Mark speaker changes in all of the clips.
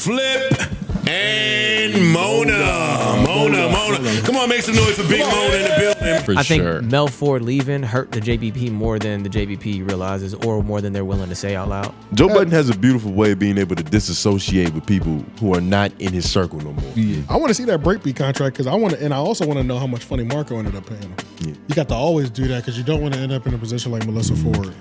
Speaker 1: Queenzflip and Mona. Come on, make some noise for Big Mona in the building.
Speaker 2: I think Mel Ford leaving hurt the JBP more than the JBP realizes, or more than they're willing to say out loud.
Speaker 3: Joe Budden has a beautiful way of being able to disassociate with people who are not in his circle no more.
Speaker 4: Yeah. I want to see that breakbeat contract because I also want to know how much Funny Marco ended up paying him. Yeah. You got to always do that because you don't want to end up in a position like Melyssa Ford.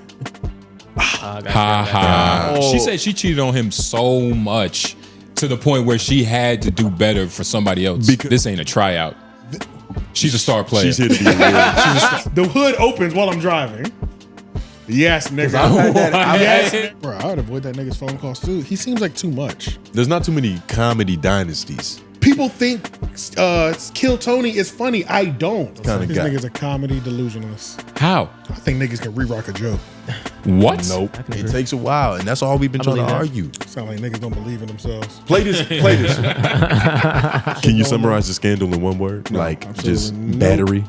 Speaker 5: She said she cheated on him so much to the point where she had to do better for somebody else. Because this ain't a tryout. She's a star player.
Speaker 3: She's here to be
Speaker 4: The hood opens while I'm driving. Yes, nigga. Bro, I would avoid that nigga's phone calls too. He seems like too much.
Speaker 3: There's not too many comedy dynasties.
Speaker 4: People think Kill Tony is funny. I don't. This nigga's a comedy delusionalist.
Speaker 5: How?
Speaker 4: I think niggas can re-rock a joke.
Speaker 5: What?
Speaker 3: Nope. It takes a while, and that's all we've been trying to argue.
Speaker 4: Sound like niggas don't believe in themselves.
Speaker 3: Play this. Can you summarize the scandal in one word?
Speaker 4: No,
Speaker 3: like just battery?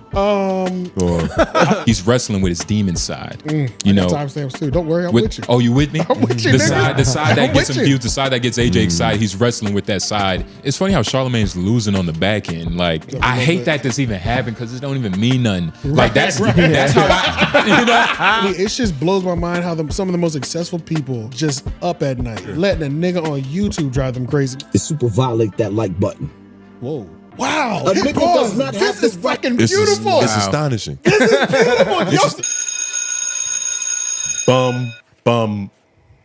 Speaker 5: He's wrestling with his demon side.
Speaker 4: You know, timestamps too. Don't worry, I'm with you.
Speaker 5: Oh, you with me?
Speaker 4: I'm with you,
Speaker 5: the side that gets him views, the side that gets AJ excited. He's wrestling with that side. It's funny how Charlamagne's losing on the back end. Like, I hate that this even happened because it don't even mean nothing. Like that's how
Speaker 4: it just blows my mind how some of the most successful people just up at night, letting a nigga on YouTube drive them crazy.
Speaker 6: It's super violate that like button.
Speaker 4: Whoa. Wow.
Speaker 6: A nigga does not have
Speaker 4: this fucking beautiful.
Speaker 3: It's astonishing.
Speaker 4: This is beautiful.
Speaker 3: Bum.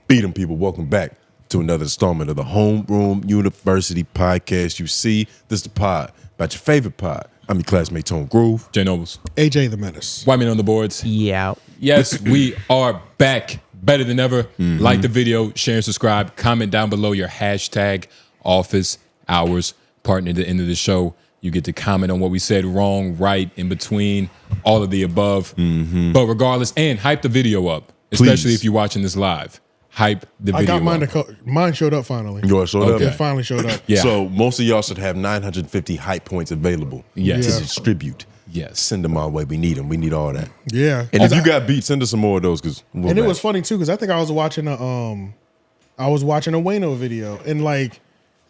Speaker 3: Beat 'em, people. Welcome back to another installment of the Homeroom University podcast. You see, this is the pod about your favorite pod. I'm your classmate, Tone Groove.
Speaker 5: Jay Nobles.
Speaker 4: AJ the Menace.
Speaker 5: White Man on the boards.
Speaker 2: Yeah.
Speaker 5: Yes, we are back. Better than ever. Like the video, share and subscribe. Comment down below your hashtag office hours. Partner at the end of the show. You get to comment on what we said wrong, right, in between, all of the above. But regardless, and hype the video up, especially if you're watching this live. Hype the video
Speaker 4: up. I got mine showed up finally.
Speaker 3: Yours showed up?
Speaker 4: It finally showed up.
Speaker 5: Yeah.
Speaker 3: So most of y'all should have 950 hype points available to distribute.
Speaker 5: Yes.
Speaker 3: Send them our way. We need them. We need all that.
Speaker 4: Yeah.
Speaker 3: And if you got beat, send us some more of those.
Speaker 4: It was funny too, because I think I was watching a Wayno video, and like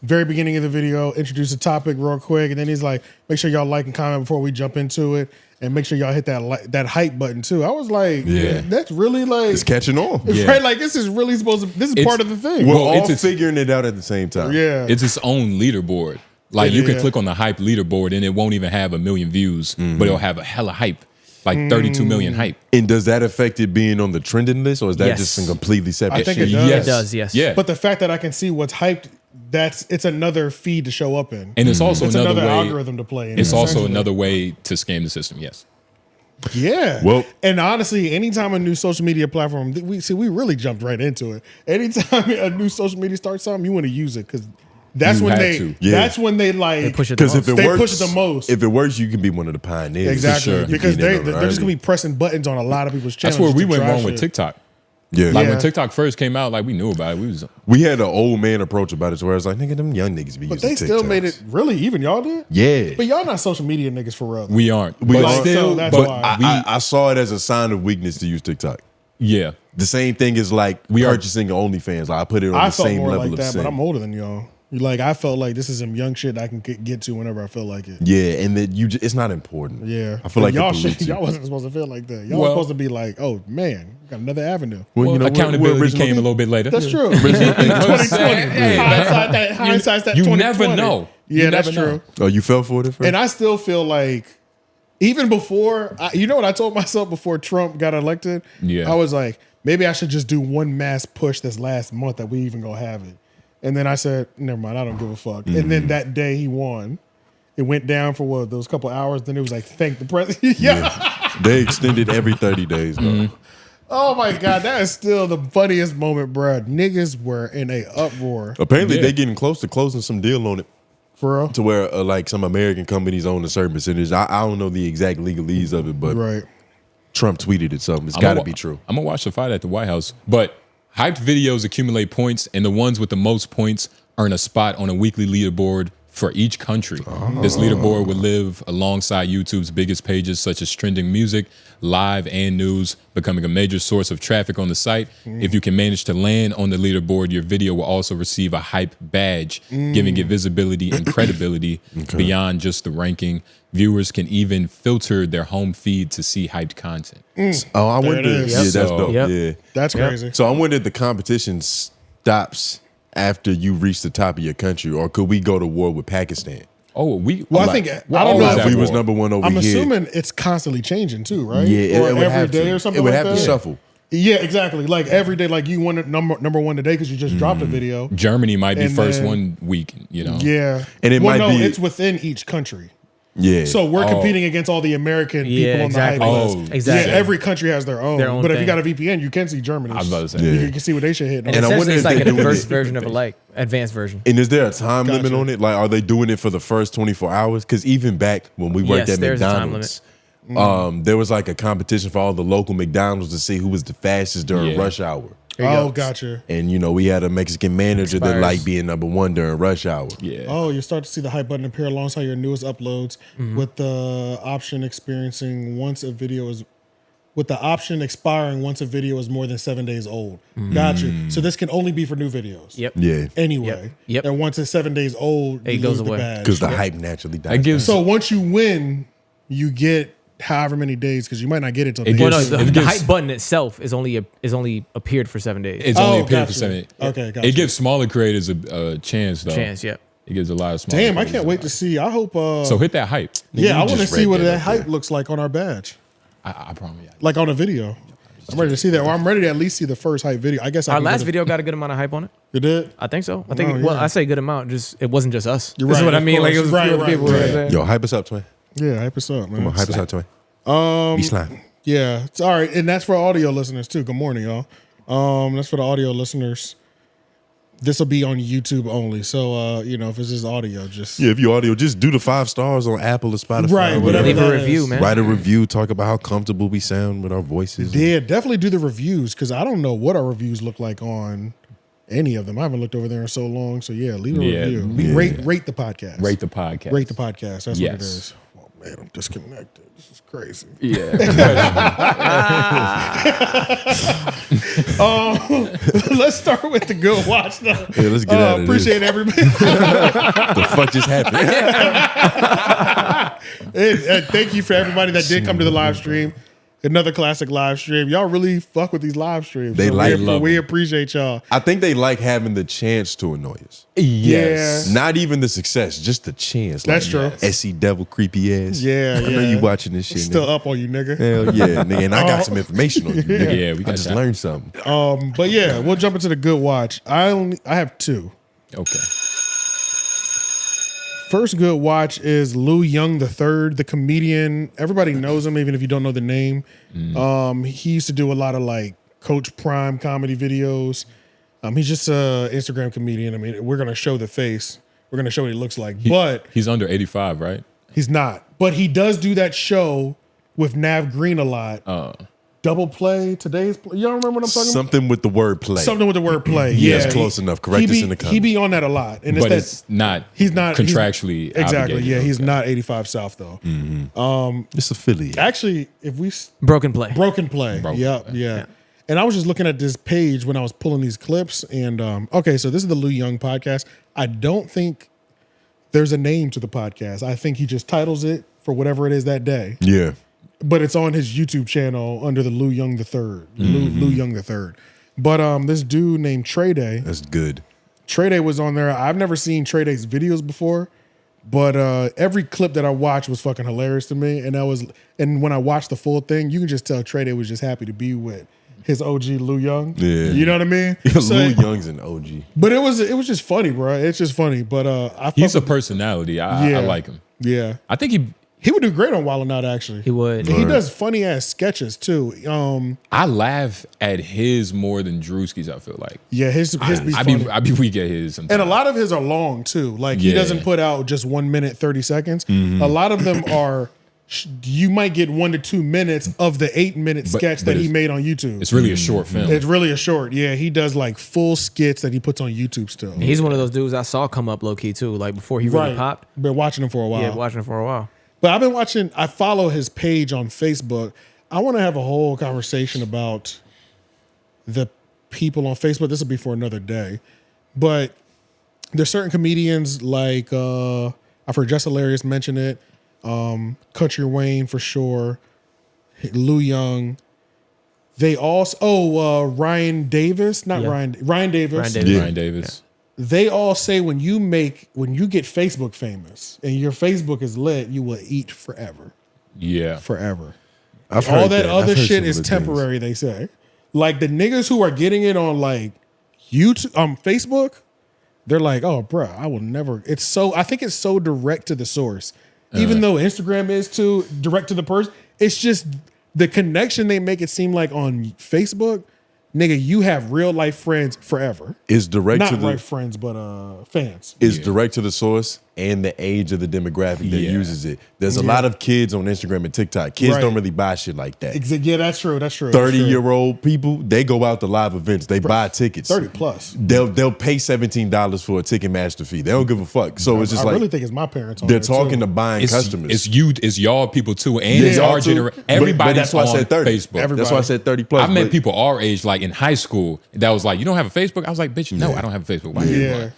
Speaker 4: very beginning of the video, introduce a topic real quick, and then he's like, make sure y'all like and comment before we jump into it, and make sure y'all hit that hype button too. I was like, that's really like
Speaker 3: it's catching on.
Speaker 4: Right? Like this is really supposed to. This is part of the thing.
Speaker 3: We're all figuring it out at the same time.
Speaker 4: Yeah.
Speaker 5: It's its own leaderboard. Like you can click on the hype leaderboard and it won't even have 1 million views, but it'll have a hella hype, like 32 million hype.
Speaker 3: And does that affect it being on the trending list, or is that just a completely separate?
Speaker 4: I think it does.
Speaker 5: Yes.
Speaker 2: It does. Yes.
Speaker 5: Yeah.
Speaker 4: But the fact that I can see what's hyped, it's another feed to show up in,
Speaker 5: and it's also another way,
Speaker 4: algorithm to play in.
Speaker 5: It's also another way to scam the system. Yes.
Speaker 4: Yeah.
Speaker 3: Well,
Speaker 4: and honestly, anytime a new social media platform, we really jumped right into it. Anytime a new social media starts something, you want to use it because that's when they like
Speaker 2: push it.
Speaker 3: Because if it works,
Speaker 4: push it the most.
Speaker 3: If it works, you can be one of the pioneers.
Speaker 4: Exactly,
Speaker 5: sure.
Speaker 4: because they're just gonna be pressing buttons on a lot of people's channels.
Speaker 5: That's where we went wrong with TikTok.
Speaker 3: Yeah.
Speaker 5: Like when TikTok first came out, like we knew about it.
Speaker 3: We had an old man approach about it, where it's like, nigga, them young niggas be
Speaker 4: but
Speaker 3: using
Speaker 4: they still
Speaker 3: TikToks.
Speaker 4: made it really even. Y'all did,
Speaker 3: yeah.
Speaker 4: But y'all not social media niggas for real.
Speaker 5: We aren't.
Speaker 3: I saw it as a sign of weakness to use TikTok.
Speaker 5: Yeah.
Speaker 3: The same thing is like purchasing OnlyFans. Like I put it on the same level
Speaker 4: like
Speaker 3: of
Speaker 4: that,
Speaker 3: sin.
Speaker 4: but I'm older than y'all. Like I felt like this is some young shit I can get to whenever I feel like it.
Speaker 3: Yeah, and that it's not important.
Speaker 4: Yeah,
Speaker 3: I feel like
Speaker 4: y'all wasn't supposed to feel like that. Y'all was supposed to be like, oh man, got another avenue.
Speaker 5: Well, you know, accountability came a little bit later.
Speaker 4: That's true. 2020. Hindsight's that 2020.
Speaker 5: You never know.
Speaker 4: Yeah, that's true.
Speaker 3: Oh, you fell for it at first?
Speaker 4: And I still feel like, even before, you know what I told myself before Trump got elected?
Speaker 5: Yeah,
Speaker 4: I was like, maybe I should just do one mass push this last month that we even gonna have it. And then I said, never mind, I don't give a fuck. And then that day he won. It went down for those couple hours. Then it was like, thank the president.
Speaker 3: They extended every 30 days, though.
Speaker 4: Oh my God, that is still the funniest moment, bro. Niggas were in a uproar.
Speaker 3: Apparently they getting close to closing some deal on it.
Speaker 4: For real?
Speaker 3: To where like some American companies own a certain percentage. I don't know the exact legalese of it, but Trump tweeted it, so it's got to be true.
Speaker 5: I'm going to watch the fight at the White House. But hyped videos accumulate points, and the ones with the most points earn a spot on a weekly leaderboard for each country. This leaderboard would live alongside YouTube's biggest pages such as trending music, live, and news, becoming a major source of traffic on the site. If you can manage to land on the leaderboard, your video will also receive a hype badge, giving it visibility and credibility beyond just the ranking. Viewers can even filter their home feed to see hyped content.
Speaker 3: Oh, I
Speaker 4: There
Speaker 3: wonder.
Speaker 4: it is.
Speaker 3: Yeah, that's
Speaker 2: Yep.
Speaker 3: dope.
Speaker 2: Yep.
Speaker 3: Yeah.
Speaker 4: That's crazy.
Speaker 3: So I wonder if the competition stops after you reach the top of your country, or could we go to war with Pakistan?
Speaker 5: Oh,
Speaker 4: Well, I think I don't know
Speaker 3: If we
Speaker 4: if
Speaker 3: was number one over
Speaker 4: I'm
Speaker 3: here.
Speaker 4: assuming it's constantly changing too, right?
Speaker 3: Yeah,
Speaker 4: or
Speaker 3: it would
Speaker 4: every
Speaker 3: have
Speaker 4: day
Speaker 3: to.
Speaker 4: or something
Speaker 3: It would
Speaker 4: like
Speaker 3: have
Speaker 4: that.
Speaker 3: to shuffle.
Speaker 4: Yeah, exactly. Like every day, like you won number one today because you just dropped a video.
Speaker 5: Germany might be
Speaker 4: And
Speaker 5: first
Speaker 4: then-
Speaker 5: 1 week, you know.
Speaker 4: Yeah,
Speaker 3: And it
Speaker 4: well,
Speaker 3: might
Speaker 4: no,
Speaker 3: be-
Speaker 4: it's within each country.
Speaker 3: Yeah.
Speaker 4: So we're competing against all the American
Speaker 2: Yeah,
Speaker 4: people on
Speaker 2: exactly.
Speaker 4: the hype
Speaker 5: Oh,
Speaker 4: list.
Speaker 2: exactly.
Speaker 4: Yeah, every country has their own.
Speaker 2: Their own
Speaker 4: but if you
Speaker 2: thing.
Speaker 4: got a VPN, you can see Germany.
Speaker 5: I was about to say.
Speaker 3: Yeah.
Speaker 4: You can see what they should hit.
Speaker 2: And
Speaker 3: And I wonder
Speaker 2: essentially, it's
Speaker 3: if
Speaker 2: like
Speaker 3: they
Speaker 2: an
Speaker 3: do
Speaker 2: advanced
Speaker 3: it-
Speaker 2: version of a like advanced version.
Speaker 3: And is there a time limit
Speaker 4: Gotcha.
Speaker 3: on it? Like, are they doing it for the first 24 hours? Because even back when we worked
Speaker 2: Yes,
Speaker 3: at
Speaker 2: there's a time
Speaker 3: McDonald's, there was like a competition for all the local McDonald's to see who was the fastest during
Speaker 5: Yeah.
Speaker 3: rush hour.
Speaker 4: Oh, gotcha.
Speaker 3: And you know, we had a Mexican manager that
Speaker 2: Expires.
Speaker 3: liked being number one during rush hour.
Speaker 5: Yeah.
Speaker 4: Oh, you start to see the hype button appear alongside your newest uploads
Speaker 2: Mm-hmm.
Speaker 4: with the option expiring once a video is more than 7 days old. Gotcha. So this can only be for new videos.
Speaker 2: Yep.
Speaker 3: Yeah,
Speaker 4: Anyway.
Speaker 2: Yep.
Speaker 4: And once it's 7 days old,
Speaker 2: It
Speaker 4: you
Speaker 2: goes
Speaker 4: lose the
Speaker 2: away.
Speaker 4: badge.
Speaker 3: because the hype naturally dies.
Speaker 5: That gives
Speaker 4: So once you win, you get however many days because you might not get it till
Speaker 5: It
Speaker 4: the
Speaker 2: Well,
Speaker 5: gives-
Speaker 2: no,
Speaker 5: it
Speaker 2: the
Speaker 5: gives-
Speaker 2: hype button itself is only appeared for 7 days.
Speaker 5: it's only
Speaker 4: Oh,
Speaker 5: appeared for
Speaker 4: gotcha.
Speaker 5: 7 days.
Speaker 4: Okay, gotcha.
Speaker 5: It gives smaller creators a chance, though.
Speaker 2: Chance, yep.
Speaker 5: It gives a lot of smaller
Speaker 4: Damn, I
Speaker 5: creators
Speaker 4: can't
Speaker 5: a
Speaker 4: wait
Speaker 5: lot.
Speaker 4: to see. I hope.
Speaker 5: So hit that hype.
Speaker 4: yeah, I
Speaker 3: You
Speaker 4: want to
Speaker 3: just
Speaker 4: see
Speaker 3: read
Speaker 4: what
Speaker 3: that
Speaker 4: that
Speaker 3: up
Speaker 4: hype
Speaker 3: there.
Speaker 4: looks like on our badge,
Speaker 5: I promise you.
Speaker 4: like on a video. I'm ready to see that, or I'm ready to at least see the first hype video. I guess I
Speaker 2: Our
Speaker 4: can
Speaker 2: last
Speaker 4: go to-
Speaker 2: video got a good amount of hype on it.
Speaker 4: You did?
Speaker 2: I think so. I think.
Speaker 4: Oh,
Speaker 2: Well,
Speaker 4: yeah.
Speaker 2: I say good amount. Just it wasn't just us.
Speaker 4: You're
Speaker 2: This is
Speaker 4: right,
Speaker 2: what I
Speaker 4: of
Speaker 2: mean. Like it
Speaker 4: course.
Speaker 2: was
Speaker 4: Right,
Speaker 2: a few other
Speaker 4: right,
Speaker 2: people.
Speaker 4: right.
Speaker 2: Right there.
Speaker 3: Yo, hype us up, twin.
Speaker 4: Yeah, hype us up, man.
Speaker 3: Come on, hype us up, twin. Be slime.
Speaker 4: Yeah, it's all right, and that's for audio listeners too. Good morning, y'all. That's for the audio listeners. This will be on YouTube only, so if it's just audio, just
Speaker 3: Yeah, if you audio, just do the 5 stars on Apple or Spotify.
Speaker 4: Right,
Speaker 3: or
Speaker 4: whatever
Speaker 2: Leave
Speaker 4: that
Speaker 2: a review,
Speaker 4: is.
Speaker 2: man.
Speaker 3: Write a review. Talk about how comfortable we sound with our voices.
Speaker 4: Yeah, definitely do the reviews because I don't know what our reviews look like on any of them. I haven't looked over there in so long. So yeah, leave a
Speaker 5: Yeah,
Speaker 4: review.
Speaker 3: yeah.
Speaker 4: Rate the podcast.
Speaker 5: Rate the podcast.
Speaker 4: Rate the podcast. That's what it
Speaker 5: Yes.
Speaker 4: is. Oh man, I'm disconnected. This is crazy.
Speaker 5: Yeah.
Speaker 4: Let's start with the good watch now.
Speaker 3: Yeah, let's get out of
Speaker 4: Appreciate everybody.
Speaker 3: The fuck just happened?
Speaker 4: And thank you for everybody that did come to the live stream. Another classic live stream. Y'all really fuck with these live streams.
Speaker 3: They like-
Speaker 4: we
Speaker 5: love
Speaker 4: appreciate y'all.
Speaker 3: I think they like having the chance to annoy us.
Speaker 5: Yes.
Speaker 3: Not even the success, just the chance.
Speaker 4: That's true.
Speaker 3: SC devil, creepy ass.
Speaker 4: Yeah,
Speaker 3: I know
Speaker 4: yeah.
Speaker 3: you watching this shit.
Speaker 4: Still
Speaker 3: nigga.
Speaker 4: up on you, nigga.
Speaker 3: Hell yeah, nigga. And I got some information on you. Nigga.
Speaker 5: Yeah, we
Speaker 3: I
Speaker 5: got
Speaker 3: just
Speaker 5: that.
Speaker 3: learned something.
Speaker 4: But yeah, we'll jump into the good watch. I have two.
Speaker 5: Okay.
Speaker 4: First good watch is Lou Young III, the comedian. Everybody knows him, even if you don't know the name. He used to do a lot of like Coach Prime comedy videos. He's just an Instagram comedian. I mean, we're gonna show the face. We're gonna show what he looks like, but
Speaker 5: He's under 85, right?
Speaker 4: he's not. But he does do that show with Nav Green a lot. Double play, today's play. Y'all remember what I'm talking about?
Speaker 3: Something with the word play.
Speaker 4: Something with the word play.
Speaker 3: Yeah,
Speaker 4: Yeah,
Speaker 3: that's close enough. Correct us in the
Speaker 4: He be
Speaker 3: comments.
Speaker 4: on that a lot, and it's
Speaker 5: But
Speaker 4: that
Speaker 5: it's not
Speaker 4: he's not
Speaker 5: contractually
Speaker 4: exactly.
Speaker 5: obligated.
Speaker 4: Yeah, he's
Speaker 5: Okay.
Speaker 4: not 85 South though.
Speaker 3: It's affiliate.
Speaker 4: Actually, if we
Speaker 2: Broken play.
Speaker 4: broken play,
Speaker 5: Broken
Speaker 4: yep,
Speaker 5: play.
Speaker 4: yeah. And I was just looking at this page when I was pulling these clips, and okay, so this is the Lou Young podcast. I don't think there's a name to the podcast. I think he just titles it for whatever it is that day.
Speaker 3: Yeah.
Speaker 4: But it's on his YouTube channel under the Lou Young the Third. Lou Young the Third. But this dude named Trey Day.
Speaker 3: That's good.
Speaker 4: Trey Day was on there. I've never seen Trey Day's videos before, but every clip that I watched was fucking hilarious to me. And when I watched the full thing, you can just tell Trey Day was just happy to be with his OG Lou Young.
Speaker 3: Yeah.
Speaker 4: You know what I mean? So-
Speaker 3: Lou Young's an OG.
Speaker 4: But it was just funny, bro. It's just funny. But I
Speaker 5: He's a
Speaker 4: fuck with-
Speaker 5: personality. I like him.
Speaker 4: yeah.
Speaker 5: I think
Speaker 4: He would do great on Wild 'N Out, actually.
Speaker 2: He would.
Speaker 4: He does funny ass sketches too.
Speaker 5: I laugh at his more than Drewski's, I feel like.
Speaker 4: Yeah, his be
Speaker 5: I
Speaker 4: funny.
Speaker 5: be weak at his sometimes.
Speaker 4: And a lot of his are long too. Like he
Speaker 5: Yeah.
Speaker 4: doesn't put out just 1 minute 30 seconds. A lot of them are you might get 1 to 2 minutes of the 8-minute sketch that he made on YouTube.
Speaker 5: It's really a short film.
Speaker 4: It's really a short. Yeah, he does like full skits that he puts on YouTube still.
Speaker 2: He's one of those dudes I saw come up low key too, like before he really popped.
Speaker 4: Been watching him for a while.
Speaker 2: Yeah, watching him for a while.
Speaker 4: But I've been watching. I follow his page on Facebook. I want to have a whole conversation about the people on Facebook. This will be for another day. But there's certain comedians like I've heard Just Hilarious mention it. Country Wayne for sure, Lou Young. They also Ryan Davis, not Ryan Davis.
Speaker 5: Ryan Davis.
Speaker 4: Yeah. They all say when you get Facebook famous and your Facebook is lit, you will eat forever.
Speaker 5: Yeah,
Speaker 4: forever.
Speaker 3: I've
Speaker 4: all
Speaker 3: heard
Speaker 4: that other shit is
Speaker 3: things.
Speaker 4: temporary. They say, like the niggas who are getting it on like YouTube, Facebook, they're like, oh, bruh, I will never. I think it's so direct to the source. Even though Instagram is too direct to the person, it's just the connection they make it seem like on Facebook. Nigga, you have real life friends forever.
Speaker 3: It's direct
Speaker 4: Not
Speaker 3: to the
Speaker 4: life friends, but fans.
Speaker 3: It's direct to the source and the age of the demographic that uses it. There's a lot of kids on Instagram and TikTok. Kids don't really buy shit like that.
Speaker 4: Yeah, that's true. That's true.
Speaker 3: 30-year-old people, they go out to live events. They buy tickets.
Speaker 4: 30 plus.
Speaker 3: They'll pay $17 for a Ticketmaster fee. They don't give a fuck. So it's just
Speaker 4: I really think it's my parents.
Speaker 3: They're talking to buying customers.
Speaker 5: It's y'all people too, and it's our generation. Everybody's
Speaker 3: that's why I said 30.
Speaker 5: Facebook.
Speaker 3: That's why I said 30 plus.
Speaker 5: I've met people our age, like in high school, that was like, you don't have a Facebook? I was like, bitch, no, I don't have a Facebook. Why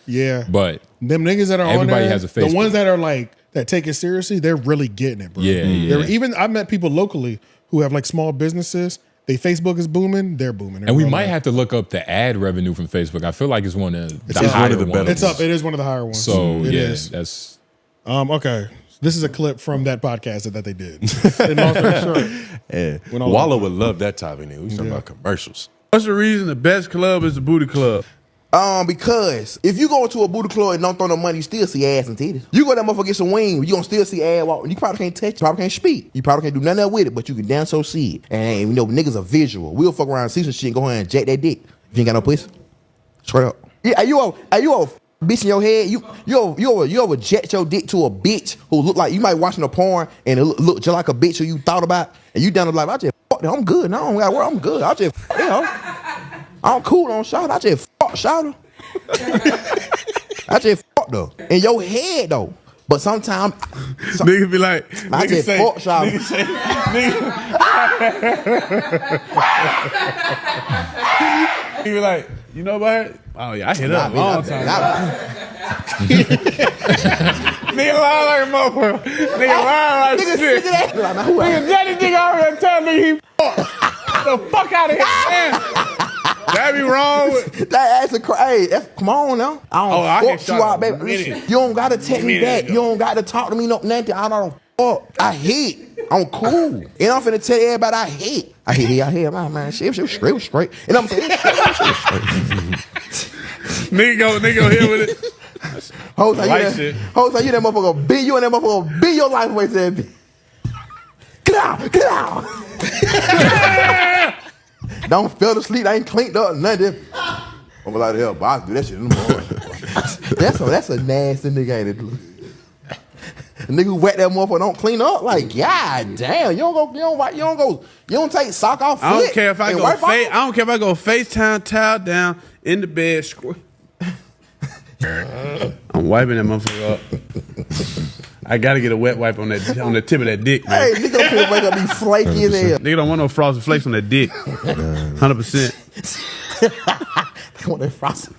Speaker 4: Yeah.
Speaker 5: But
Speaker 4: them niggas that are
Speaker 5: everybody
Speaker 4: on there,
Speaker 5: has a Facebook.
Speaker 4: the ones that are like that take it seriously, they're really getting it, bro. Even I met people locally who have like small businesses. They Facebook is booming, they're booming.
Speaker 5: And we might have to look up the ad revenue from Facebook. I feel like it's one of the higher ones.
Speaker 4: It's up. It is one of the higher ones.
Speaker 5: So
Speaker 4: it is.
Speaker 5: That's
Speaker 4: okay. This is a clip from that podcast that they did. And long story short,
Speaker 3: Wallow would love that topic. We talking about commercials.
Speaker 1: What's the reason the best club is the booty club?
Speaker 7: Because if you go into a booty club and don't throw no money, you still see ass and titties. You go that motherfucker get some wings, you gonna still see ass walk. You probably can't touch it, probably can't speak. You probably can't do nothing else with it, but you can damn so see it. And you know, niggas are visual. We'll fuck around and see some shit and go ahead and jack that dick. If you ain't got no pussy. Straight up. Yeah, are you a bitch in your head? You ever jet your dick to a bitch who look like you might watching a porn and it look just like a bitch who you thought about, and you down the like, I just fuck them, I'm good. No, I don't gotta work, I'm good. I just I'm cool on shout. I just fuck shout. I just fucked her in your head though. But sometimes
Speaker 1: Nigga be like,
Speaker 7: I just fuck shout.
Speaker 1: Nigga be like, you know about it? Oh yeah, I hit up a long time. Nigga lying like a motherfucker. Nigga lying like shit. Nigga Johnny nigga already tell me he fucked. The fuck out of here, man. That be wrong with
Speaker 7: That's a crazy. Come on now. I don't fuck you out, baby. Listen, you don't gotta text me back. You don't gotta talk to me nothing. I don't fuck. I hit. I'm cool. And I'm finna tell everybody I hit. I hit. Man, shit was straight. And I'm saying,
Speaker 1: nigga go here with it.
Speaker 7: Hoes, you that motherfucker beat you and that motherfucker beat your life away to that bitch. Get out. Don't feel the sleep. I ain't cleaned up nothing. I'm like, hell, but I do that shit in the morning. That's a nasty nigga, ain't it? A nigga who wet that motherfucker don't clean up. Like, god damn, you don't take sock off.
Speaker 1: I don't care if I go FaceTime towel down in the bed. I'm wiping that motherfucker up. I gotta get a wet wipe on the tip of that dick, man.
Speaker 7: Hey, nigga don't wake up be flaky as hell.
Speaker 1: Nigga don't want no frosted flakes on that dick. 100%.
Speaker 7: They want that frosted.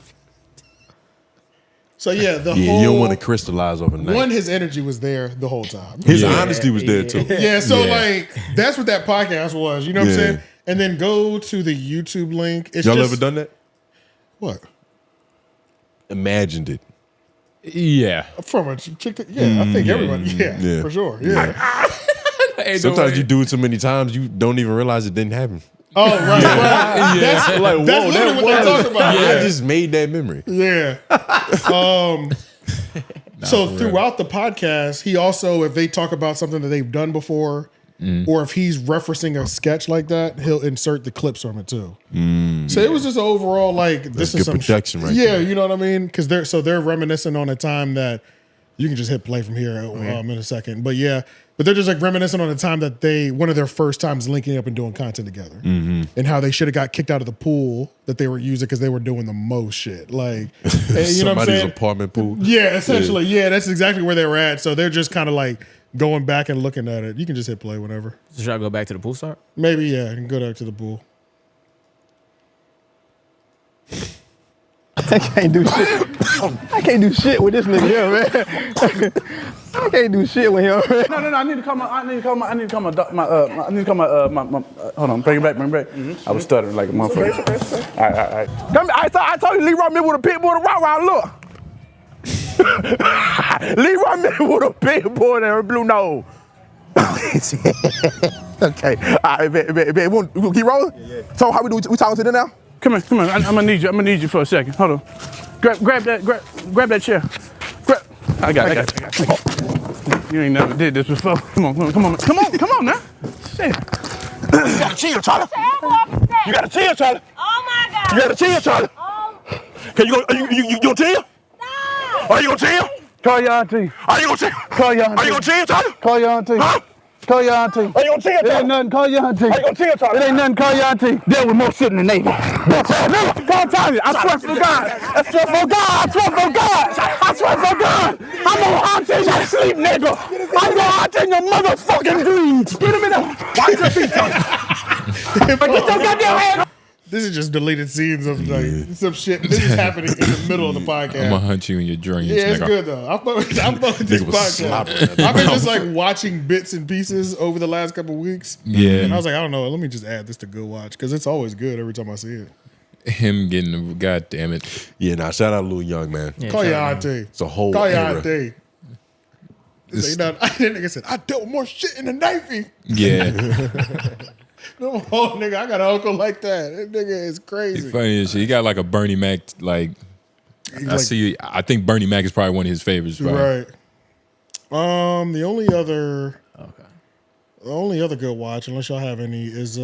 Speaker 4: So yeah,
Speaker 3: you don't want to crystallize overnight.
Speaker 4: His energy was there the whole time.
Speaker 3: His honesty was there too.
Speaker 4: Yeah, so like that's what that podcast was. You know what I'm saying? And then go to the YouTube link.
Speaker 3: Y'all ever done that?
Speaker 4: What?
Speaker 3: Imagined it.
Speaker 5: Yeah.
Speaker 4: From a chick. I think everybody. Yeah, for sure. Yeah.
Speaker 3: Sometimes you do it so many times you don't even realize it didn't happen.
Speaker 4: Oh, right. That's
Speaker 3: like, whoa,
Speaker 4: that's literally what they're talking about.
Speaker 3: I just made that memory.
Speaker 4: Yeah. So throughout the podcast, he also, if they talk about something that they've done before, or if he's referencing a sketch like that, he'll insert the clips from it too. So it was just overall like this is some
Speaker 3: production, right?
Speaker 4: Yeah, you know what I mean? Because they're reminiscing on a time that you can just hit play from here in a second. But But they're just like reminiscing on the time that one of their first times linking up and doing content together, and how they should have got kicked out of the pool that they were using because they were doing the most shit. Like, you know what I'm saying?
Speaker 3: Apartment pool.
Speaker 4: Yeah, essentially. Yeah, that's exactly where they were at. So they're just kind of like going back and looking at it. You can just hit play whenever.
Speaker 2: So should I go back to the pool start?
Speaker 4: Maybe, yeah, I can go back to the pool.
Speaker 8: I can't do shit. I can't do shit with this nigga here, man. I can't do shit with him. Man.
Speaker 9: No. I need to call my. Hold on. Bring it back. I was stuttering like a motherfucker. All right. Come. I told you Leroy Miller with a pit bull and a rock. Look. Leroy Miller with a pit bull and a blue nose. Okay. All right. We keep rolling. Yeah. So how we do? We talking to them now? Come on. I'm gonna need you for a second. Hold on. Grab that chair. I got it. You ain't never did this before. Come on now. Shit. You gotta chill, Charlie. You gotta chill, Charlie.
Speaker 10: Oh my God.
Speaker 9: You gotta chill, Charlie. Okay, you gonna chill?
Speaker 10: No.
Speaker 9: Are you gonna chill?
Speaker 8: Call your auntie.
Speaker 9: Are you gonna chill?
Speaker 8: Call your auntie.
Speaker 9: Are you gonna chill, Charlie?
Speaker 8: Call your auntie.
Speaker 9: Huh?
Speaker 8: Call your auntie.
Speaker 9: Are you gonna chill, Charlie?
Speaker 8: It ain't nothing. Call your auntie.
Speaker 9: Are you gonna chill, Charlie?
Speaker 8: It ain't nothing. Call your auntie. There was more shit in the Navy.
Speaker 9: Come on, Charlie. I swear for God. I swear for God. I'm gonna haunt you in your sleep, nigga. I'm gonna haunt you in your motherfucking dreams. Get him in there. Watch your feet, Charlie. Get your goddamn hand.
Speaker 4: This is just deleted scenes of like some shit. This is happening in the middle of the podcast.
Speaker 5: I'm gonna hunt you in your dreams.
Speaker 4: Yeah, it's
Speaker 5: nigga.
Speaker 4: good though. I'm fucking this podcast. I've been just like watching bits and pieces over the last couple of weeks.
Speaker 5: Yeah.
Speaker 4: And I was like, I don't know. Let me just add this to Good Watch because it's always good every time I see it.
Speaker 5: Him getting the God damn it.
Speaker 3: Yeah, nah, shout out Lil Young, man.
Speaker 2: Yeah,
Speaker 4: Call your
Speaker 2: shout out.
Speaker 4: auntie.
Speaker 3: It's a whole
Speaker 4: Call your
Speaker 3: era.
Speaker 4: auntie. That nigga said, I dealt with more shit in the Navy.
Speaker 5: Yeah.
Speaker 4: No, oh, nigga, I got an uncle like that. That nigga is crazy.
Speaker 5: Funny as shit. He got like a Bernie Mac, like, I think Bernie Mac is probably one of his favorites. Probably.
Speaker 4: Right. The only other Good Watch, unless y'all have any, is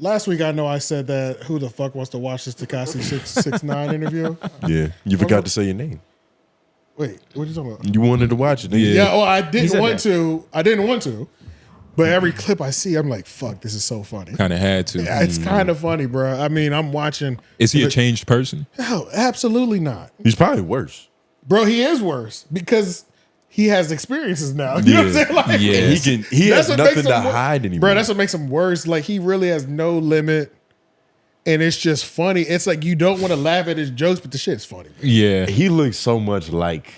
Speaker 4: last week I know I said that who the fuck wants to watch this Tekashi 6ix9ine interview?
Speaker 3: Yeah, you forgot to say your name.
Speaker 4: Wait, what are you talking about?
Speaker 3: You wanted to watch it.
Speaker 4: Yeah, well, I didn't want to. But every clip I see, I'm like, fuck, this is so funny.
Speaker 5: Kind of had to.
Speaker 4: Yeah, it's kind of funny, bro. I mean, I'm watching.
Speaker 5: Is he a changed person?
Speaker 4: Hell, absolutely not.
Speaker 3: He's probably worse.
Speaker 4: Bro, he is worse because he has experiences now. You know what I'm saying? Like,
Speaker 5: Yeah.
Speaker 3: He has
Speaker 4: what
Speaker 3: nothing
Speaker 4: makes
Speaker 3: to
Speaker 4: him
Speaker 3: hide anymore.
Speaker 4: Bro, that's what makes him worse. Like, he really has no limit. And it's just funny. It's like you don't want to laugh at his jokes, but the shit's funny.
Speaker 5: Yeah.
Speaker 3: He looks so much like,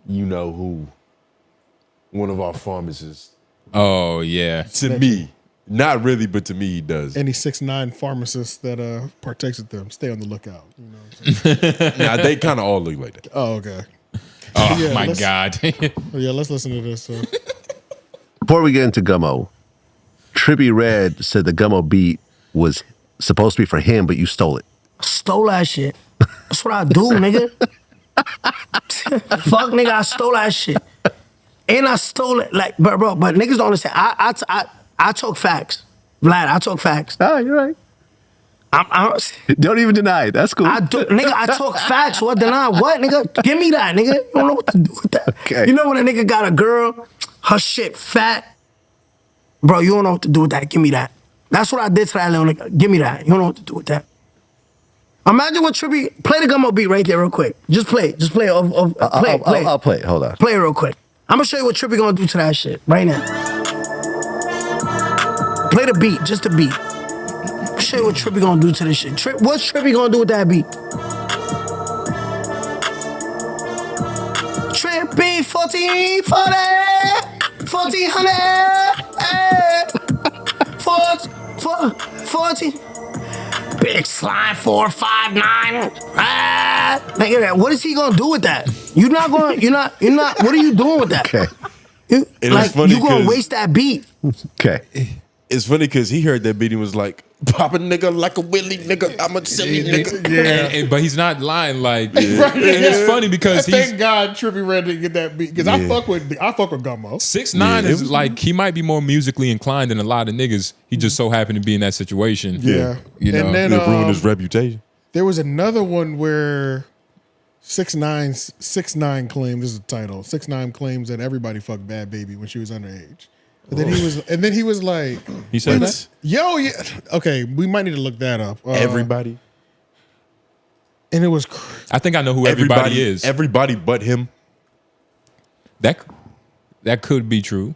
Speaker 3: you know who, one of our pharmacists.
Speaker 5: Oh, yeah.
Speaker 3: To me. Not really, but to me he does.
Speaker 4: Any 6ix9ine pharmacists that partakes with them, stay on the lookout. You know what I'm saying?
Speaker 3: Nah, they kind of all look like that.
Speaker 4: Oh, okay.
Speaker 5: Oh,
Speaker 4: Yeah,
Speaker 5: my
Speaker 4: let's-
Speaker 5: God.
Speaker 4: Yeah, let's listen to this.
Speaker 8: Before we get into Gummo, Trippie Redd said the Gummo beat was supposed to be for him, but you stole it.
Speaker 11: Stole that shit. That's what I do, nigga. Fuck, nigga, I stole that shit. And I stole it, like, but niggas don't understand. I talk facts. Vlad, I talk facts.
Speaker 8: Ah, you're right. Don't even deny it. That's cool.
Speaker 11: Nigga, I talk facts. What deny? What, nigga? Give me that, nigga. You don't know what to do with that.
Speaker 8: Okay.
Speaker 11: You know when a nigga got a girl, her shit fat, bro, you don't know what to do with that. Give me that. That's what I did to that little nigga. Give me that. You don't know what to do with that. Imagine what Trippie, play the Gummo beat right there real quick. Just play it. Play it.
Speaker 8: I'll play it. Hold on.
Speaker 11: Play it real quick. I'm gonna show you what Trippie gonna do to that shit right now. Play the beat, just the beat. I'll show you what Trippie gonna do to this shit. What's Trippie gonna do with that beat? Trippie 1440, 1400, 14. Big slime 459. Nigga, what is he gonna do with that? You're not. What are you doing with that?
Speaker 8: Okay.
Speaker 3: It's funny
Speaker 11: you gonna
Speaker 3: 'cause-
Speaker 11: waste that beat.
Speaker 8: Okay.
Speaker 3: It's funny because he heard that beat and was like, pop a nigga like a willy nigga, I'm a silly nigga.
Speaker 4: Yeah.
Speaker 5: But he's not lying. Like,
Speaker 4: Right,
Speaker 5: and it's funny because
Speaker 4: thank God Trippie Redd didn't get that beat because I fuck with Gummo.
Speaker 5: 6ix9ine is like, he might be more musically inclined than a lot of niggas. He just so happened to be in that situation.
Speaker 4: Yeah.
Speaker 5: You know,
Speaker 4: And then
Speaker 3: It ruined his reputation.
Speaker 4: there was another one where 6ix9ine claimed, this is the title. 6ix9ine claims that everybody fucked Bad Baby when she was underage. And then he was like,
Speaker 5: He said that?
Speaker 4: Yo, yeah. Okay, we might need to look that up.
Speaker 3: Everybody.
Speaker 4: And it was
Speaker 5: I think I know who everybody is.
Speaker 3: Everybody but him.
Speaker 5: That could be true.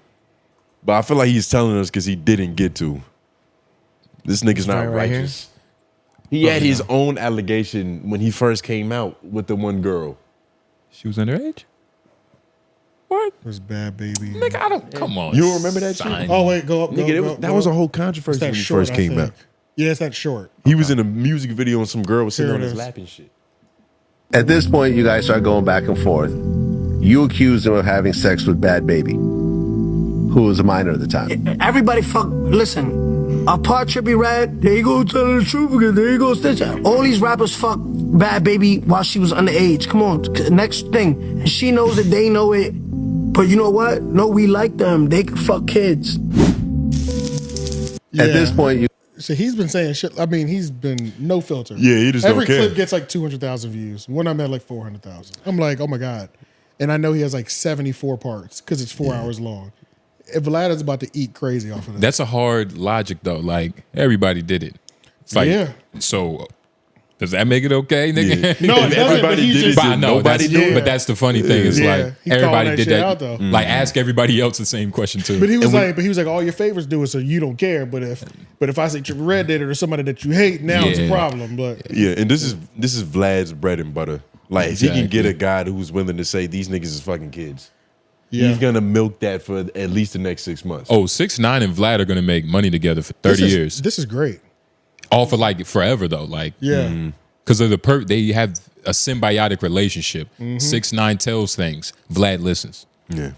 Speaker 3: But I feel like he's telling us because he didn't get to. This nigga's not
Speaker 2: right here?
Speaker 3: righteous. He had his own allegation when he first came out with the one girl.
Speaker 5: She was underage? What?
Speaker 4: It was Bad Baby.
Speaker 5: Nigga, I don't. Come on.
Speaker 3: You don't remember that
Speaker 5: son.
Speaker 3: shit?
Speaker 4: Oh, wait, go up.
Speaker 3: Nigga, that was a whole controversy when he
Speaker 4: short,
Speaker 3: first came out.
Speaker 4: Yeah, it's that short.
Speaker 3: He was in a music video and some girl was sitting
Speaker 4: Here
Speaker 3: on
Speaker 4: it
Speaker 3: his
Speaker 4: is.
Speaker 3: lap and shit.
Speaker 8: At this point, you guys start going back and forth. You accused him of having sex with Bad Baby, who was a minor at the time.
Speaker 11: Everybody fuck. Listen, apart Trippie Redd, there you go telling the truth again. There you go Stitch. All these rappers fuck Bad Baby while she was underage. Come on, next thing. And she knows it. They know it. But you know what? No, we like them. They can fuck kids.
Speaker 4: Yeah.
Speaker 8: At this point, you.
Speaker 4: So he's been saying shit. I mean, he's been no filter.
Speaker 3: Yeah, he just
Speaker 4: Every
Speaker 3: don't care.
Speaker 4: clip gets like 200,000 views. One I'm at like 400,000. I'm like, oh my God. And I know he has like 74 parts because it's 4 hours long. If Vlad is about to eat crazy off of this.
Speaker 5: That's a hard logic, though. Like, everybody did it. It's like,
Speaker 4: Yeah.
Speaker 5: So, does that make it okay, nigga?
Speaker 4: No, it doesn't, but
Speaker 3: everybody
Speaker 4: he's
Speaker 3: did
Speaker 4: just-
Speaker 3: it.
Speaker 5: But I know
Speaker 3: Nobody
Speaker 5: that's,
Speaker 3: do it.
Speaker 5: but that's the funny thing is
Speaker 4: Yeah,
Speaker 5: like
Speaker 4: he calling
Speaker 5: everybody
Speaker 4: that
Speaker 5: did
Speaker 4: shit
Speaker 5: that.
Speaker 4: out, though.
Speaker 5: Like ask everybody else the same question too.
Speaker 4: But he was like, all your favorites do it, so you don't care. But if I say Trippie Redd did it or somebody that you hate, now it's a
Speaker 5: Yeah.
Speaker 4: problem. But
Speaker 3: Yeah, and this is Vlad's bread and butter. Like, if he can get
Speaker 5: Exactly.
Speaker 3: a guy who's willing to say these niggas is fucking kids,
Speaker 4: yeah,
Speaker 3: he's gonna milk that for at least the next 6 months.
Speaker 5: Oh, 6ix9ine and Vlad are gonna make money together for 30 years.
Speaker 4: This is great.
Speaker 5: All for like forever though. Like
Speaker 4: Yeah.
Speaker 5: because of they have a symbiotic relationship. 6ix9ine tells things, Vlad listens,
Speaker 3: Yeah,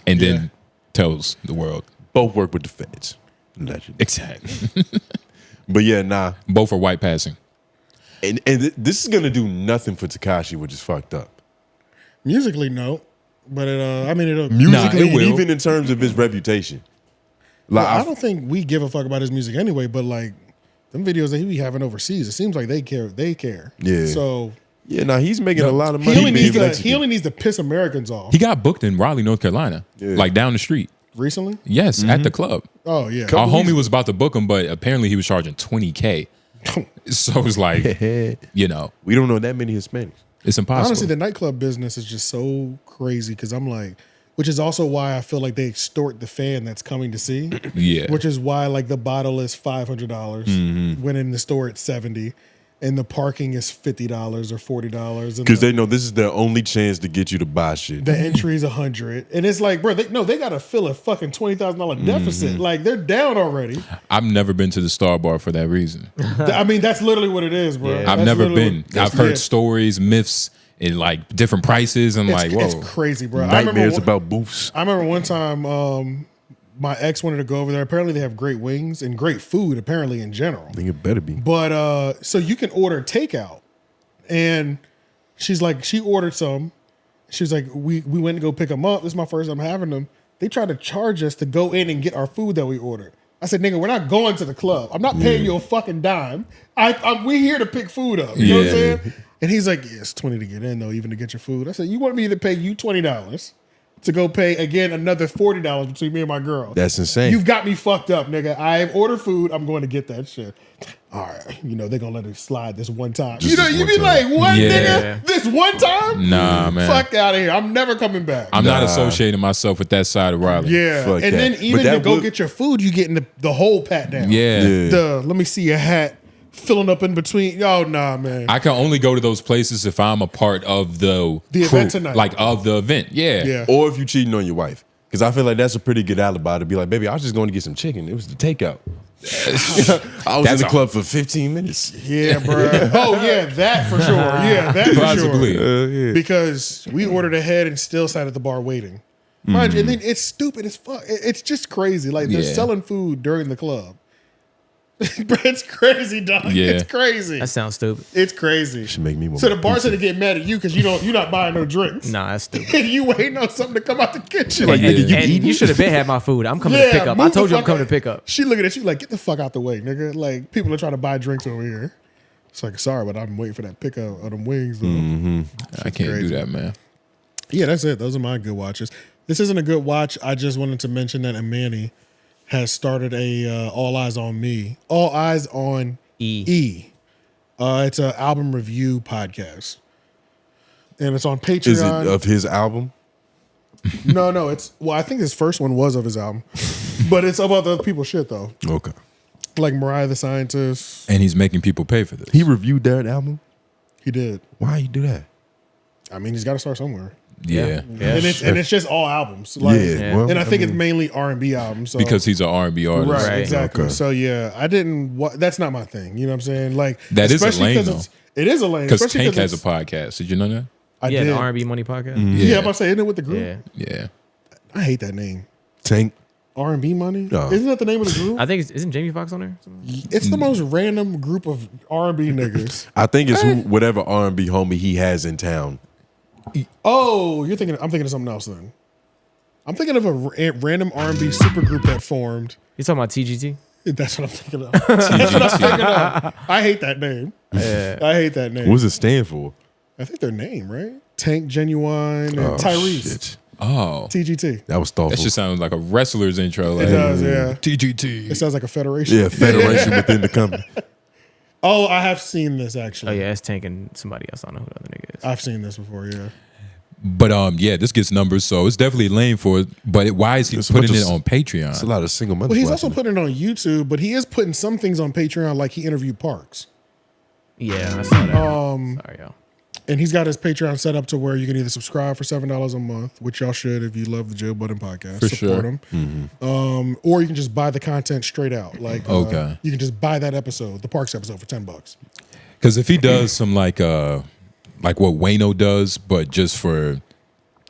Speaker 5: and then tells the world.
Speaker 3: both work with the feds. Legend.
Speaker 5: Exactly.
Speaker 3: But yeah, nah.
Speaker 5: Both are white passing.
Speaker 3: And this is gonna do nothing for Tekashi, which is fucked up.
Speaker 4: Musically, no. But it'll
Speaker 3: Musically,
Speaker 5: it will.
Speaker 3: even in terms of his reputation. Like,
Speaker 4: I don't think we give a fuck about his music anyway, but like them videos that he be having overseas, it seems like they care.
Speaker 3: Yeah.
Speaker 4: So
Speaker 3: yeah, nah, he's making a lot of
Speaker 4: he
Speaker 3: money.
Speaker 4: only,
Speaker 3: being
Speaker 4: needs to,
Speaker 3: Mexican.
Speaker 4: he only needs to piss Americans off.
Speaker 5: He got booked in Raleigh, North Carolina,
Speaker 3: Yeah.
Speaker 5: like down the street.
Speaker 4: Recently?
Speaker 5: Yes, at the club.
Speaker 4: Oh yeah.
Speaker 5: Our homie was about to book him, but apparently he was charging $20K. So it's like, you know,
Speaker 3: We don't know that many Hispanics.
Speaker 5: it's impossible.
Speaker 4: Honestly, the nightclub business is just so crazy because I'm like, which is also why I feel like they extort the fan that's coming to see.
Speaker 5: Yeah.
Speaker 4: Which is why like the bottle is $500 when in the store it's $70, and the parking is $50 or $40,
Speaker 3: Because they know this is their only chance to get you to buy shit.
Speaker 4: the entry is $100, and it's like, bro, they gotta fill a fucking $20,000 deficit. Like they're down already.
Speaker 5: I've never been to the Star Bar for that reason.
Speaker 4: I mean, that's literally what it is, bro.
Speaker 5: I've
Speaker 4: That's
Speaker 5: never
Speaker 4: literally
Speaker 5: been.
Speaker 4: what-
Speaker 5: I've heard
Speaker 4: yeah.
Speaker 5: stories, myths, and like different prices. I'm like, whoa.
Speaker 4: It's crazy, bro.
Speaker 3: Nightmares about booths.
Speaker 4: I remember one time, my ex wanted to go over there. Apparently, they have great wings and great food. Apparently, in general,
Speaker 3: I think it better be.
Speaker 4: but so you can order takeout, and she's like, she ordered some. She's like, we went to go pick them up. This is my first time having them. They tried to charge us to go in and get our food that we ordered. I said, nigga, we're not going to the club. I'm not paying you a fucking dime. We here to pick food up. You know what I'm
Speaker 5: Yeah.
Speaker 4: saying? And he's like, yeah, it's $20 to get in though, even to get your food. I said, you want me to pay you $20 to go pay again another $40 between me and my girl?
Speaker 3: That's insane.
Speaker 4: You've got me fucked up, nigga. I've ordered food. I'm going to get that shit. All right, they're gonna let it slide this one time.
Speaker 3: Just this
Speaker 4: You
Speaker 3: one
Speaker 4: be
Speaker 3: time.
Speaker 4: like, what,
Speaker 5: Yeah.
Speaker 4: nigga? This one time?
Speaker 5: Nah, man.
Speaker 4: Fuck out of here. I'm never coming back.
Speaker 5: I'm not associating myself with that side of Raleigh.
Speaker 4: Yeah,
Speaker 3: Fuck
Speaker 4: and
Speaker 3: that.
Speaker 4: then
Speaker 3: But
Speaker 4: even
Speaker 3: that
Speaker 4: to go
Speaker 3: would-
Speaker 4: get your food, you getting the whole pat down.
Speaker 5: Yeah.
Speaker 3: Yeah.
Speaker 4: Let me see your hat filling up in between. Oh nah, man.
Speaker 5: I can only go to those places if I'm a part of the crew,
Speaker 4: event tonight.
Speaker 5: like of the event. Yeah.
Speaker 4: Yeah.
Speaker 3: Or if you cheating on your wife. Because I feel like that's a pretty good alibi to be like, baby, I was just going to get some chicken. It was the takeout. I was in the club for 15 minutes.
Speaker 4: Yeah, bro. Oh yeah, that for sure. Yeah, that for
Speaker 5: Possibly.
Speaker 4: sure. Because we ordered ahead and still sat at the bar waiting. Mind you, and then it's stupid as fuck. It's just crazy. Like they're
Speaker 5: Yeah.
Speaker 4: selling food during the club. Bro, it's crazy, dog.
Speaker 5: Yeah.
Speaker 4: It's crazy.
Speaker 2: That sounds stupid.
Speaker 4: It's crazy.
Speaker 3: Should make me more
Speaker 4: So the bartender get mad at you because you're not buying no drinks.
Speaker 2: Nah, that's stupid.
Speaker 4: And you waiting on something to come out the kitchen.
Speaker 3: Like, nigga, you
Speaker 2: And
Speaker 3: eating?
Speaker 2: you should have been had my food. I'm coming to pick up. I
Speaker 4: move
Speaker 2: told
Speaker 4: the
Speaker 2: you I'm
Speaker 4: fuck
Speaker 2: coming
Speaker 4: out.
Speaker 2: to pick up.
Speaker 4: She looking at you like, get the fuck out the way, nigga. Like people are trying to buy drinks over here. It's like, sorry, but I'm waiting for that pickup of them wings. Though.
Speaker 5: I can't do that, man.
Speaker 4: Yeah, that's it. Those are my good watches. This isn't a good watch. I just wanted to mention that Manny has started a All Eyes on Me. All Eyes on E. It's an album review podcast. And it's on Patreon.
Speaker 3: Is it of his album?
Speaker 4: No. I think his first one was of his album. But it's about other people's shit, though.
Speaker 3: Okay.
Speaker 4: Like Mariah the Scientist.
Speaker 5: And he's making people pay for this.
Speaker 3: He reviewed that album?
Speaker 4: He did.
Speaker 3: Why you do that?
Speaker 4: I mean, he's got to start somewhere.
Speaker 5: Yeah.
Speaker 4: And it's just all albums. Like,
Speaker 3: well,
Speaker 4: and I think it's mainly R&B albums. So.
Speaker 5: Because he's an R&B artist.
Speaker 4: Right, exactly.
Speaker 3: Okay.
Speaker 4: So yeah, I didn't. That's not my thing. You know what I'm saying? Like
Speaker 5: That is a
Speaker 4: especially
Speaker 5: lane,
Speaker 4: 'cause it is a lane.
Speaker 5: Because
Speaker 4: especially
Speaker 5: Tank has a
Speaker 4: it's-
Speaker 5: podcast. Did you know that?
Speaker 4: I
Speaker 2: Yeah,
Speaker 4: did.
Speaker 2: the R&B Money podcast.
Speaker 4: Yeah, I'm about to say, isn't it with the group?
Speaker 2: Yeah.
Speaker 5: Yeah.
Speaker 4: I hate that name.
Speaker 3: Tank?
Speaker 4: R&B Money?
Speaker 3: Oh.
Speaker 4: Isn't that the name of the group?
Speaker 2: I think isn't Jamie Foxx on there?
Speaker 4: It's the most random group of R&B niggas.
Speaker 3: I think it's whatever R&B homie he has in town.
Speaker 4: Oh, I'm thinking of something else then. I'm thinking of a random R&B supergroup that formed.
Speaker 2: You talking about TGT?
Speaker 4: That's what I'm thinking of. That's what I'm thinking of. I hate that name. I hate that name.
Speaker 3: What does it stand for?
Speaker 4: I think their name, right? Tank, Genuine, and Tyrese.
Speaker 3: Shit.
Speaker 5: Oh.
Speaker 4: TGT.
Speaker 3: That was thoughtful.
Speaker 5: That just sounds like a wrestler's intro. Like,
Speaker 4: It does, yeah.
Speaker 5: TGT.
Speaker 4: It sounds like a federation.
Speaker 3: Yeah, federation within the company.
Speaker 4: Oh, I have seen this
Speaker 2: Oh
Speaker 4: actually.
Speaker 2: yeah, it's Tank and somebody else. I don't know who the other nigga is.
Speaker 4: I've seen this before, yeah.
Speaker 5: But yeah, this gets numbers, so it's definitely lame for it. But why is he
Speaker 3: It's a
Speaker 5: putting
Speaker 3: bunch
Speaker 5: it
Speaker 3: of-
Speaker 5: on Patreon?
Speaker 3: It's a lot of single mothers.
Speaker 4: Well, he's also
Speaker 3: watching
Speaker 4: putting it on YouTube, but he is putting some things on Patreon, like he interviewed Parks.
Speaker 2: Yeah, I saw that. Sorry, y'all.
Speaker 4: And he's got his Patreon set up to where you can either subscribe for $7 a month, which y'all should if you love the Joe Budden podcast.
Speaker 5: For
Speaker 4: support
Speaker 5: sure.
Speaker 4: him. Or you can just buy the content straight out. Like,
Speaker 5: Okay.
Speaker 4: you can just buy that episode, the Parks episode, for $10.
Speaker 5: Because if he does some like what Wayno does, but just for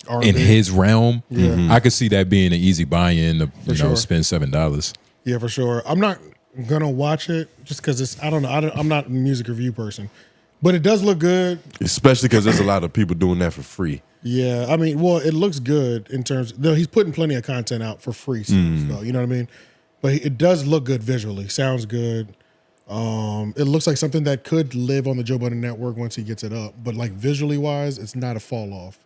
Speaker 4: R&B.
Speaker 5: in his realm, I could see that being an easy buy-in to
Speaker 4: sure.
Speaker 5: spend $7.
Speaker 4: Yeah, for sure. I'm not gonna watch it just because I don't know. I'm not a music review person, but it does look good.
Speaker 3: Especially because there's a lot of people doing that for free.
Speaker 4: Yeah, I mean, well, it looks good in terms. Though he's putting plenty of content out for free, so you know what I mean. But it does look good visually. Sounds good. It looks like something that could live on the Joe Budden network once he gets it up. But like visually wise, it's not a fall off.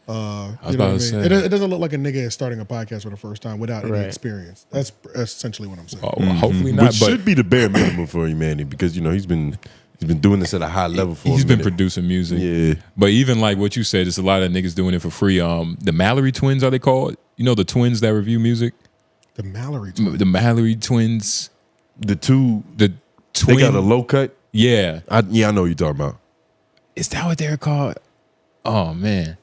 Speaker 5: I was about to say.
Speaker 4: It doesn't look like a nigga is starting a podcast for the first time without any
Speaker 2: Right.
Speaker 4: experience. That's essentially what I'm saying.
Speaker 5: Oh, well, hopefully
Speaker 3: Which
Speaker 5: not. But
Speaker 3: should be the bare minimum for humanity because he's been doing this at a high level for
Speaker 5: he's
Speaker 3: a
Speaker 5: been
Speaker 3: minute.
Speaker 5: producing music.
Speaker 3: Yeah.
Speaker 5: But even like what you said, it's a lot of niggas doing it for free. The Mallory twins, are they called? You know the twins that review music?
Speaker 4: The Mallory twins.
Speaker 5: The Mallory twins.
Speaker 3: The two,
Speaker 5: The twin.
Speaker 3: they got a low cut.
Speaker 5: Yeah.
Speaker 3: I know what you're talking about.
Speaker 5: Is that what they're called? Oh man.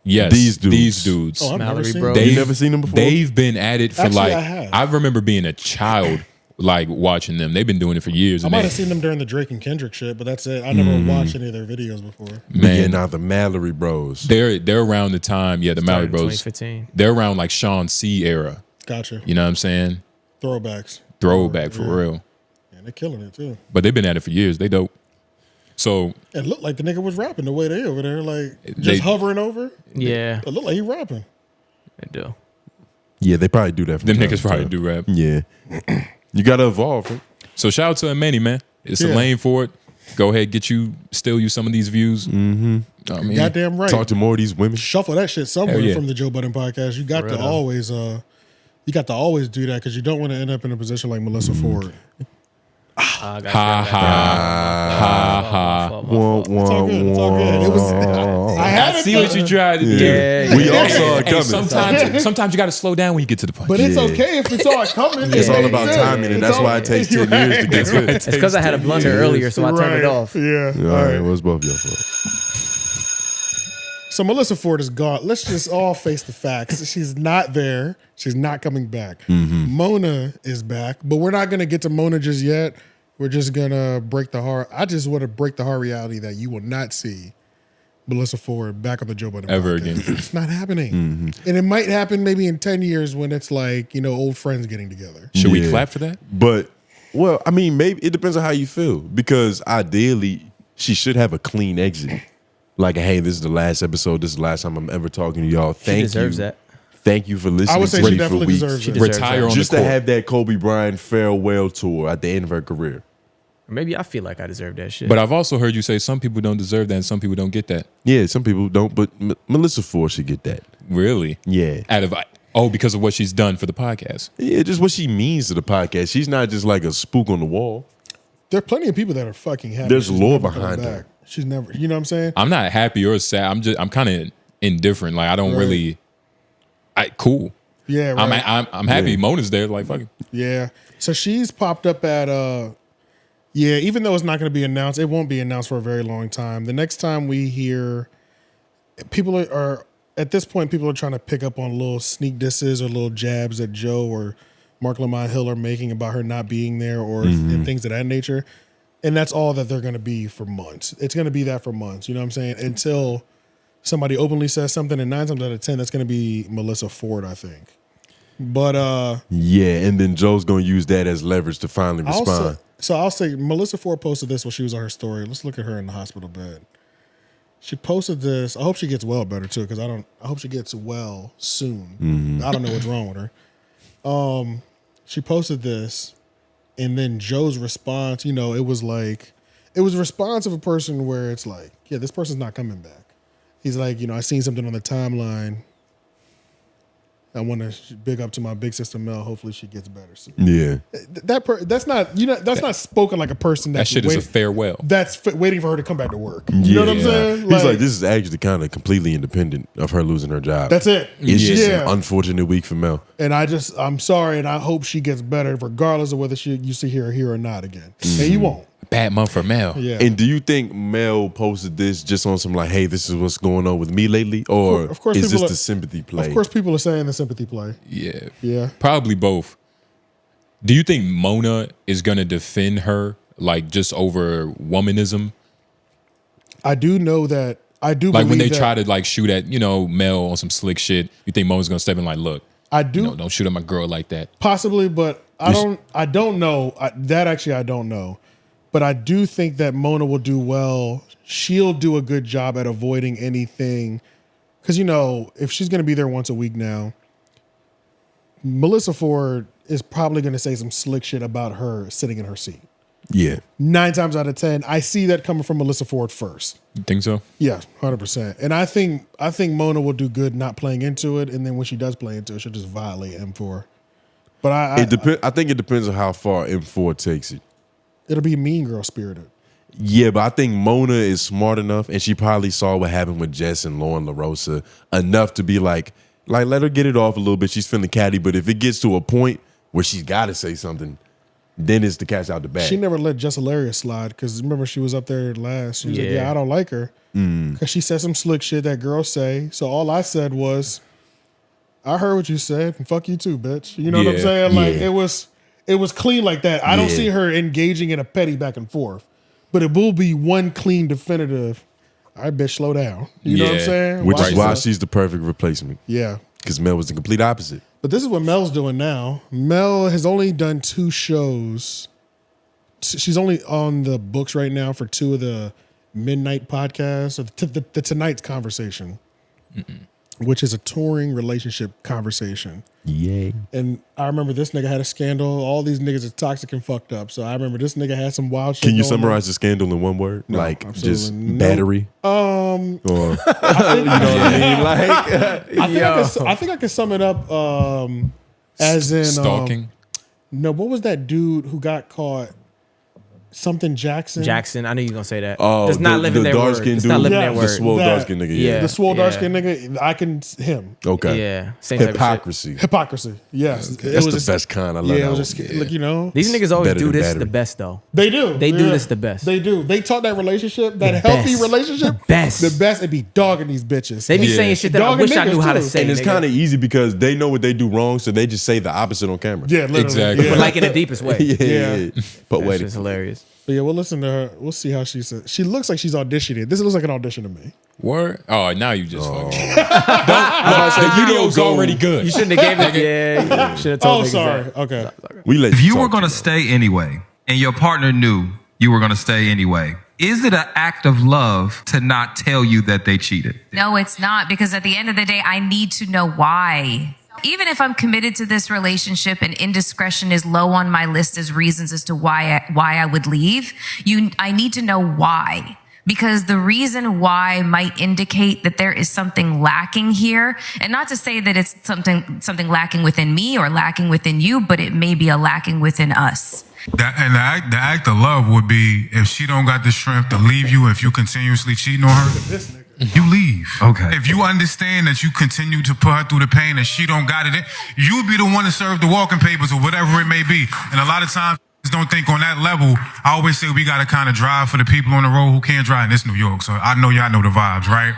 Speaker 5: Yes,
Speaker 3: These dudes.
Speaker 5: These dudes.
Speaker 4: Oh, I've never
Speaker 2: Mallory
Speaker 4: seen
Speaker 2: Bros.
Speaker 4: that.
Speaker 3: You never seen them before?
Speaker 5: They've been at it for
Speaker 4: Actually,
Speaker 5: like
Speaker 4: I have.
Speaker 5: remember being a child, like watching them. They've been doing it for years.
Speaker 4: I
Speaker 5: And
Speaker 4: might
Speaker 5: they,
Speaker 4: have seen them during the Drake and Kendrick shit, but that's it. I never watched any of their videos before.
Speaker 3: Yeah,
Speaker 5: man,
Speaker 3: now the Mallory Bros.
Speaker 5: they're around the time. Yeah, the Mallory
Speaker 2: Started in
Speaker 5: Bros.
Speaker 2: 2015.
Speaker 5: They're around like Sean C era.
Speaker 4: Gotcha.
Speaker 5: You know what I'm saying?
Speaker 4: Throwbacks.
Speaker 5: Throwback for real.
Speaker 4: Yeah, they're killing it too.
Speaker 5: But they've been at it for years. They dope. So
Speaker 4: It looked like the nigga was rapping the way they over there, like just
Speaker 5: They-
Speaker 4: hovering over.
Speaker 2: Yeah,
Speaker 4: It looked like he rapping.
Speaker 2: they do.
Speaker 3: Yeah, they probably do that. From
Speaker 5: them
Speaker 3: time
Speaker 5: niggas
Speaker 3: to
Speaker 5: probably
Speaker 3: time.
Speaker 5: do rap.
Speaker 3: Yeah, you gotta evolve. Right?
Speaker 5: So shout out to Manny, man. It's a
Speaker 4: Yeah.
Speaker 5: lane for it. Go ahead, steal you some of these views. Mm-hmm. I mean,
Speaker 4: Goddamn right.
Speaker 3: Talk to more of these women.
Speaker 4: Shuffle that shit somewhere
Speaker 5: Hell yeah.
Speaker 4: from the Joe Budden podcast. You got
Speaker 2: Real
Speaker 4: to
Speaker 2: though.
Speaker 4: always do that because you don't want to end up in a position like Melyssa Ford.
Speaker 2: I got
Speaker 5: ha
Speaker 2: you.
Speaker 5: ha ha.
Speaker 3: Wah,
Speaker 4: It's all good. It's all good. It was. I had
Speaker 5: I
Speaker 4: it
Speaker 5: see
Speaker 4: though.
Speaker 5: what you tried to do.
Speaker 2: Yeah,
Speaker 3: We all saw it
Speaker 5: Hey,
Speaker 3: coming.
Speaker 5: sometimes you got to slow down when you get to the punch.
Speaker 4: But it's
Speaker 3: Yeah.
Speaker 4: okay if it's all coming.
Speaker 3: It's
Speaker 4: It
Speaker 3: all
Speaker 4: makes
Speaker 3: about
Speaker 4: sense.
Speaker 3: timing, and
Speaker 4: It's
Speaker 3: that's
Speaker 4: all-
Speaker 3: why it takes 10 years to get to it.
Speaker 2: It's because I had a blunder earlier, so I turned it off.
Speaker 4: Yeah.
Speaker 3: All right, what's both of y'all for?
Speaker 4: So Melyssa Ford is gone. Let's just all face the facts. She's not there. She's not coming back. Mona is back, but we're not going to get to Mona just yet. We're just going to break the hard. I just want to break the hard reality that you will not see Melyssa Ford back on the Joe Budden
Speaker 5: Ever
Speaker 4: podcast.
Speaker 5: again.
Speaker 4: It's not happening. And it might happen maybe in 10 years when it's like, old friends getting together.
Speaker 5: Should we
Speaker 3: Yeah.
Speaker 5: clap for that?
Speaker 3: But, well, I mean, maybe it depends on how you feel because ideally she should have a clean exit. Like, hey, this is the last episode. This is the last time I'm ever talking to y'all.
Speaker 2: She
Speaker 3: Thank
Speaker 2: deserves
Speaker 3: you.
Speaker 2: that.
Speaker 3: Thank you for listening.
Speaker 4: I would say
Speaker 3: to
Speaker 4: she
Speaker 3: me for
Speaker 4: definitely
Speaker 3: weeks.
Speaker 4: deserves
Speaker 2: She
Speaker 4: it.
Speaker 2: deserves
Speaker 5: Retire
Speaker 2: that.
Speaker 5: on
Speaker 3: Just
Speaker 5: the
Speaker 3: to
Speaker 5: court.
Speaker 3: have that Kobe Bryant farewell tour at the end of her career.
Speaker 2: Or maybe I feel like I deserve that shit.
Speaker 5: But I've also heard you say some people don't deserve that and some people don't get that.
Speaker 3: Yeah, some people don't, but Melyssa Ford should get that.
Speaker 5: Really?
Speaker 3: Yeah.
Speaker 5: Because of what she's done for the podcast.
Speaker 3: Yeah, just what she means to the podcast. She's not just like a spook on the wall.
Speaker 4: There are plenty of people that are fucking happy.
Speaker 3: There's
Speaker 4: she's
Speaker 3: lore
Speaker 4: never
Speaker 3: behind
Speaker 4: come
Speaker 3: her.
Speaker 4: back. She's never, you know what I'm saying?
Speaker 5: I'm not happy or sad. I'm kind of indifferent. Like I don't really. Cool.
Speaker 4: Yeah, right.
Speaker 5: I'm happy Mona's there. Like fuck it.
Speaker 4: Yeah. So she's popped up at even though it's not going to be announced, it won't be announced for a very long time. The next time we hear, people are at this point, people are trying to pick up on little sneak disses or little jabs that Joe or Mark Lamont Hill are making about her not being there or and things of that nature. And that's all that they're going to be for months. It's going to be that for months. You know what I'm saying? Until somebody openly says something, and 9 times out of 10, that's going to be Melyssa Ford, I think. But
Speaker 3: yeah, and then Joe's going to use that as leverage to finally respond.
Speaker 4: I'll say Melyssa Ford posted this while she was on her story. Let's look at her in the hospital bed. She posted this. I hope she gets well better too, because I hope she gets well soon. I don't know what's wrong with her. She posted this, and then Joe's response, it was a response of a person where it's like, yeah, this person's not coming back. He's like, I seen something on the timeline. I want to big up to my big sister Mel. Hopefully she gets better soon.
Speaker 3: Yeah,
Speaker 4: that's not spoken like a person
Speaker 5: that shit is a farewell.
Speaker 4: That's waiting for her to come back to work. You know what I'm saying?
Speaker 3: He's like, this is actually kind of completely independent of her losing her job.
Speaker 4: That's it.
Speaker 3: It's just an unfortunate week for Mel.
Speaker 4: And I'm sorry, and I hope she gets better, regardless of whether you see her here or not again. And you won't.
Speaker 5: Bad month for Mel.
Speaker 4: Yeah.
Speaker 3: And do you think Mel posted this just on some like, hey, this is what's going on with me lately? Or
Speaker 4: of course
Speaker 3: is this
Speaker 4: the
Speaker 3: sympathy play?
Speaker 4: Of course people are saying the sympathy play.
Speaker 5: Yeah.
Speaker 4: Yeah.
Speaker 5: Probably both. Do you think Mona is going to defend her like just over womanism?
Speaker 4: I do know that. I do
Speaker 5: like when
Speaker 4: believe
Speaker 5: they try to like shoot at, Mel on some slick shit, you think Mona's going to step in like, look, don't shoot at my girl like that.
Speaker 4: Possibly, but I don't know. I don't know. But I do think that Mona will do well. She'll do a good job at avoiding anything. Because, if she's going to be there once a week now, Melyssa Ford is probably going to say some slick shit about her sitting in her seat.
Speaker 3: Yeah.
Speaker 4: 9 times out of 10, I see that coming from Melyssa Ford first.
Speaker 5: You think so?
Speaker 4: Yeah, 100%. And I think Mona will do good not playing into it. And then when she does play into it, she'll just violate M4. But I
Speaker 3: think it depends on how far M4 takes it.
Speaker 4: It'll be mean girl spirited.
Speaker 3: Yeah, but I think Mona is smart enough, and she probably saw what happened with Jess and Lauren LaRosa enough to be like let her get it off a little bit. She's feeling catty, but if it gets to a point where she's got to say something, then it's to catch out the bag.
Speaker 4: She never let Jess Hilarious slide because remember she was up there last. She was like, I don't like her because she said some slick shit that girls say. So all I said was, I heard what you said, and fuck you too, bitch. You know what I'm saying? Like it was clean like that. I don't see her engaging in a petty back and forth, but it will be one clean, definitive. All right, bitch, slow down. You know what I'm saying?
Speaker 3: Which is why she's the perfect replacement.
Speaker 4: Yeah.
Speaker 3: Because Mel was the complete opposite.
Speaker 4: But this is what Mel's doing now. Mel has only done 2 shows. She's only on the books right now for 2 of the midnight podcasts, or the Tonight's Conversation, which is a touring relationship conversation.
Speaker 3: Yay.
Speaker 4: And I remember this nigga had a scandal. All these niggas are toxic and fucked up. So I remember this nigga had some wild shit.
Speaker 3: Can you summarize the scandal in one word?
Speaker 4: No,
Speaker 3: like just battery?
Speaker 4: Or
Speaker 3: you know what I mean?
Speaker 4: I think I could sum it up as in
Speaker 5: stalking.
Speaker 4: No, what was that dude who got caught? Something Jackson.
Speaker 2: I knew you were gonna say that.
Speaker 3: Oh,
Speaker 2: does not live in their word. Does not live in their word.
Speaker 3: The swole dark skin nigga. Yeah.
Speaker 4: The swole dark skin nigga. Him.
Speaker 3: Okay.
Speaker 2: Yeah. Same
Speaker 3: Hypocrisy.
Speaker 4: Hypocrisy. Yes.
Speaker 3: Okay. That's the best kind. I love.
Speaker 4: Yeah. It was just like
Speaker 2: these niggas always do this the best though.
Speaker 4: They do.
Speaker 2: They do this the best.
Speaker 4: They do. They taught that relationship, that healthy relationship,
Speaker 2: the best.
Speaker 4: And be dogging these bitches.
Speaker 2: They be saying shit that I wish I knew how to say.
Speaker 3: And it's kind of easy because they know what they do wrong, so they just say the opposite on camera.
Speaker 4: Yeah. Literally.
Speaker 5: Exactly.
Speaker 2: But like in the deepest way.
Speaker 3: Yeah. But wait,
Speaker 2: it's hilarious.
Speaker 4: But yeah, we'll listen to her. We'll see how she says. She looks like she's auditioning. This looks like an audition to me.
Speaker 5: Word? Oh, now you just fucking. The video's already good.
Speaker 2: You shouldn't have gave it. Yeah, you should have told.
Speaker 4: Oh, sorry.
Speaker 2: That.
Speaker 4: Okay.
Speaker 10: If you were going to stay anyway, and your partner knew you were going to stay anyway, is it an act of love to not tell you that they cheated?
Speaker 12: No, it's not, because at the end of the day, I need to know why. Even if I'm committed to this relationship and indiscretion is low on my list as reasons as to why I would leave, I need to know why. Because the reason why might indicate that there is something lacking here. And not to say that it's something lacking within me or lacking within you, but it may be a lacking within us.
Speaker 13: The act of love would be if she don't got the strength to leave you if you continuously cheating on her, you leave. Okay. If you understand that you continue to put her through the pain and she don't got it, you'll be the one to serve the walking papers or whatever it may be. And a lot of times, don't think on that level. I always say we got to kind of drive for the people on the road who can't drive. And it's New York, so I know y'all know the vibes, right?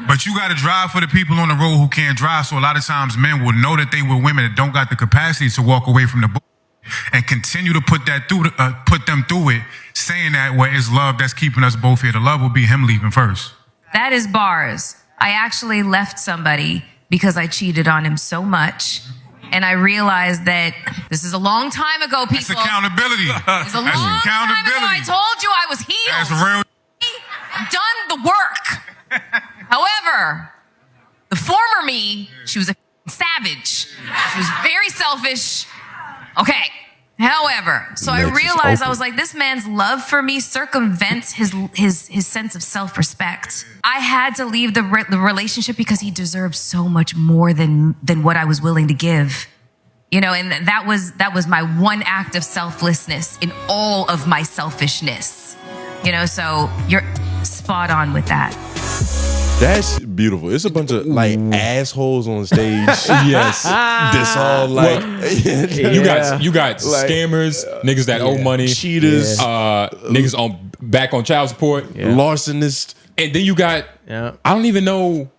Speaker 13: But you got to drive for the people on the road who can't drive. So a lot of times men will know that they were women that don't got the capacity to walk away from the book and continue to put them through it, saying that where it's love that's keeping us both here. The love will be him leaving first.
Speaker 12: That is bars. I actually left somebody because I cheated on him so much. And I realized that this is a long time ago, people.
Speaker 13: It's accountability.
Speaker 12: It's a long time ago. I told you I was healed.
Speaker 13: That's real.
Speaker 12: I've done the work. However, the former me, she was a savage. She was very selfish. Okay. However, so I realized, I was like, this man's love for me circumvents his sense of self-respect. I had to leave the relationship because he deserved so much more than what I was willing to give. You know, and that was my one act of selflessness in all of my selfishness. You know, so you're spot on with that.
Speaker 3: That's beautiful. It's a bunch of like assholes on stage.
Speaker 5: Yes.
Speaker 3: This all like
Speaker 5: you got scammers, niggas that owe money,
Speaker 3: cheaters,
Speaker 5: niggas back on child support,
Speaker 3: larcenists,
Speaker 5: and then you got I don't even know.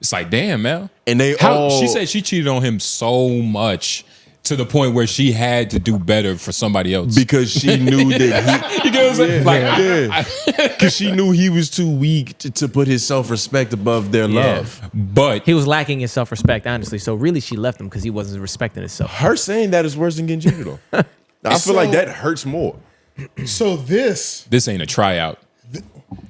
Speaker 5: It's like, damn, man.
Speaker 3: And
Speaker 5: she said she cheated on him so much to the point where she had to do better for somebody else
Speaker 3: because she knew that
Speaker 5: he. You get what I'm saying?
Speaker 3: Because she knew he was too weak to put his self-respect above their love.
Speaker 5: But
Speaker 2: he was lacking in self-respect, honestly. So really, she left him because he wasn't respecting himself.
Speaker 3: Her saying that is worse than getting cheated on. I feel like that hurts more.
Speaker 4: So this
Speaker 5: ain't a tryout.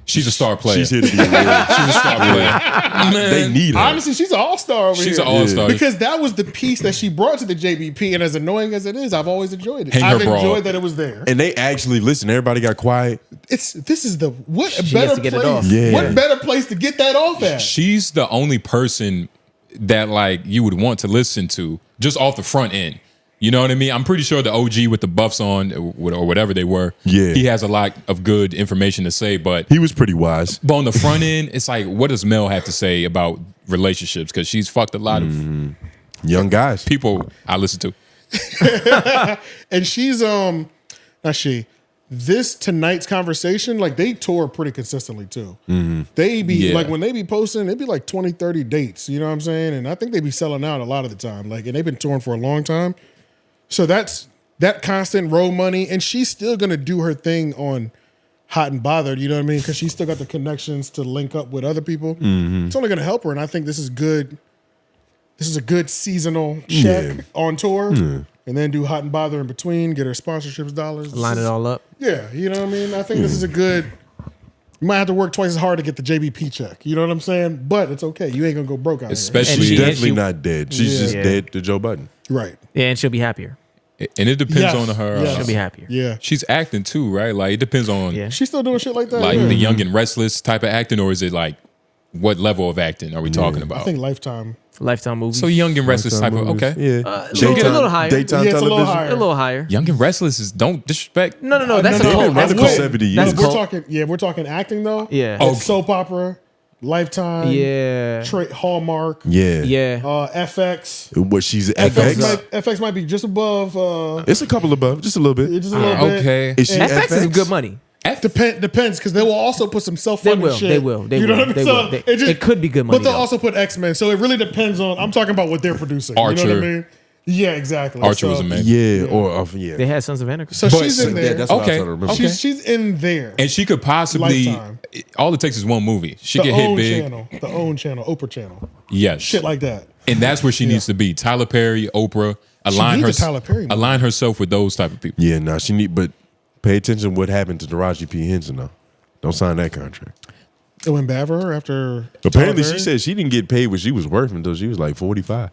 Speaker 5: She's a star player.
Speaker 3: She's here to be a She's
Speaker 5: a star player.
Speaker 3: They need her.
Speaker 4: Honestly, she's an all-star over here.
Speaker 5: She's an all-star.
Speaker 4: Because that was the piece that she brought to the JBP, and as annoying as it is, I've always enjoyed it.
Speaker 3: Hang
Speaker 4: I've
Speaker 3: her
Speaker 4: enjoyed
Speaker 3: broad.
Speaker 4: that it was there.
Speaker 3: And they actually listen. Everybody got quiet.
Speaker 4: This is the what
Speaker 2: She
Speaker 4: better
Speaker 2: has to get it
Speaker 4: place?
Speaker 2: off.
Speaker 3: Yeah.
Speaker 4: What better place to get that off at?
Speaker 5: She's the only person that like you would want to listen to just off the front end. You know what I mean? I'm pretty sure the OG with the buffs on or whatever they were, he has a lot of good information to say, but
Speaker 3: he was pretty wise.
Speaker 5: But on the front end, it's like, what does Mel have to say about relationships? Because she's fucked a lot of
Speaker 3: young guys,
Speaker 5: people I listen to.
Speaker 4: And she's not she. This tonight's conversation, like they tour pretty consistently too. They be like when they be posting, it'd be like 20, 30 dates. You know what I'm saying? And I think they be selling out a lot of the time. Like, and they've been touring for a long time. So that's that constant road money, and she's still gonna do her thing on Hot and Bothered. You know what I mean? Because she's still got the connections to link up with other people. It's only gonna help her, and I think this is good. This is a good seasonal check on tour, and then do Hot and Bother in between, get her sponsorships dollars,
Speaker 2: Line it all up.
Speaker 4: Yeah, you know what I mean. I think this is a good. You might have to work twice as hard to get the JBP check. You know what I'm saying? But it's okay. You ain't gonna go broke out
Speaker 5: Especially,
Speaker 3: she's definitely not dead. She's just dead to Joe Budden.
Speaker 4: Right.
Speaker 2: Yeah, and she'll be happier.
Speaker 5: And it depends on her.
Speaker 2: She'll be happier.
Speaker 4: Yeah.
Speaker 5: She's acting too, right? Like it depends on
Speaker 4: She's still doing shit like that.
Speaker 5: like
Speaker 4: yeah.
Speaker 5: the Young and Restless type of acting, or is it like what level of acting are we talking about?
Speaker 4: I think Lifetime.
Speaker 2: Lifetime movies.
Speaker 5: So Young and Restless type of
Speaker 3: movies.
Speaker 5: okay.
Speaker 2: A little higher.
Speaker 3: Daytime
Speaker 4: Yeah, it's a little
Speaker 3: television.
Speaker 4: higher.
Speaker 2: A little higher.
Speaker 5: Young and Restless is don't disrespect.
Speaker 2: No. That's a
Speaker 3: no,
Speaker 2: cult. That's
Speaker 3: no,
Speaker 2: cult.
Speaker 3: 70 years.
Speaker 2: That's
Speaker 4: We're
Speaker 2: cult.
Speaker 4: talking. Yeah, we're talking acting though.
Speaker 2: Yeah.
Speaker 4: It's soap opera, Lifetime.
Speaker 2: Yeah.
Speaker 4: Hallmark.
Speaker 3: Yeah.
Speaker 2: Yeah.
Speaker 4: FX.
Speaker 3: What she's
Speaker 4: FX
Speaker 3: FX?
Speaker 4: FX might be just above.
Speaker 3: It's a couple above, just a little bit.
Speaker 4: Just a little bit.
Speaker 5: Okay.
Speaker 3: Is she
Speaker 2: FX is
Speaker 3: FX?
Speaker 2: good money.
Speaker 4: Depends because they will also put some
Speaker 2: They
Speaker 4: self-funded
Speaker 2: will.
Speaker 4: shit.
Speaker 2: They will. They
Speaker 4: you know
Speaker 2: will.
Speaker 4: what I mean?
Speaker 2: They
Speaker 4: So
Speaker 2: will. It could be good money.
Speaker 4: But they'll
Speaker 2: though.
Speaker 4: also put X-Men. So it really depends on. I'm talking about what they're producing.
Speaker 5: Archer.
Speaker 4: You know what I mean? Yeah, exactly.
Speaker 5: Archer was
Speaker 4: So-
Speaker 5: amazing.
Speaker 3: Yeah, or yeah.
Speaker 2: They had Sons of Anarchy.
Speaker 4: So
Speaker 5: But-
Speaker 4: she's in there.
Speaker 3: Yeah, that's what I was
Speaker 5: Okay.
Speaker 3: trying to remember.
Speaker 5: Okay.
Speaker 4: She's in there.
Speaker 5: And she could possibly.
Speaker 4: Lifetime.
Speaker 5: All it takes is one movie. She
Speaker 4: the
Speaker 5: get hit
Speaker 4: own
Speaker 5: big.
Speaker 4: channel, the own channel, Oprah channel,
Speaker 5: Yes.
Speaker 4: shit like that.
Speaker 5: And that's where she needs to be. Tyler Perry, Oprah.
Speaker 4: needs a Tyler Perry movie.
Speaker 5: Align herself with those type of people.
Speaker 3: Yeah, nah, she need, but pay attention to what happened to Taraji P. Henson though. Don't sign that contract.
Speaker 4: It went bad for her after.
Speaker 3: Apparently,
Speaker 4: Tyler
Speaker 3: she said she didn't get paid what she was worth until she was like 45.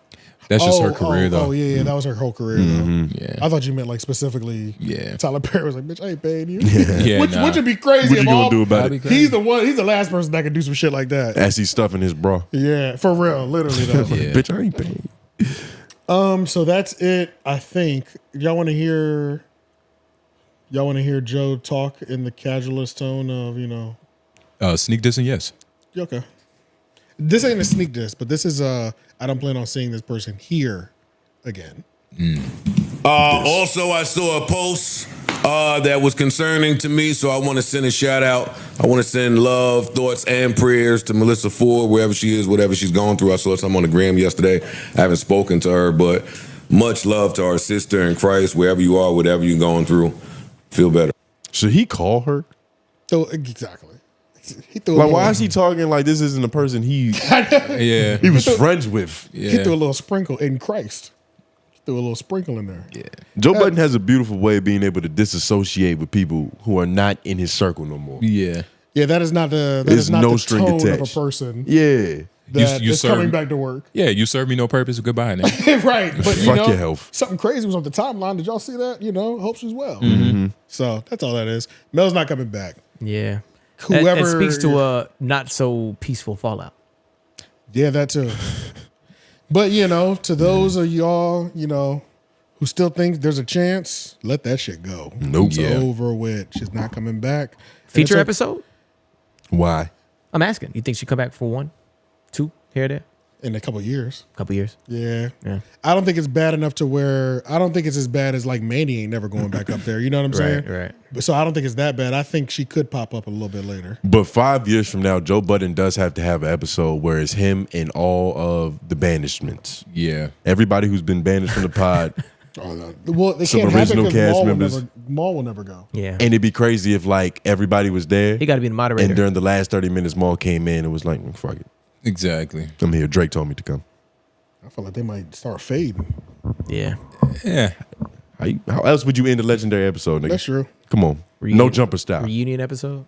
Speaker 5: That's just her career, though.
Speaker 4: Oh, yeah, that was her whole career, though.
Speaker 5: Yeah.
Speaker 4: I thought you meant like specifically.
Speaker 5: Yeah.
Speaker 4: Tyler Perry was like, bitch, I ain't paying you.
Speaker 5: Yeah,
Speaker 4: which would be crazy.
Speaker 3: What you gonna do about it?
Speaker 4: He's the one. He's the last person that could do some shit like that.
Speaker 3: As he's stuffing his bra.
Speaker 4: Yeah, for real, literally though.
Speaker 3: Bitch, I ain't paying.
Speaker 4: So that's it. I think y'all want to hear Joe talk in the casualist tone of
Speaker 5: Sneak dissing, yes.
Speaker 4: Okay. This ain't a sneak diss, but this is I don't plan on seeing this person here again.
Speaker 14: Also, I saw a post that was concerning to me, so I want to send a shout out. I want to send love, thoughts, and prayers to Melyssa Ford, wherever she is, whatever she's going through. I saw something on the gram yesterday. I haven't spoken to her, but much love to our sister in Christ, wherever you are, whatever you're going through. Feel better.
Speaker 3: Should he call her?
Speaker 4: Exactly. He threw
Speaker 3: Like, why is he talking like this isn't a person he he was friends with?
Speaker 4: He threw a little sprinkle in Christ. He threw a little sprinkle in there.
Speaker 5: Yeah.
Speaker 3: Joe Budden has a beautiful way of being able to disassociate with people who are not in his circle no more.
Speaker 5: Yeah.
Speaker 4: Yeah, that is not the
Speaker 3: string
Speaker 4: tone
Speaker 3: attached.
Speaker 4: of a person.
Speaker 3: Yeah.
Speaker 4: That
Speaker 5: You
Speaker 4: is
Speaker 5: serve-
Speaker 4: coming back to work.
Speaker 5: Yeah, you serve me no purpose. Goodbye, now.
Speaker 4: Right. But
Speaker 3: Fuck your health.
Speaker 4: something crazy was on the timeline. Did y'all see that? Hope she's well.
Speaker 3: Mm-hmm.
Speaker 4: So that's all that is. Mel's not coming back.
Speaker 2: Yeah.
Speaker 4: Whoever
Speaker 2: It speaks to a not so peaceful fallout.
Speaker 4: Yeah, that too. But to those of y'all, who still think there's a chance, let that shit go.
Speaker 3: Nope.
Speaker 4: It's over with. She's not coming back.
Speaker 2: Feature
Speaker 4: And
Speaker 2: episode?
Speaker 3: Why?
Speaker 2: I'm asking. You think she'd come back for 1, 2, here or there?
Speaker 4: in a couple years.
Speaker 2: Couple years.
Speaker 4: Yeah.
Speaker 2: Yeah.
Speaker 4: I don't think it's bad enough to where I don't think it's as bad as like Manny ain't never going back up there. You know what I'm saying?
Speaker 2: Right.
Speaker 4: But so I don't think it's that bad. I think she could pop up a little bit later.
Speaker 3: But 5 years from now, Joe Budden does have to have an episode where it's him and all of the banishments.
Speaker 5: Yeah.
Speaker 3: Everybody who's been banished from the pod.
Speaker 4: Oh, no. Well, they
Speaker 3: Some
Speaker 4: can't have it
Speaker 3: original
Speaker 4: because
Speaker 3: cast members.
Speaker 4: Maul will never go.
Speaker 2: Yeah.
Speaker 3: And it'd be crazy if like everybody was there.
Speaker 2: He got to be the moderator.
Speaker 3: And during the last 30 minutes, Maul came in and was like, fuck it.
Speaker 5: Exactly.
Speaker 3: I'm here. Drake told me to come.
Speaker 4: I feel like they might start fading.
Speaker 2: Yeah.
Speaker 5: Yeah.
Speaker 3: How else would you end a legendary episode, nigga?
Speaker 4: That's true.
Speaker 3: Come on. No jumper style.
Speaker 2: Reunion episode?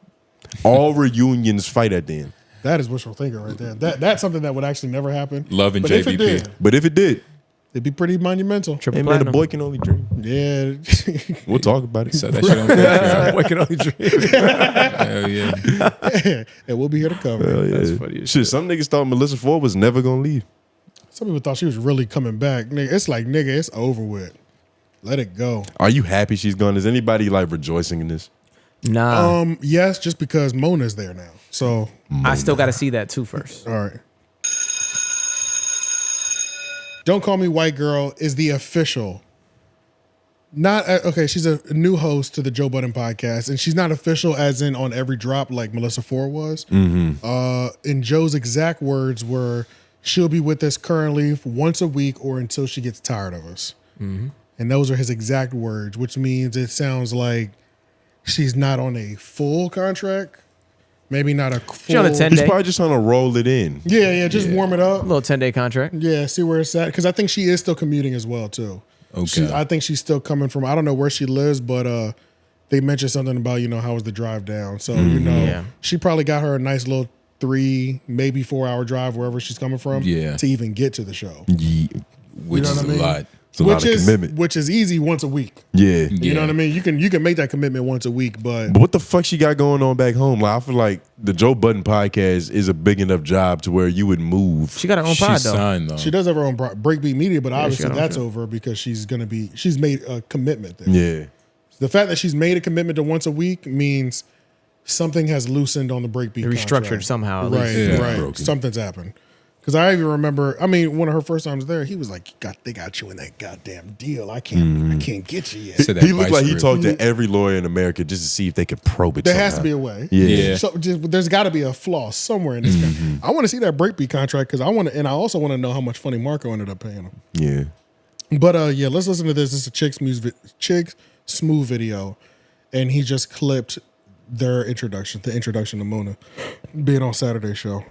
Speaker 3: All reunions fight at the end.
Speaker 4: That is wishful thinking right there. That's something that would actually never happen.
Speaker 5: Love and
Speaker 4: But if it
Speaker 5: JBP.
Speaker 4: did,
Speaker 3: But if it did,
Speaker 4: it'd be pretty monumental.
Speaker 3: hey man, the boy can only dream.
Speaker 4: Yeah.
Speaker 3: We'll talk about it.
Speaker 5: So that shit on Patreon.
Speaker 2: Boy can only dream.
Speaker 5: Hell yeah.
Speaker 4: And we'll be here to cover it.
Speaker 3: Hell yeah.
Speaker 2: That's funny as
Speaker 3: Shit, some niggas thought Melyssa Ford was never gonna leave.
Speaker 4: Some people thought she was really coming back. Nigga, it's like, nigga, it's over with. Let it go.
Speaker 3: Are you happy she's gone? Is anybody like rejoicing in this?
Speaker 2: Nah.
Speaker 4: Yes, just because Mona's there now. So
Speaker 2: I still got to see that too first.
Speaker 4: all right. Don't Call Me White Girl is the official. Not okay. She's a new host to the Joe Budden podcast, and she's not official as in on every drop like Melyssa Ford was. And Joe's exact words were, "She'll be with us currently for once a week or until she gets tired of us." And those are his exact words, which means it sounds like she's not on a full contract. Maybe not a full.
Speaker 2: on a 10
Speaker 3: He's
Speaker 2: day.
Speaker 3: probably just trying to roll it in.
Speaker 4: Yeah, just warm it up.
Speaker 2: A little 10-day contract.
Speaker 4: Yeah, see where it's at. Because I think she is still commuting as well, too.
Speaker 5: Okay.
Speaker 4: I think she's still coming from, I don't know where she lives, but they mentioned something about, how was the drive down. So,
Speaker 2: Yeah.
Speaker 4: she probably got her a nice little 3, maybe 4-hour drive wherever she's coming from to even get to the show.
Speaker 5: Which
Speaker 4: know
Speaker 5: is
Speaker 4: what I
Speaker 5: a
Speaker 4: mean?
Speaker 5: lot.
Speaker 3: It's a lot of commitment.
Speaker 4: Which is easy once a week.
Speaker 3: Yeah.
Speaker 4: You know what I mean? You can make that commitment once a week, but
Speaker 3: But what the fuck she got going on back home? Like, I feel like the Joe Budden podcast is a big enough job to where you would move.
Speaker 2: She got her own pod,
Speaker 5: She's
Speaker 2: though.
Speaker 5: signed though.
Speaker 4: she does have her own Breakbeat Media, but
Speaker 2: she
Speaker 4: obviously
Speaker 2: got her own
Speaker 4: that's
Speaker 2: show.
Speaker 4: over because she's made a commitment there.
Speaker 3: Yeah.
Speaker 4: The fact that she's made a commitment to once a week means something has loosened on the Breakbeat.
Speaker 2: Restructured
Speaker 4: contract.
Speaker 2: somehow, at
Speaker 4: Right,
Speaker 2: least.
Speaker 3: Yeah.
Speaker 4: right.
Speaker 3: Broken.
Speaker 4: Something's happened. Because I even remember, one of her first times there, he was like, they got you in that goddamn deal. I can't get you yet.
Speaker 5: Said that
Speaker 3: He looked
Speaker 5: vice
Speaker 3: like he
Speaker 5: grip.
Speaker 3: talked to every lawyer in America just to see if they could probe it.
Speaker 4: There has to
Speaker 3: somehow.
Speaker 4: be a way.
Speaker 3: Yeah.
Speaker 4: So there's got to be a flaw somewhere in this. I want to see that Breakbeat contract because I also want to know how much Funny Marco ended up paying him.
Speaker 3: Yeah.
Speaker 4: But let's listen to this. This is a Chick Smooth video, and he just clipped the introduction to Mona being on Saturday's show.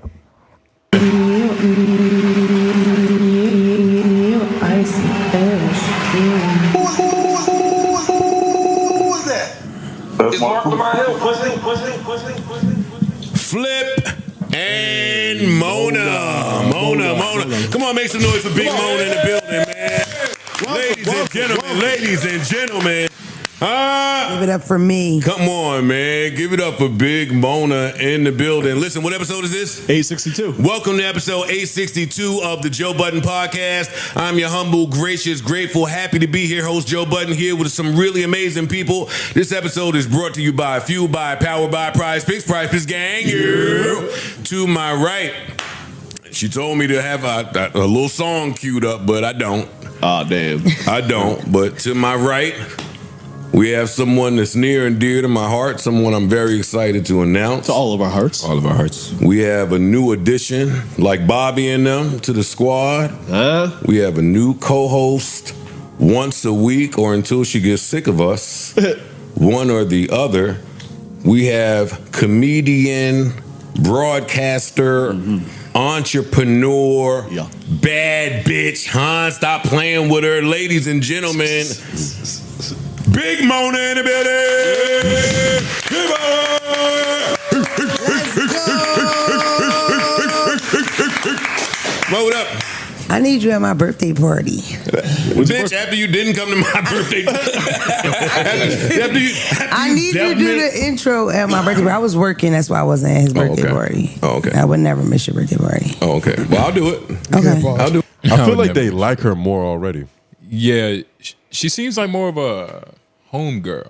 Speaker 14: Flip and and Mona. Mona. Come on, make some noise for Big Mona in the building, man. Ladies and gentlemen.
Speaker 15: Give it up for me.
Speaker 14: Come on, man. Give it up for Big Mona in the building. Listen, what episode is this?
Speaker 16: 862.
Speaker 14: Welcome to episode 862 of the Joe Budden Podcast. I'm your humble, gracious, grateful, happy to be here. Host Joe Budden here with some really amazing people. This episode is brought to you by, fueled by, powered by Prize Picks gang. Yeah. To my right, she told me to have a little song queued up, but I don't.
Speaker 16: Oh, damn.
Speaker 14: I don't. But to my right, we have someone that's near and dear to my heart, someone I'm very excited to announce.
Speaker 16: To all of our hearts.
Speaker 14: All of our hearts. We have a new addition, like Bobby and them, to the squad. We have a new co-host once a week or until she gets sick of us, one or the other. We have comedian, broadcaster, entrepreneur, bad bitch, Han, stop playing with her. Ladies and gentlemen, Big Mona in the building. What up?
Speaker 15: I need you at my birthday party.
Speaker 14: Bitch, after you didn't come to my birthday
Speaker 15: I need you to do the intro at my birthday party. I was working, that's why I wasn't at his birthday party.
Speaker 14: Oh, okay.
Speaker 15: I would never miss your birthday party.
Speaker 14: Oh, okay. Well, I'll do it.
Speaker 15: Okay.
Speaker 14: I'll do it.
Speaker 3: I feel like they like her more already.
Speaker 5: Yeah, she seems like more of a home girl.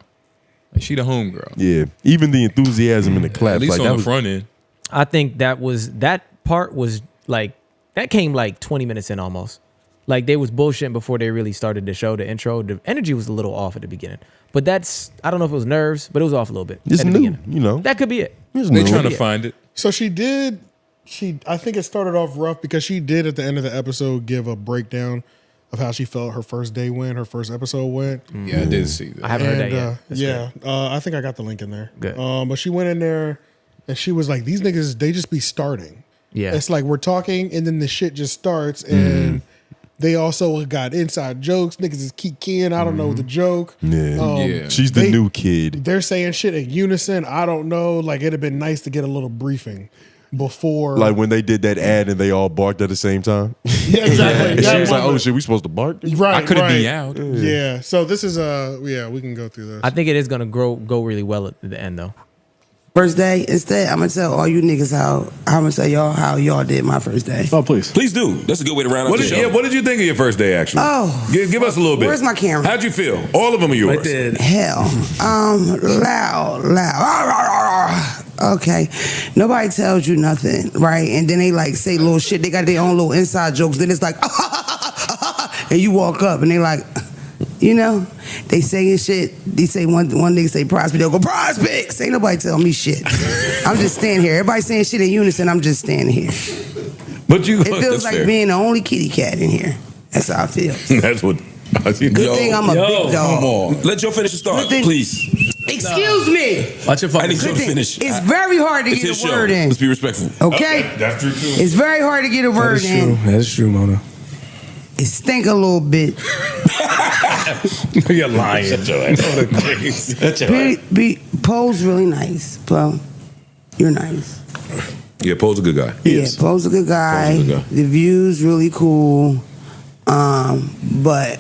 Speaker 5: Like she the home girl.
Speaker 3: Yeah, even the enthusiasm in the clap.
Speaker 5: At least
Speaker 3: like,
Speaker 5: on the front end.
Speaker 2: I think that part was like, that came like 20 minutes in almost. Like they was bullshitting before they really started the show, the intro. The energy was a little off at the beginning. But that's, I don't know if it was nerves, but it was off a little bit.
Speaker 3: It's
Speaker 2: at the
Speaker 3: new,
Speaker 2: beginning.
Speaker 3: you know.
Speaker 2: That could be it.
Speaker 5: They trying to find it.
Speaker 4: So I think it started off rough because she did at the end of the episode give a breakdown of how she felt her first day went, her first episode went.
Speaker 5: Yeah, I did see that.
Speaker 2: I haven't heard that yet. That's
Speaker 4: Yeah, I think I got the link in there.
Speaker 2: Good.
Speaker 4: But she went in there and she was like, these niggas, they just be starting.
Speaker 2: Yeah.
Speaker 4: It's like we're talking and then the shit just starts and they also got inside jokes. Niggas is keying. I don't know the joke.
Speaker 3: Yeah. She's the new kid.
Speaker 4: They're saying shit in unison. I don't know. Like it'd have been nice to get a little briefing before.
Speaker 3: Like when they did that ad and they all barked at the same time.
Speaker 4: Yeah, exactly.
Speaker 3: And she was like, oh shit, we supposed to bark?
Speaker 4: Right.
Speaker 5: I couldn't be out.
Speaker 4: Yeah. So this is we can go through this.
Speaker 2: I think it is gonna go really well at the end though.
Speaker 15: First day, instead, I'm gonna tell all you niggas I'm gonna tell y'all how y'all did my first day.
Speaker 16: Oh, please.
Speaker 14: Please do. That's a good way to round out the show. What did you think of your first day, actually?
Speaker 15: Oh.
Speaker 14: Give us a little bit.
Speaker 15: Where's my camera?
Speaker 14: How'd you feel? All of them are yours.
Speaker 15: Hell. Loud. Okay. Nobody tells you nothing, right? And then they like say little shit. They got their own little inside jokes. Then it's like, and you walk up and they like, you know, they saying shit. They say one nigga say prize pick, they'll go prize picks. Ain't nobody tell me shit. I'm just standing here. Everybody saying shit in unison. I'm just standing here.
Speaker 14: But you,
Speaker 15: it feels like being the only kitty cat in here. That's how I feel.
Speaker 14: That's what.
Speaker 15: Good thing I'm a big dog.
Speaker 17: Come on. Let your finisher start, please.
Speaker 15: Excuse me.
Speaker 16: Watch your
Speaker 17: I need you to finish.
Speaker 15: It's very hard to get a word in.
Speaker 17: Let's be respectful.
Speaker 15: Okay?
Speaker 14: That's true too.
Speaker 15: It's very hard to get a word in.
Speaker 16: That's true, Mona.
Speaker 15: It stink a little bit.
Speaker 16: You're lying.
Speaker 15: Poe's really nice, bro. You're nice.
Speaker 14: Yeah, Poe's a good guy.
Speaker 15: Yeah, Poe's a good guy. The view's really cool. But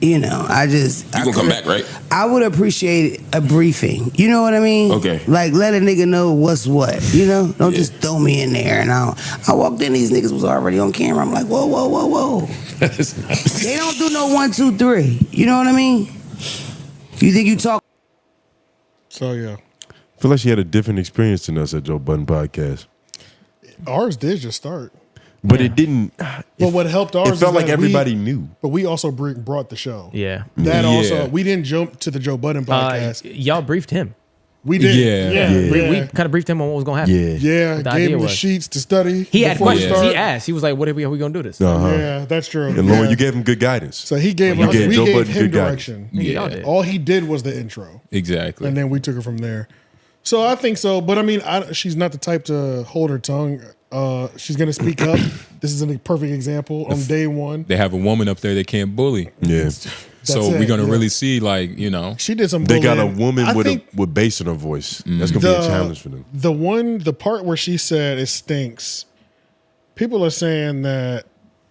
Speaker 15: you know,
Speaker 17: You gonna come back, right?
Speaker 15: I would appreciate a briefing. You know what I mean?
Speaker 17: Okay.
Speaker 15: Like let a nigga know what's what. You know, don't just throw me in there. And I walked in, these niggas was already on camera. I'm like, whoa. They don't do no 1, 2, 3. You know what I mean? You think you talk?
Speaker 4: So yeah,
Speaker 3: I feel like she had a different experience than us at Joe Budden Podcast.
Speaker 4: Ours did just start.
Speaker 3: But it didn't.
Speaker 4: Well, what helped ours?
Speaker 3: It felt
Speaker 4: is
Speaker 3: like
Speaker 4: that
Speaker 3: everybody knew.
Speaker 4: But we also brought the show.
Speaker 2: Yeah.
Speaker 4: That also, we didn't jump to the Joe Budden podcast.
Speaker 2: Y'all briefed him.
Speaker 4: We did.
Speaker 2: Yeah. We kind of briefed him on what was going to happen.
Speaker 4: Yeah.
Speaker 2: What the
Speaker 4: Gave
Speaker 2: idea
Speaker 4: him the
Speaker 2: was.
Speaker 4: sheets to study.
Speaker 2: He had
Speaker 4: before we
Speaker 2: questions.
Speaker 4: start.
Speaker 2: He asked. He was like, "What are we going to do this?"
Speaker 4: Yeah, that's true.
Speaker 3: And Lauren, you gave him good guidance.
Speaker 4: So he gave
Speaker 3: You
Speaker 4: us.
Speaker 3: gave
Speaker 4: We
Speaker 3: Joe
Speaker 4: gave
Speaker 3: Budden
Speaker 4: him
Speaker 3: good guidance.
Speaker 4: direction.
Speaker 2: Y'all did.
Speaker 4: All he did was the intro,
Speaker 5: Exactly.
Speaker 4: and then we took it from there. So I think so. But I mean, she's not the type to hold her tongue. She's gonna speak up. This is a perfect example on day one.
Speaker 5: They have a woman up there they can't bully.
Speaker 3: Yeah.
Speaker 5: So we're gonna really see, like, you know,
Speaker 4: she did some.
Speaker 3: They got a
Speaker 4: bullying.
Speaker 3: woman
Speaker 4: I
Speaker 3: with
Speaker 4: think
Speaker 3: with bass in her voice. That's gonna be a challenge for them.
Speaker 4: The part where she said it stinks. People are saying that.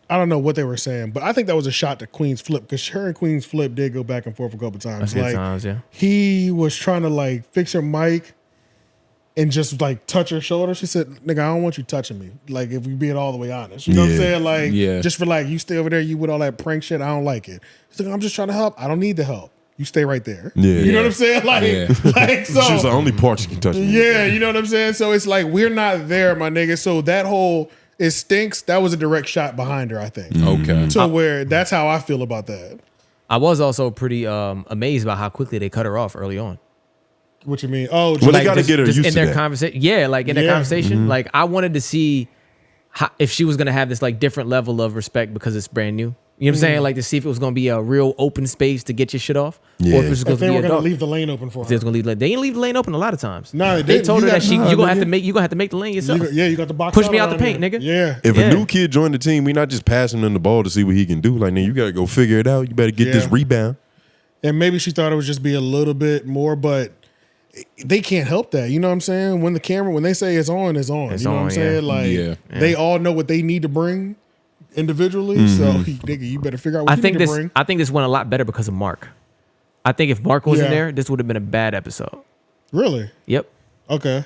Speaker 4: I don't know what they were saying, but I think that was a shot to Queenzflip because her and Queenzflip did go back and forth a couple times.
Speaker 2: A few times, yeah.
Speaker 4: He was trying to like fix her mic and just like touch her shoulder. She said, "Nigga, I don't want you touching me. Like, if we being all the way honest, you know what I'm saying? Like, just for like you stay over there, you with all that prank shit. I don't like it." She's like, "I'm just trying to help. I don't need the help. You stay right there."
Speaker 3: Yeah,
Speaker 4: you know what I'm saying? Like, like so.
Speaker 3: She was the only part you can touch.
Speaker 4: Yeah, you know what I'm saying? So it's like we're not there, my nigga. So that whole it stinks, that was a direct shot behind her, I think.
Speaker 5: Okay.
Speaker 4: So where that's how I feel about that.
Speaker 2: I was also pretty amazed by how quickly they cut her off early on.
Speaker 4: What you mean? Oh,
Speaker 3: well, they got to get her used
Speaker 2: in
Speaker 3: to
Speaker 2: their
Speaker 3: that.
Speaker 2: conversation. Yeah, like in their conversation, like I wanted to see how, if she was gonna have this like different level of respect because it's brand new. You know what I'm saying? Like to see if it was gonna be a real open space to get your shit off, or if it was
Speaker 4: If they
Speaker 2: gonna
Speaker 4: were
Speaker 2: be
Speaker 4: gonna leave the lane open for her.
Speaker 2: If they was gonna leave, they didn't leave the lane open a lot of times.
Speaker 4: No,
Speaker 2: they told her that you gonna have to make the lane yourself.
Speaker 4: You got the box.
Speaker 2: Push me out the paint, nigga.
Speaker 4: Yeah.
Speaker 3: If a new kid joined the team, we not just passing him the ball to see what he can do. Like, now you got to go figure it out. You better get this rebound.
Speaker 4: And maybe she thought it would just be a little bit more, but they can't help that. You know what I'm saying? When they say it's on, it's on. You know what I'm saying? Like they all know what they need to bring individually. So nigga, you better figure out what you need to bring.
Speaker 2: I think this went a lot better because of Mark. I think if Mark wasn't there, this would have been a bad episode.
Speaker 4: Really?
Speaker 2: Yep.
Speaker 4: Okay.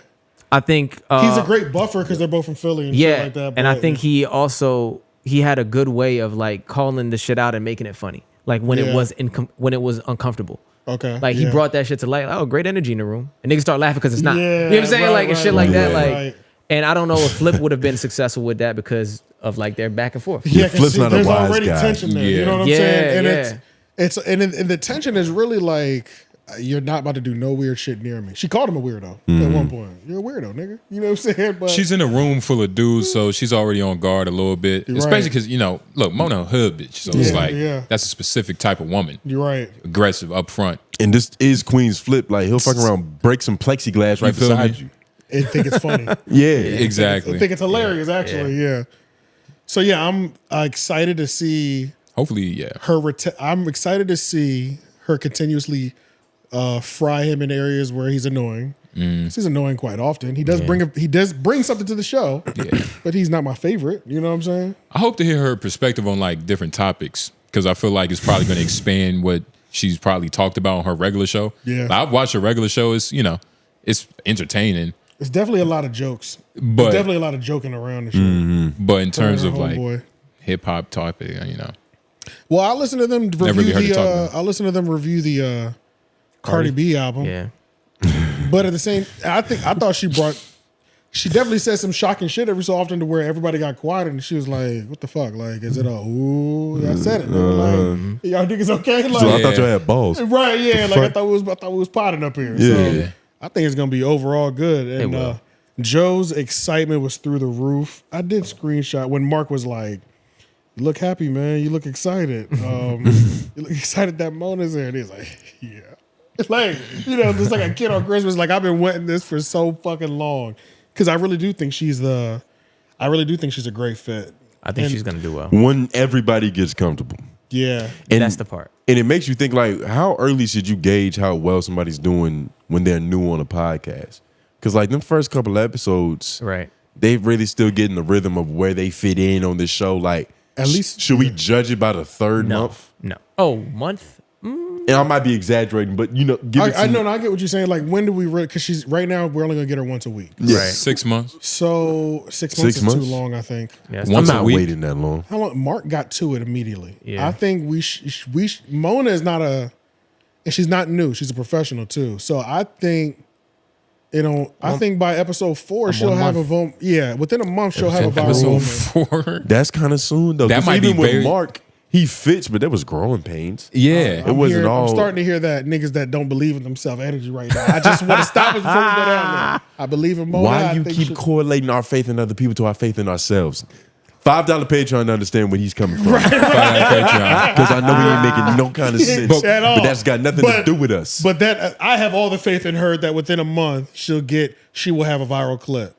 Speaker 2: I think
Speaker 4: he's a great buffer because they're both from Philly and shit like that.
Speaker 2: And I
Speaker 4: but-
Speaker 2: think he had a good way of like calling the shit out and making it funny. Like when it was when it was uncomfortable.
Speaker 4: Okay.
Speaker 2: Like he brought that shit to light. Oh, great energy in the room. And niggas start laughing because it's not. You know what I'm saying? Like and shit like that. Like and I don't know if Flip would have been successful with that because of like their back and forth.
Speaker 4: Yeah,
Speaker 3: Flip's not a
Speaker 4: there's
Speaker 3: wise
Speaker 4: already
Speaker 3: guy.
Speaker 4: tension there. You know what I'm saying? And
Speaker 2: it's
Speaker 4: and the tension is really like you're not about to do no weird shit near me. She called him a weirdo at one point. You're a weirdo, nigga. You know what I'm saying? But
Speaker 5: she's in a room full of dudes, so she's already on guard a little bit.
Speaker 4: You're
Speaker 5: Especially
Speaker 4: right.
Speaker 5: because, you know, look, Mona a hood bitch. So it's like, that's a specific type of woman.
Speaker 4: You're right.
Speaker 5: Aggressive up front.
Speaker 3: And this is Queenzflip. Like, he'll fuck around, break some plexiglass right
Speaker 5: feel
Speaker 3: beside
Speaker 5: me?
Speaker 3: you.
Speaker 4: I think it's funny.
Speaker 3: Yeah.
Speaker 5: Exactly.
Speaker 4: I think it's hilarious, actually. Yeah. So yeah, I'm excited to see.
Speaker 5: Hopefully,
Speaker 4: her. I'm excited to see her continuously fry him in areas where he's annoying. He's annoying quite often. He does bring something to the show, but he's not my favorite. You know what I'm saying?
Speaker 5: I hope to hear her perspective on like different topics because I feel like it's probably going to expand what she's probably talked about on her regular show.
Speaker 4: Yeah.
Speaker 5: Like, I've watched her regular show. It's, you know, it's entertaining.
Speaker 4: It's definitely a lot of jokes.
Speaker 5: But
Speaker 4: There's definitely a lot of joking around the show.
Speaker 5: But in terms
Speaker 4: Her
Speaker 5: of like
Speaker 4: homeboy.
Speaker 5: hip hop topic, you know.
Speaker 4: Well, I listen to them review
Speaker 5: really heard her talk about
Speaker 4: I listen to them review the Cardi B album.
Speaker 2: Yeah.
Speaker 4: But at the same, I thought she definitely said some shocking shit every so often to where everybody got quiet and she was like, "What the fuck? Like, is it a ooh? I said it. Like, y'all niggas okay? Like,
Speaker 3: So I thought you had balls.
Speaker 4: right? Yeah.
Speaker 3: The
Speaker 4: Like I
Speaker 3: fuck?
Speaker 4: thought we was potting up here.
Speaker 3: Yeah.
Speaker 4: So I think it's gonna be overall good. And Joe's excitement was through the roof. I did screenshot when Mark was like, "You look happy, man. You look excited. You look excited that Mona's there." And he's like, "Yeah." Like, you know, just like a kid on Christmas. Like, I've been wanting this for so fucking long. Because I really do think she's a great fit.
Speaker 2: I think she's gonna do well.
Speaker 3: When everybody gets comfortable.
Speaker 4: Yeah.
Speaker 3: And
Speaker 2: that's the part.
Speaker 3: And it makes you think, like, how early should you gauge how well somebody's doing when they're new on a podcast? Because, like, them first couple episodes,
Speaker 2: right,
Speaker 3: they really still getting the rhythm of where they fit in on this show. Like,
Speaker 4: at least,
Speaker 3: should we judge it by the third month?
Speaker 2: No. Oh, month?
Speaker 3: And I might be exaggerating, but, you know, give it
Speaker 4: I know, and I get what you're saying. Like, when do we because she's right now, we're only going to get her once a week.
Speaker 3: Yeah.
Speaker 5: Right. 6 months.
Speaker 4: So 6 months is too long, I think.
Speaker 2: Yeah,
Speaker 3: I'm not waiting that long.
Speaker 4: How long? Mark got to it immediately.
Speaker 2: Yeah.
Speaker 4: I think Mona is not and she's not new. She's a professional too. So I think, I think by episode 4, she'll have a vote. Yeah, within a month, she'll have a viral moment.
Speaker 5: 4.
Speaker 3: That's kind of soon, though.
Speaker 5: That
Speaker 3: 'Cause
Speaker 5: might be
Speaker 3: even with
Speaker 5: very-
Speaker 3: Mark, he fits, but there was growing pains.
Speaker 5: Yeah.
Speaker 3: It wasn't all.
Speaker 4: I'm starting to hear that niggas that don't believe in themselves energy right now. I just want to stop it before we go down there. I believe in Mona.
Speaker 3: Why
Speaker 4: I
Speaker 3: you
Speaker 4: think
Speaker 3: keep correlating our faith in other people to our faith in ourselves? $5 Patreon to understand where he's coming from. Because I know he ain't making no kind of sense.
Speaker 4: At all.
Speaker 3: But that's got nothing to do with us.
Speaker 4: But that I have all the faith in her that within a month she will have a viral clip.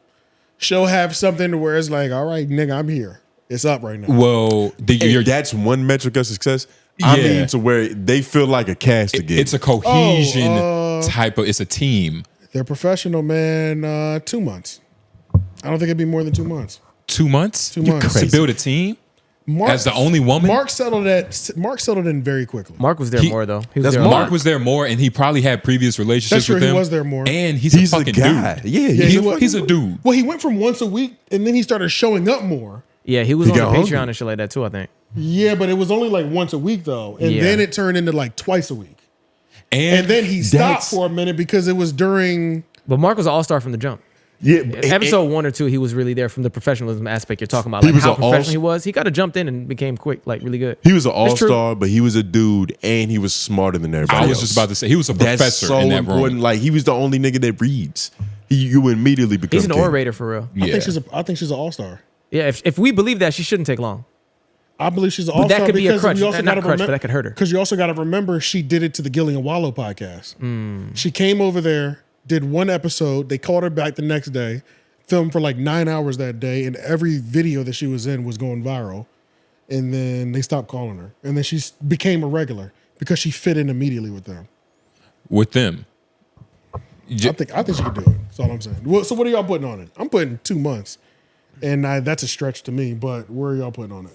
Speaker 4: She'll have something to where it's like, all right, nigga, I'm here. It's up right now.
Speaker 5: Well,
Speaker 3: If that's one metric of success, I mean, to where they feel like a cast again.
Speaker 5: It's a cohesion type of. It's a team.
Speaker 4: They're professional, man. 2 months. I don't think it'd be more than 2 months.
Speaker 5: 2 months?
Speaker 4: 2 months
Speaker 5: to build a team as the only woman.
Speaker 4: Mark settled in very quickly.
Speaker 2: Mark was there more though. He was there
Speaker 5: Mark was there more, and he probably had previous relationships
Speaker 4: That's true,
Speaker 5: with them.
Speaker 4: he was there more.
Speaker 5: and he's a fucking
Speaker 3: guy.
Speaker 5: dude.
Speaker 3: Yeah,
Speaker 5: he's a dude.
Speaker 4: Well, he went from once a week, and then he started showing up more.
Speaker 2: Yeah, he was
Speaker 3: He
Speaker 2: on the
Speaker 3: got
Speaker 2: Patreon
Speaker 3: hungry.
Speaker 2: and shit like that too, I think.
Speaker 4: Yeah, but it was only like once a week though, and
Speaker 2: Yeah.
Speaker 4: then it turned into like twice a week.
Speaker 5: And
Speaker 4: then he stopped for a minute because it was during.
Speaker 2: But Mark was an all-star from the jump.
Speaker 3: Yeah,
Speaker 2: Episode 1 or 2, he was really there from the professionalism aspect you're talking about.
Speaker 3: He
Speaker 2: Like
Speaker 3: was
Speaker 2: how
Speaker 3: an
Speaker 2: professional he was. He got to jumped in and became quick, like really good.
Speaker 3: He was an
Speaker 2: It's true.
Speaker 3: all-star, but he was a dude, and he was smarter than everybody
Speaker 5: I was
Speaker 3: else.
Speaker 5: just about to say he was a
Speaker 3: That's
Speaker 5: professor
Speaker 3: so
Speaker 5: in that
Speaker 3: important.
Speaker 5: room.
Speaker 3: Like he was the only nigga that reads. You immediately become.
Speaker 2: He's an
Speaker 3: king.
Speaker 2: orator for real.
Speaker 4: I think she's an all-star.
Speaker 2: Yeah, if we believe that, she shouldn't take long.
Speaker 4: I believe she's an
Speaker 2: But that
Speaker 4: all-star
Speaker 2: could be a
Speaker 4: because
Speaker 2: crutch.
Speaker 4: we also
Speaker 2: Not
Speaker 4: gotta
Speaker 2: a crutch, but
Speaker 4: remember-
Speaker 2: that could hurt her.
Speaker 4: Because you also got to remember she did it to the Gillian Wallow podcast.
Speaker 2: Mm.
Speaker 4: She came over there, did one episode. They called her back the next day, filmed for like 9 hours that day, and every video that she was in was going viral. And then they stopped calling her, and then she became a regular because she fit in immediately with them.
Speaker 5: With them.
Speaker 4: I think she could do it. That's all I'm saying. Well, so what are y'all putting on it? I'm putting 2 months, and that's a stretch to me. But where are y'all putting on it?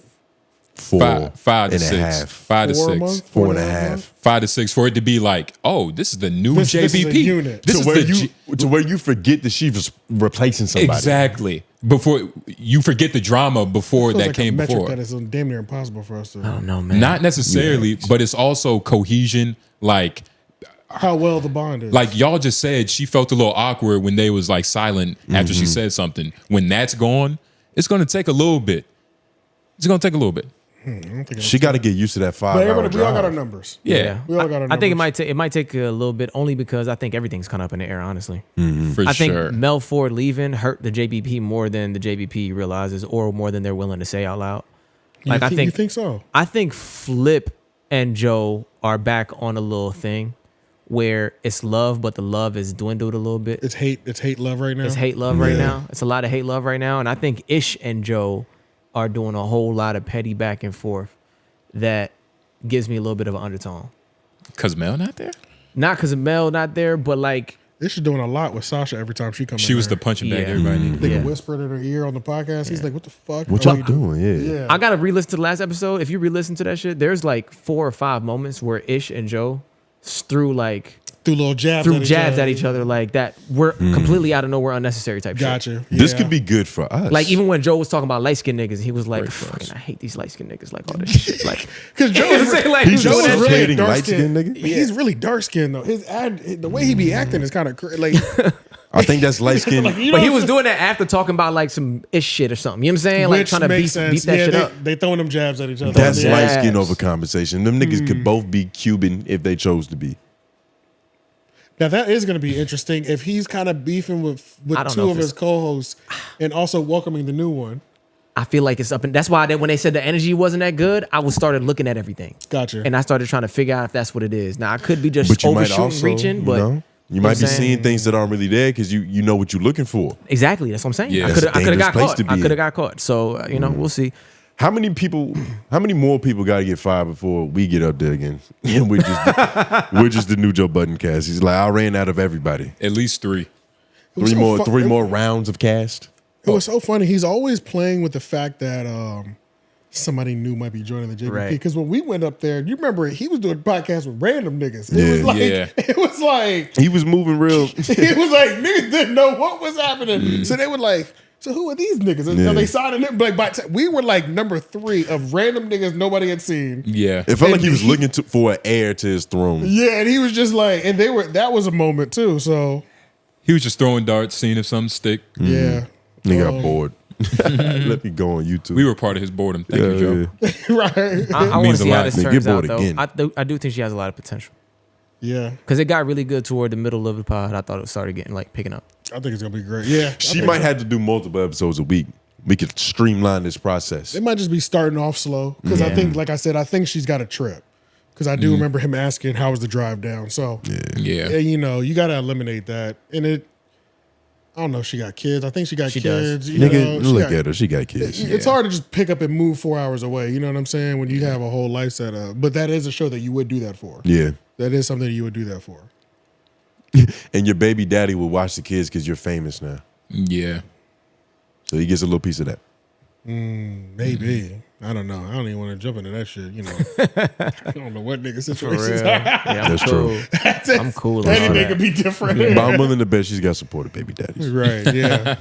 Speaker 3: 4
Speaker 5: Five to
Speaker 3: and a
Speaker 5: 6.
Speaker 3: half.
Speaker 5: 5 to
Speaker 4: 4 a
Speaker 5: 6.
Speaker 4: month?
Speaker 3: 4 and a half.
Speaker 5: 5 to 6 for it to be like, oh, this is the new
Speaker 4: This is
Speaker 5: JBP.
Speaker 4: a unit.
Speaker 5: This
Speaker 3: to
Speaker 5: is
Speaker 3: where
Speaker 5: the
Speaker 3: to where you forget that she was replacing somebody.
Speaker 5: exactly before you forget the drama before
Speaker 4: Feels
Speaker 5: that
Speaker 4: like
Speaker 5: came
Speaker 4: a metric
Speaker 5: before.
Speaker 4: that is damn near impossible for us to.
Speaker 2: I don't know, man.
Speaker 5: Not necessarily, but it's also cohesion. Like
Speaker 4: how well the bond is.
Speaker 5: Like y'all just said, she felt a little awkward when they was like silent after she
Speaker 3: Mhm.
Speaker 5: said something. When that's gone, it's going to take a little bit. It's going to take a little bit.
Speaker 3: She got to get used to that 5
Speaker 4: But
Speaker 3: hour
Speaker 4: everybody, we all got our
Speaker 3: drive.
Speaker 4: numbers.
Speaker 5: Yeah.
Speaker 4: We all got our
Speaker 2: I think
Speaker 4: numbers.
Speaker 2: it might take a little bit only because I think everything's kind of up in the air, honestly.
Speaker 5: For
Speaker 2: I think
Speaker 5: sure.
Speaker 2: Mel Ford leaving hurt the JBP more than the JBP realizes, or more than they're willing to say out loud. Like
Speaker 4: you think so?
Speaker 2: I think Flip and Joe are back on a little thing where it's love, but the love is dwindled a little bit.
Speaker 4: It's hate love right now.
Speaker 2: It's hate love right now. It's a lot of hate love right now. And I think Ish and Joe are doing a whole lot of petty back and forth that gives me a little bit of an undertone.
Speaker 5: Cause Mel not there?
Speaker 2: Not because of Mel not there, but like
Speaker 4: Ish is doing a lot with Sasha every time she comes.
Speaker 5: She
Speaker 4: in
Speaker 5: was
Speaker 4: there.
Speaker 5: the punching bag everybody needed.
Speaker 4: Nigga whispered in her ear on the podcast. He's like, "What the fuck?
Speaker 3: What
Speaker 4: are
Speaker 3: y'all
Speaker 4: you
Speaker 3: doing? Yeah.
Speaker 2: I gotta re-listen to the last episode. If you re-listen to that shit, there's like 4 or 5 moments where Ish and Joe threw
Speaker 4: little jabs
Speaker 2: at each other like that were completely out of nowhere, unnecessary type shit.
Speaker 4: Gotcha.
Speaker 3: This could be good for us.
Speaker 2: Like even when Joe was talking about light skinned niggas, he was like, "Fucking, I hate these light skinned niggas." Like all this shit. Like
Speaker 4: Because Joe is
Speaker 2: like,
Speaker 3: He's
Speaker 2: he was doing that
Speaker 4: really
Speaker 3: hating
Speaker 4: dark
Speaker 3: light-skinned
Speaker 4: skin.
Speaker 3: nigga?
Speaker 4: He's really dark skinned though. The way he be acting is kind of like.
Speaker 3: I think that's light skin.
Speaker 4: Like, you
Speaker 2: But
Speaker 4: know,
Speaker 2: he was doing that after talking about like some ish shit or something. You know what I'm saying? Like
Speaker 4: which
Speaker 2: trying to
Speaker 4: makes
Speaker 2: beat
Speaker 4: sense.
Speaker 2: that shit
Speaker 4: they,
Speaker 2: up.
Speaker 4: They throwing them jabs at each other.
Speaker 3: That's
Speaker 2: Yeah.
Speaker 3: light skin over conversation. Them niggas could both be Cuban if they chose to be.
Speaker 4: Now that is going to be interesting if he's kind of beefing with
Speaker 2: I don't
Speaker 4: two
Speaker 2: know
Speaker 4: of
Speaker 2: if
Speaker 4: his co-hosts and also welcoming the new one.
Speaker 2: I feel like it's up, and that's why when they said the energy wasn't that good, I started looking at everything.
Speaker 4: Gotcha.
Speaker 2: And I started trying to figure out if that's what it is. Now I could be just
Speaker 3: But you might
Speaker 2: overshooting,
Speaker 3: also,
Speaker 2: reaching, but
Speaker 3: you might be
Speaker 2: I'm saying?
Speaker 3: seeing things that aren't really there because you know what you're looking for.
Speaker 2: Exactly, that's what I'm saying.
Speaker 3: Yeah,
Speaker 2: I
Speaker 3: that's
Speaker 2: could
Speaker 3: a
Speaker 2: have
Speaker 3: dangerous
Speaker 2: got
Speaker 3: place
Speaker 2: caught.
Speaker 3: to be
Speaker 2: I could
Speaker 3: in.
Speaker 2: have got caught. So we'll see.
Speaker 3: How many more people got to get fired before we get up there again? And we're just the new Joe Budden cast. He's like, I ran out of everybody.
Speaker 5: At least 3.
Speaker 3: Three more rounds of cast.
Speaker 4: It was so funny. He's always playing with the fact that somebody new might be joining the JBP.
Speaker 2: Right.
Speaker 4: Because when we went up there, you remember he was doing podcasts with random niggas. It
Speaker 3: Yeah.
Speaker 4: was like
Speaker 5: Yeah.
Speaker 4: it was like
Speaker 3: He was moving real.
Speaker 4: it was like niggas didn't know what was happening. So they were like, so who are these niggas? And
Speaker 3: Yeah.
Speaker 4: they signing it. Like we were like number 3 of random niggas nobody had seen.
Speaker 5: Yeah.
Speaker 3: It felt like he
Speaker 4: And
Speaker 3: was looking for an heir to his throne.
Speaker 4: Yeah, and he was just like, and that was a moment too. So
Speaker 5: He was just throwing darts, seeing if something stick.
Speaker 4: yeah.
Speaker 3: Nigga got bored. Let me go on YouTube.
Speaker 5: We were part of his boredom. Thank you, Joe.
Speaker 4: Right.
Speaker 2: I want
Speaker 5: means
Speaker 2: to
Speaker 5: a
Speaker 2: see how
Speaker 5: lot.
Speaker 2: this
Speaker 3: Man,
Speaker 2: turns
Speaker 3: get bored
Speaker 2: out, though.
Speaker 3: again.
Speaker 2: I do think she has a lot of potential
Speaker 4: Yeah.
Speaker 2: because it got really good toward the middle of the pod. I thought it started getting picking up.
Speaker 4: I think it's gonna be great. Yeah.
Speaker 3: She might have to do multiple episodes a week. We could streamline this process.
Speaker 4: It might just be starting off slow because I think, like I said, I think she's got a trip. Because I do remember him asking, "How was the drive down?" So
Speaker 5: Yeah.
Speaker 4: and, you got to eliminate that, and I don't know if she got kids. I think she got
Speaker 2: She
Speaker 4: kids.
Speaker 2: does.
Speaker 4: You know,
Speaker 3: Nigga,
Speaker 4: she
Speaker 3: look
Speaker 4: got-
Speaker 3: at her. She got kids.
Speaker 4: It's hard to just pick up and move 4 hours away. You know what I'm saying? When you have a whole life set up. But that is a show that you would do that for.
Speaker 3: Yeah.
Speaker 4: That is something that you would do that for.
Speaker 3: And your baby daddy will watch the kids because you're famous now.
Speaker 5: Yeah.
Speaker 3: So he gets a little piece of that.
Speaker 4: Maybe. I don't know. I don't even want to jump into that shit. You know, I don't know what nigga situations
Speaker 2: real.
Speaker 4: are.
Speaker 2: Yeah,
Speaker 3: That's true.
Speaker 2: I'm cool with all
Speaker 4: Anything
Speaker 2: that.
Speaker 4: could be different.
Speaker 3: But I'm willing to bet she's got supportive baby daddies.
Speaker 4: Right, yeah.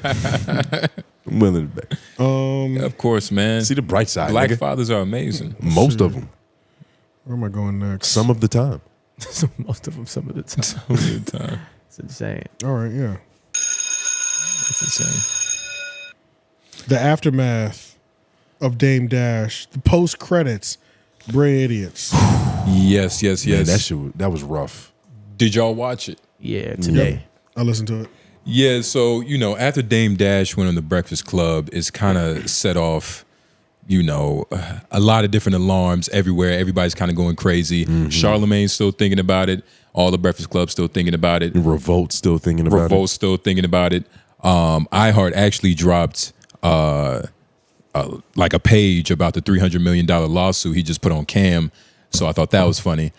Speaker 3: I'm willing to bet.
Speaker 5: Of course, man.
Speaker 3: See the bright side.
Speaker 5: Black
Speaker 3: nigga.
Speaker 5: fathers are amazing.
Speaker 3: Most of them.
Speaker 4: Where am I going next?
Speaker 3: Some of the time.
Speaker 2: Most of them, some of the time.
Speaker 5: Some of the time.
Speaker 2: It's insane.
Speaker 4: All right, yeah.
Speaker 5: It's insane.
Speaker 4: The aftermath of Dame Dash, the post credits, Bray Idiots.
Speaker 5: Yes, yes,
Speaker 3: Yeah,
Speaker 5: yes.
Speaker 3: that was rough.
Speaker 5: Did y'all watch it?
Speaker 2: Yeah, today.
Speaker 4: I listened to it.
Speaker 5: Yeah, so, after Dame Dash went on the Breakfast Club, it's kind of set off, a lot of different alarms everywhere. Everybody's kind of going crazy. Charlamagne's still thinking about it. All the Breakfast Club's still thinking about it.
Speaker 3: Revolt's still thinking about it.
Speaker 5: Revolt's still thinking about it. iHeart actually dropped like a page about the $300 million lawsuit he just put on Cam. So I thought that was funny.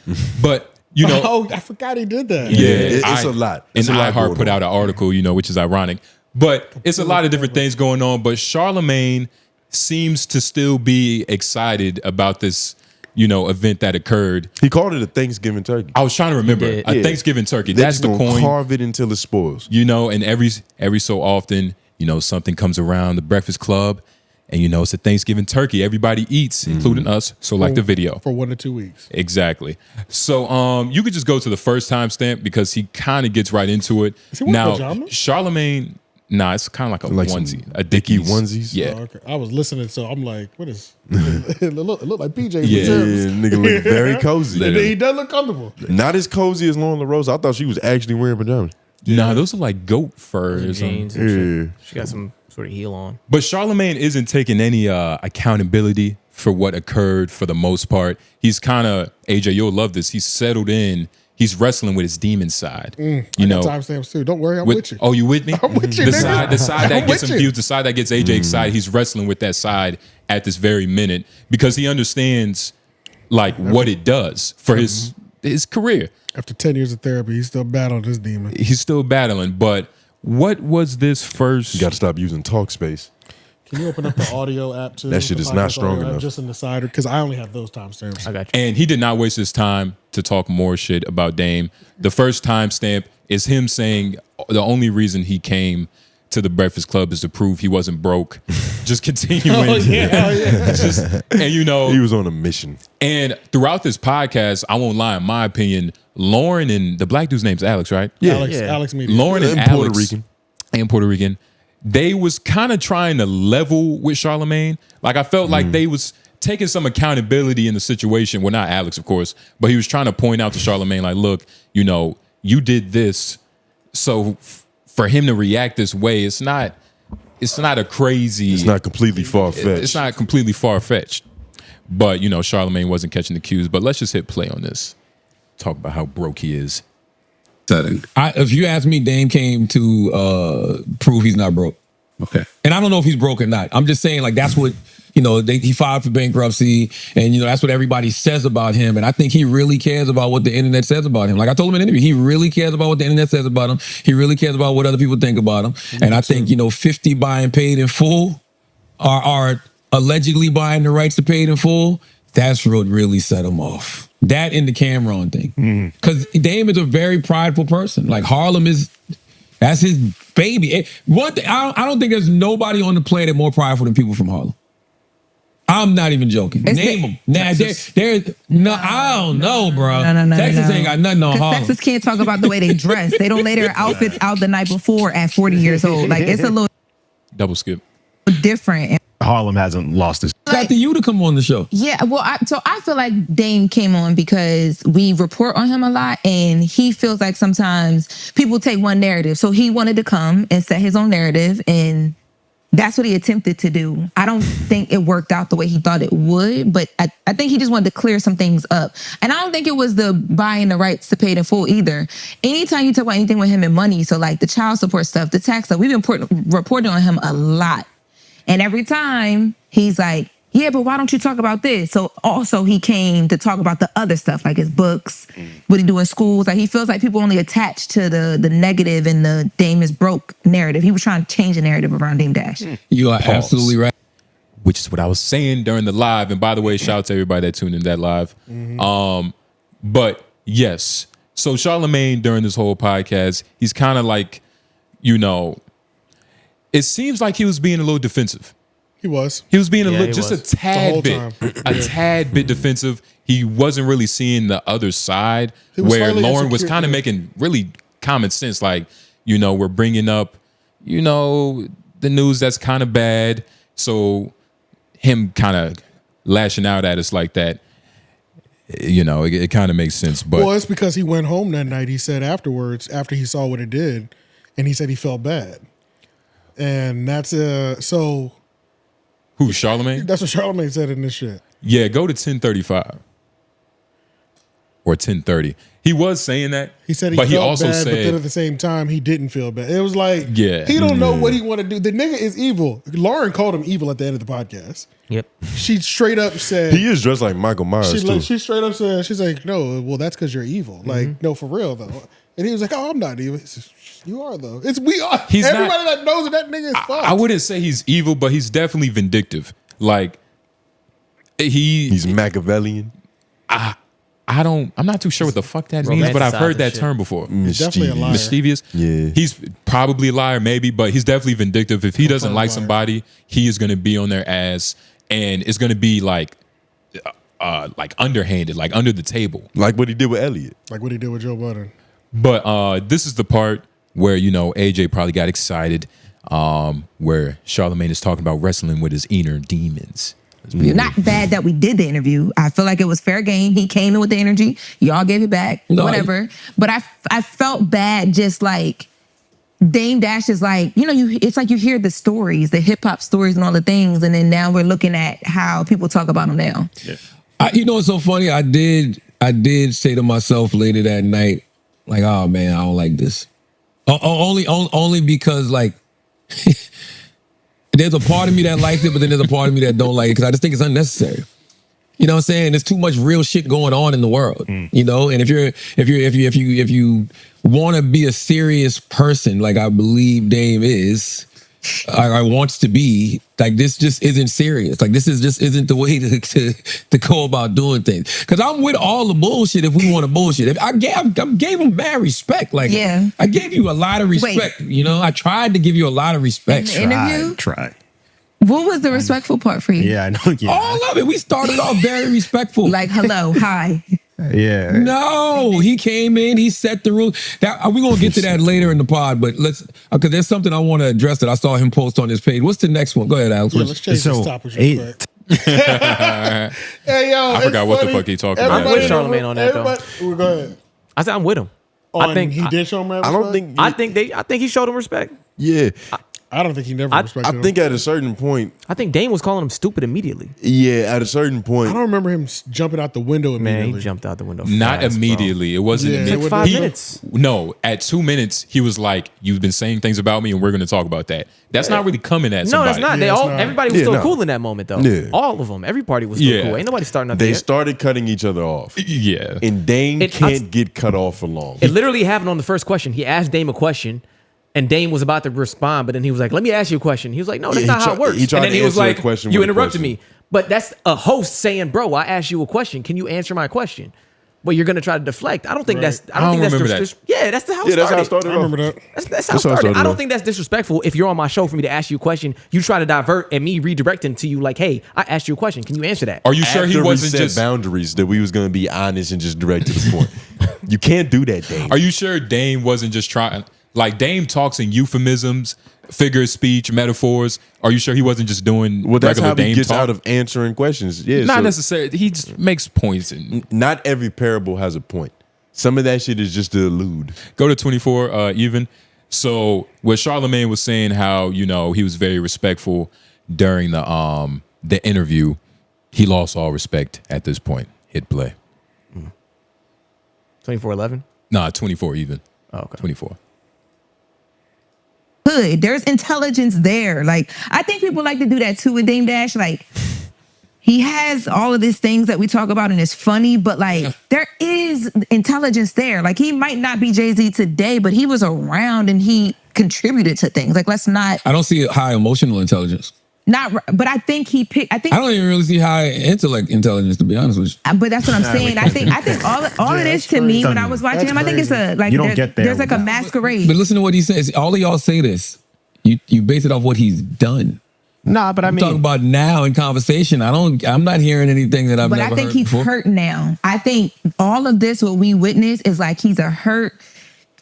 Speaker 5: But,
Speaker 4: Oh, I forgot he did that.
Speaker 5: yeah,
Speaker 3: It's a lot.
Speaker 5: And
Speaker 3: It's a lot
Speaker 5: iHeart
Speaker 3: going
Speaker 5: put
Speaker 3: on.
Speaker 5: out an article, which is ironic. But it's a lot of different things going on. But Charlamagne seems to still be excited about this, event that occurred.
Speaker 3: He called it a Thanksgiving turkey.
Speaker 5: I was trying to remember
Speaker 2: did.
Speaker 5: a
Speaker 3: Yeah.
Speaker 5: Thanksgiving turkey.
Speaker 3: They're
Speaker 5: That's
Speaker 3: just
Speaker 5: the
Speaker 3: gonna
Speaker 5: coin.
Speaker 3: carve it until it spoils.
Speaker 5: And every so often, something comes around the Breakfast Club, and it's a Thanksgiving turkey. Everybody eats, including us. So like the video.
Speaker 4: For 1 to 2 weeks.
Speaker 5: Exactly. So you could just go to the first timestamp because he kind of gets right into it.
Speaker 4: Is he wearing
Speaker 5: Now,
Speaker 4: pajamas?
Speaker 5: Charlamagne, it's kind of like a
Speaker 3: Like some
Speaker 5: onesie, a Dickies
Speaker 3: onesies?
Speaker 5: Yeah.
Speaker 4: Oh, okay. I was listening, so I'm like, what is it look like PJs
Speaker 5: Yeah.
Speaker 4: with
Speaker 3: Yeah,
Speaker 4: Timbs.
Speaker 3: nigga look very cozy.
Speaker 4: He does look comfortable.
Speaker 3: Not as cozy as Lauren LaRosa. I thought she was actually wearing pajamas.
Speaker 5: Nah, those are like goat fur or something.
Speaker 2: Jeans and shit.
Speaker 3: Yeah.
Speaker 2: She got some sort of heel on.
Speaker 5: But Charlamagne isn't taking any accountability for what occurred for the most part. He's kind of, AJ, you'll love this. He's settled in. He's wrestling with his demon side.
Speaker 4: I got timestamps too. Don't worry, I'm with you.
Speaker 5: Oh, you with me?
Speaker 4: I'm with you,
Speaker 5: The
Speaker 4: nigga.
Speaker 5: side that
Speaker 4: I'm
Speaker 5: gets
Speaker 4: with you.
Speaker 5: infused, the side that gets AJ excited, he's wrestling with that side at this very minute because he understands like what it does for his career.
Speaker 4: After 10 years of therapy, he's still battling this demon.
Speaker 5: He's still battling, but what was this first?
Speaker 3: You got to stop using Talkspace.
Speaker 4: Can you open up the audio app too?
Speaker 3: That shit
Speaker 4: The
Speaker 3: is not
Speaker 4: podcast
Speaker 3: strong
Speaker 4: audio app,
Speaker 3: enough.
Speaker 4: Just in the side, because I only have those timestamps.
Speaker 2: I got you.
Speaker 5: And he did not waste his time to talk more shit about Dame. The first timestamp is him saying the only reason he came to the Breakfast Club is to prove he wasn't broke. Just continuing.
Speaker 4: Oh, yeah.
Speaker 5: And
Speaker 3: He was on a mission.
Speaker 5: and throughout this podcast, I won't lie, in my opinion, Lauren and the black dude's name's Alex, right?
Speaker 3: Yeah.
Speaker 4: Alex Media.
Speaker 5: Lauren and
Speaker 3: And Puerto
Speaker 5: Alex
Speaker 3: Rican.
Speaker 5: and Puerto Rican, they was kind of trying to level with Charlamagne. Like I felt like they was taking some accountability in the situation. Well, not Alex, of course, but he was trying to point out to Charlamagne, like, look, you did this, so for him to react this way, it's not a crazy.
Speaker 3: It's not completely far-fetched.
Speaker 5: It's not completely far fetched. But Charlamagne wasn't catching the cues. But let's just hit play on this. Talk about how broke he is.
Speaker 18: Setting. If you ask me, Dame came to prove he's not broke.
Speaker 17: Okay.
Speaker 18: And I don't know if he's broke or not. I'm just saying, like, that's what, he filed for bankruptcy, and, that's what everybody says about him. And I think he really cares about what the internet says about him. Like I told him in an interview, he really cares about what the internet says about him. He really cares about what other people think about him. And I think, 50 buying paid in full are allegedly buying the rights to paid in full. That's what really set him off. That and the Cameron thing. Because Dame is a very prideful person. Like Harlem that's his baby. One thing, I don't think there's nobody on the planet more prideful than people from Harlem. I'm not even joking. Name them. Nah, I don't know, bro.
Speaker 19: No.
Speaker 18: Texas ain't got nothing on
Speaker 19: Because
Speaker 18: Harlem.
Speaker 19: Texas can't talk about the way they dress. They don't lay their outfits out the night before at 40 years old. Like, it's a little
Speaker 5: Double skip.
Speaker 19: different.
Speaker 20: Harlem hasn't lost his.
Speaker 18: Got you to come on the show.
Speaker 19: Yeah, well, I feel like Dame came on because we report on him a lot, and he feels like sometimes people take one narrative. So he wanted to come and set his own narrative and That's what he attempted to do. I don't think it worked out the way he thought it would, but I think he just wanted to clear some things up. And I don't think it was the buying the rights to pay it in full either. Anytime you talk about anything with him and money, so like the child support stuff, the tax stuff, we've been reporting on him a lot. And every time he's like, yeah, but why don't you talk about this? So also he came to talk about the other stuff, like his books, what he do in schools. Like he feels like people only attach to the negative and the Dame is broke narrative. He was trying to change the narrative around Dame Dash.
Speaker 18: You are absolutely right.
Speaker 5: Which is what I was saying during the live. And by the way, shout out to everybody that tuned in that live. But yes, so Charlamagne during this whole podcast, he's kind of like, you know, it seems like he was being a little defensive.
Speaker 4: He was.
Speaker 5: He was being a tad bit defensive. He wasn't really seeing the other side where Lauren was kind of making really common sense. Like, you know, we're bringing up, you know, the news that's kind of bad. So him kind of lashing out at us like that, you know, it kind of makes sense. But
Speaker 4: well, it's because he went home that night. He said afterwards, after he saw what it did, and he said he felt bad. And that's so.
Speaker 5: Who, Charlamagne?
Speaker 4: That's what Charlamagne said in this shit.
Speaker 5: Yeah, go to 1035 or 1030. He was saying that.
Speaker 4: He said he
Speaker 5: but
Speaker 4: felt
Speaker 5: he also
Speaker 4: bad,
Speaker 5: said,
Speaker 4: but then at the same time, he didn't feel bad. It was like,
Speaker 5: yeah,
Speaker 4: he don't know what he want to do. The nigga is evil. Lauren called him evil at the end of the podcast.
Speaker 2: Yep.
Speaker 4: She straight up said...
Speaker 3: He is dressed like Michael Myers, too.
Speaker 4: She straight up said, she's like, no, well, that's because you're evil. Like, no, for real, though. And he was like, oh, I'm not evil. He says, you are, though. We are. Everybody that knows that nigga is fucked.
Speaker 5: I wouldn't say he's evil, but he's definitely vindictive. Like, he's
Speaker 3: Machiavellian.
Speaker 5: I'm not too sure what the fuck that means, but I've heard that term before.
Speaker 4: He's definitely a liar.
Speaker 5: Mischievous.
Speaker 3: Yeah.
Speaker 5: He's probably a liar, maybe, but he's definitely vindictive. If he doesn't like somebody, he is going to be on their ass, and it's going to be like underhanded, like under the table.
Speaker 3: Like what he did with Elliot.
Speaker 4: Like what he did with Joe Budden.
Speaker 5: But this is the part where, you know, AJ probably got excited, where Charlamagne is talking about wrestling with his inner demons.
Speaker 19: Not bad that we did the interview. I feel like it was fair game. He came in with the energy. Y'all gave it back. Whatever. But I felt bad just like Dame Dash is like, you know, it's like you hear the stories, the hip hop stories and all the things. And then now we're looking at how people talk about him now.
Speaker 18: Yeah. You know what's so funny? I did say to myself later that night, like, oh man, I don't like this. Only because like there's a part of me that likes it, but then there's a part of me that don't like it because I just think it's unnecessary. You know what I'm saying? There's too much real shit going on in the world. You know, and if you want to be a serious person, like I believe Dame is, I wants to be, like this just isn't serious. Like this isn't the way to go about doing things. Because I'm with all the bullshit if we want to bullshit. If I gave him bad respect. Like I gave you a lot of respect. Wait. You know, I tried to give you a lot of respect.
Speaker 19: In the interview?
Speaker 16: Try.
Speaker 19: What was the respectful part for you?
Speaker 16: Yeah, I know. Yeah.
Speaker 18: All of it. We started off very respectful.
Speaker 19: Like, hello, hi.
Speaker 16: Yeah.
Speaker 18: No, he came in, he set the rules. We're going to get to that later in the pod, but let's, because there's something I want to address that I saw him post on his page. What's the next one? Go ahead, Alex.
Speaker 4: Yeah, let's change this topic real quick. Hey, yo,
Speaker 5: I forgot what the fuck he talking about.
Speaker 2: I'm with Charlamagne on that, though.
Speaker 4: Go ahead.
Speaker 2: I said I'm with him.
Speaker 4: I think he did show him respect?
Speaker 2: I think he showed him respect.
Speaker 3: Yeah.
Speaker 4: I don't think he never respected him.
Speaker 3: I think at a certain point.
Speaker 2: I think Dame was calling him stupid immediately.
Speaker 3: Yeah, at a certain point.
Speaker 4: I don't remember him jumping out the window immediately.
Speaker 2: Man, he jumped out the window.
Speaker 5: Not
Speaker 2: fast,
Speaker 5: immediately.
Speaker 2: bro.
Speaker 5: It wasn't
Speaker 2: It took 5 minutes.
Speaker 5: No, at 2 minutes, he was like, "You've been saying things about me, and we're going to talk about that." That's not really coming at somebody.
Speaker 2: No, that's not. Everybody was still cool in that moment, though.
Speaker 3: Yeah.
Speaker 2: All of them. Every party was still cool. Ain't nobody starting nothing.
Speaker 3: They started cutting each other off.
Speaker 5: Yeah.
Speaker 3: And Dame can't get cut off for long.
Speaker 2: It literally happened on the first question. He asked Dame a question. And Dame was about to respond, but then he was like, let me ask you a question. He was like, no, that's not how it works. And then he was like, you interrupted me. But that's a host saying, bro, I asked you a question. Can you answer my question? But you're going to try to deflect. I don't think that's... I don't think that's yeah, that's how it started.
Speaker 3: That's how it started.
Speaker 4: I remember that.
Speaker 2: That's how it started. I don't think that's disrespectful. If you're on my show for me to ask you a question, you try to divert and me redirecting to you like, hey, I asked you a question. Can you answer that?
Speaker 5: Are you sure he wasn't just...
Speaker 3: boundaries that we was going to be honest and just direct to the point? You can't do that, Dame.
Speaker 5: Are you sure Dame wasn't just trying... Like, Dame talks in euphemisms, figure of speech, metaphors. Are you sure he wasn't just doing
Speaker 3: that's
Speaker 5: regular
Speaker 3: how
Speaker 5: Dame
Speaker 3: he gets
Speaker 5: talk?
Speaker 3: out of answering questions. Yeah,
Speaker 5: Not necessarily. He just makes points.
Speaker 3: Not every parable has a point. Some of that shit is just to elude.
Speaker 5: Go to 24 even. So what Charlamagne was saying, how he was very respectful during the interview. He lost all respect at this point. Hit play.
Speaker 2: 24-11?
Speaker 5: Nah, 24 even.
Speaker 2: Oh, okay.
Speaker 5: 24.
Speaker 19: Good. There's intelligence there. Like, I think people like to do that too with Dame Dash. Like, he has all of these things that we talk about and it's funny, but like, there is intelligence there. Like, he might not be Jay-Z today, but he was around and he contributed to things. Like, let's not.
Speaker 18: I don't see high emotional intelligence.
Speaker 19: But I think he picked. I don't
Speaker 18: even really see high intellect intelligence, to be honest with you.
Speaker 19: But that's what I'm saying. I think all it is to me when I was watching him, I think it's there's like a masquerade.
Speaker 18: But listen to what he says. All of y'all say this. You base it off what he's done.
Speaker 20: Nah, but I mean,
Speaker 18: talking about now in conversation. I'm not hearing anything that I've never heard.
Speaker 19: But I think he's hurt now. I think all of this, what we witness, is like he's a hurt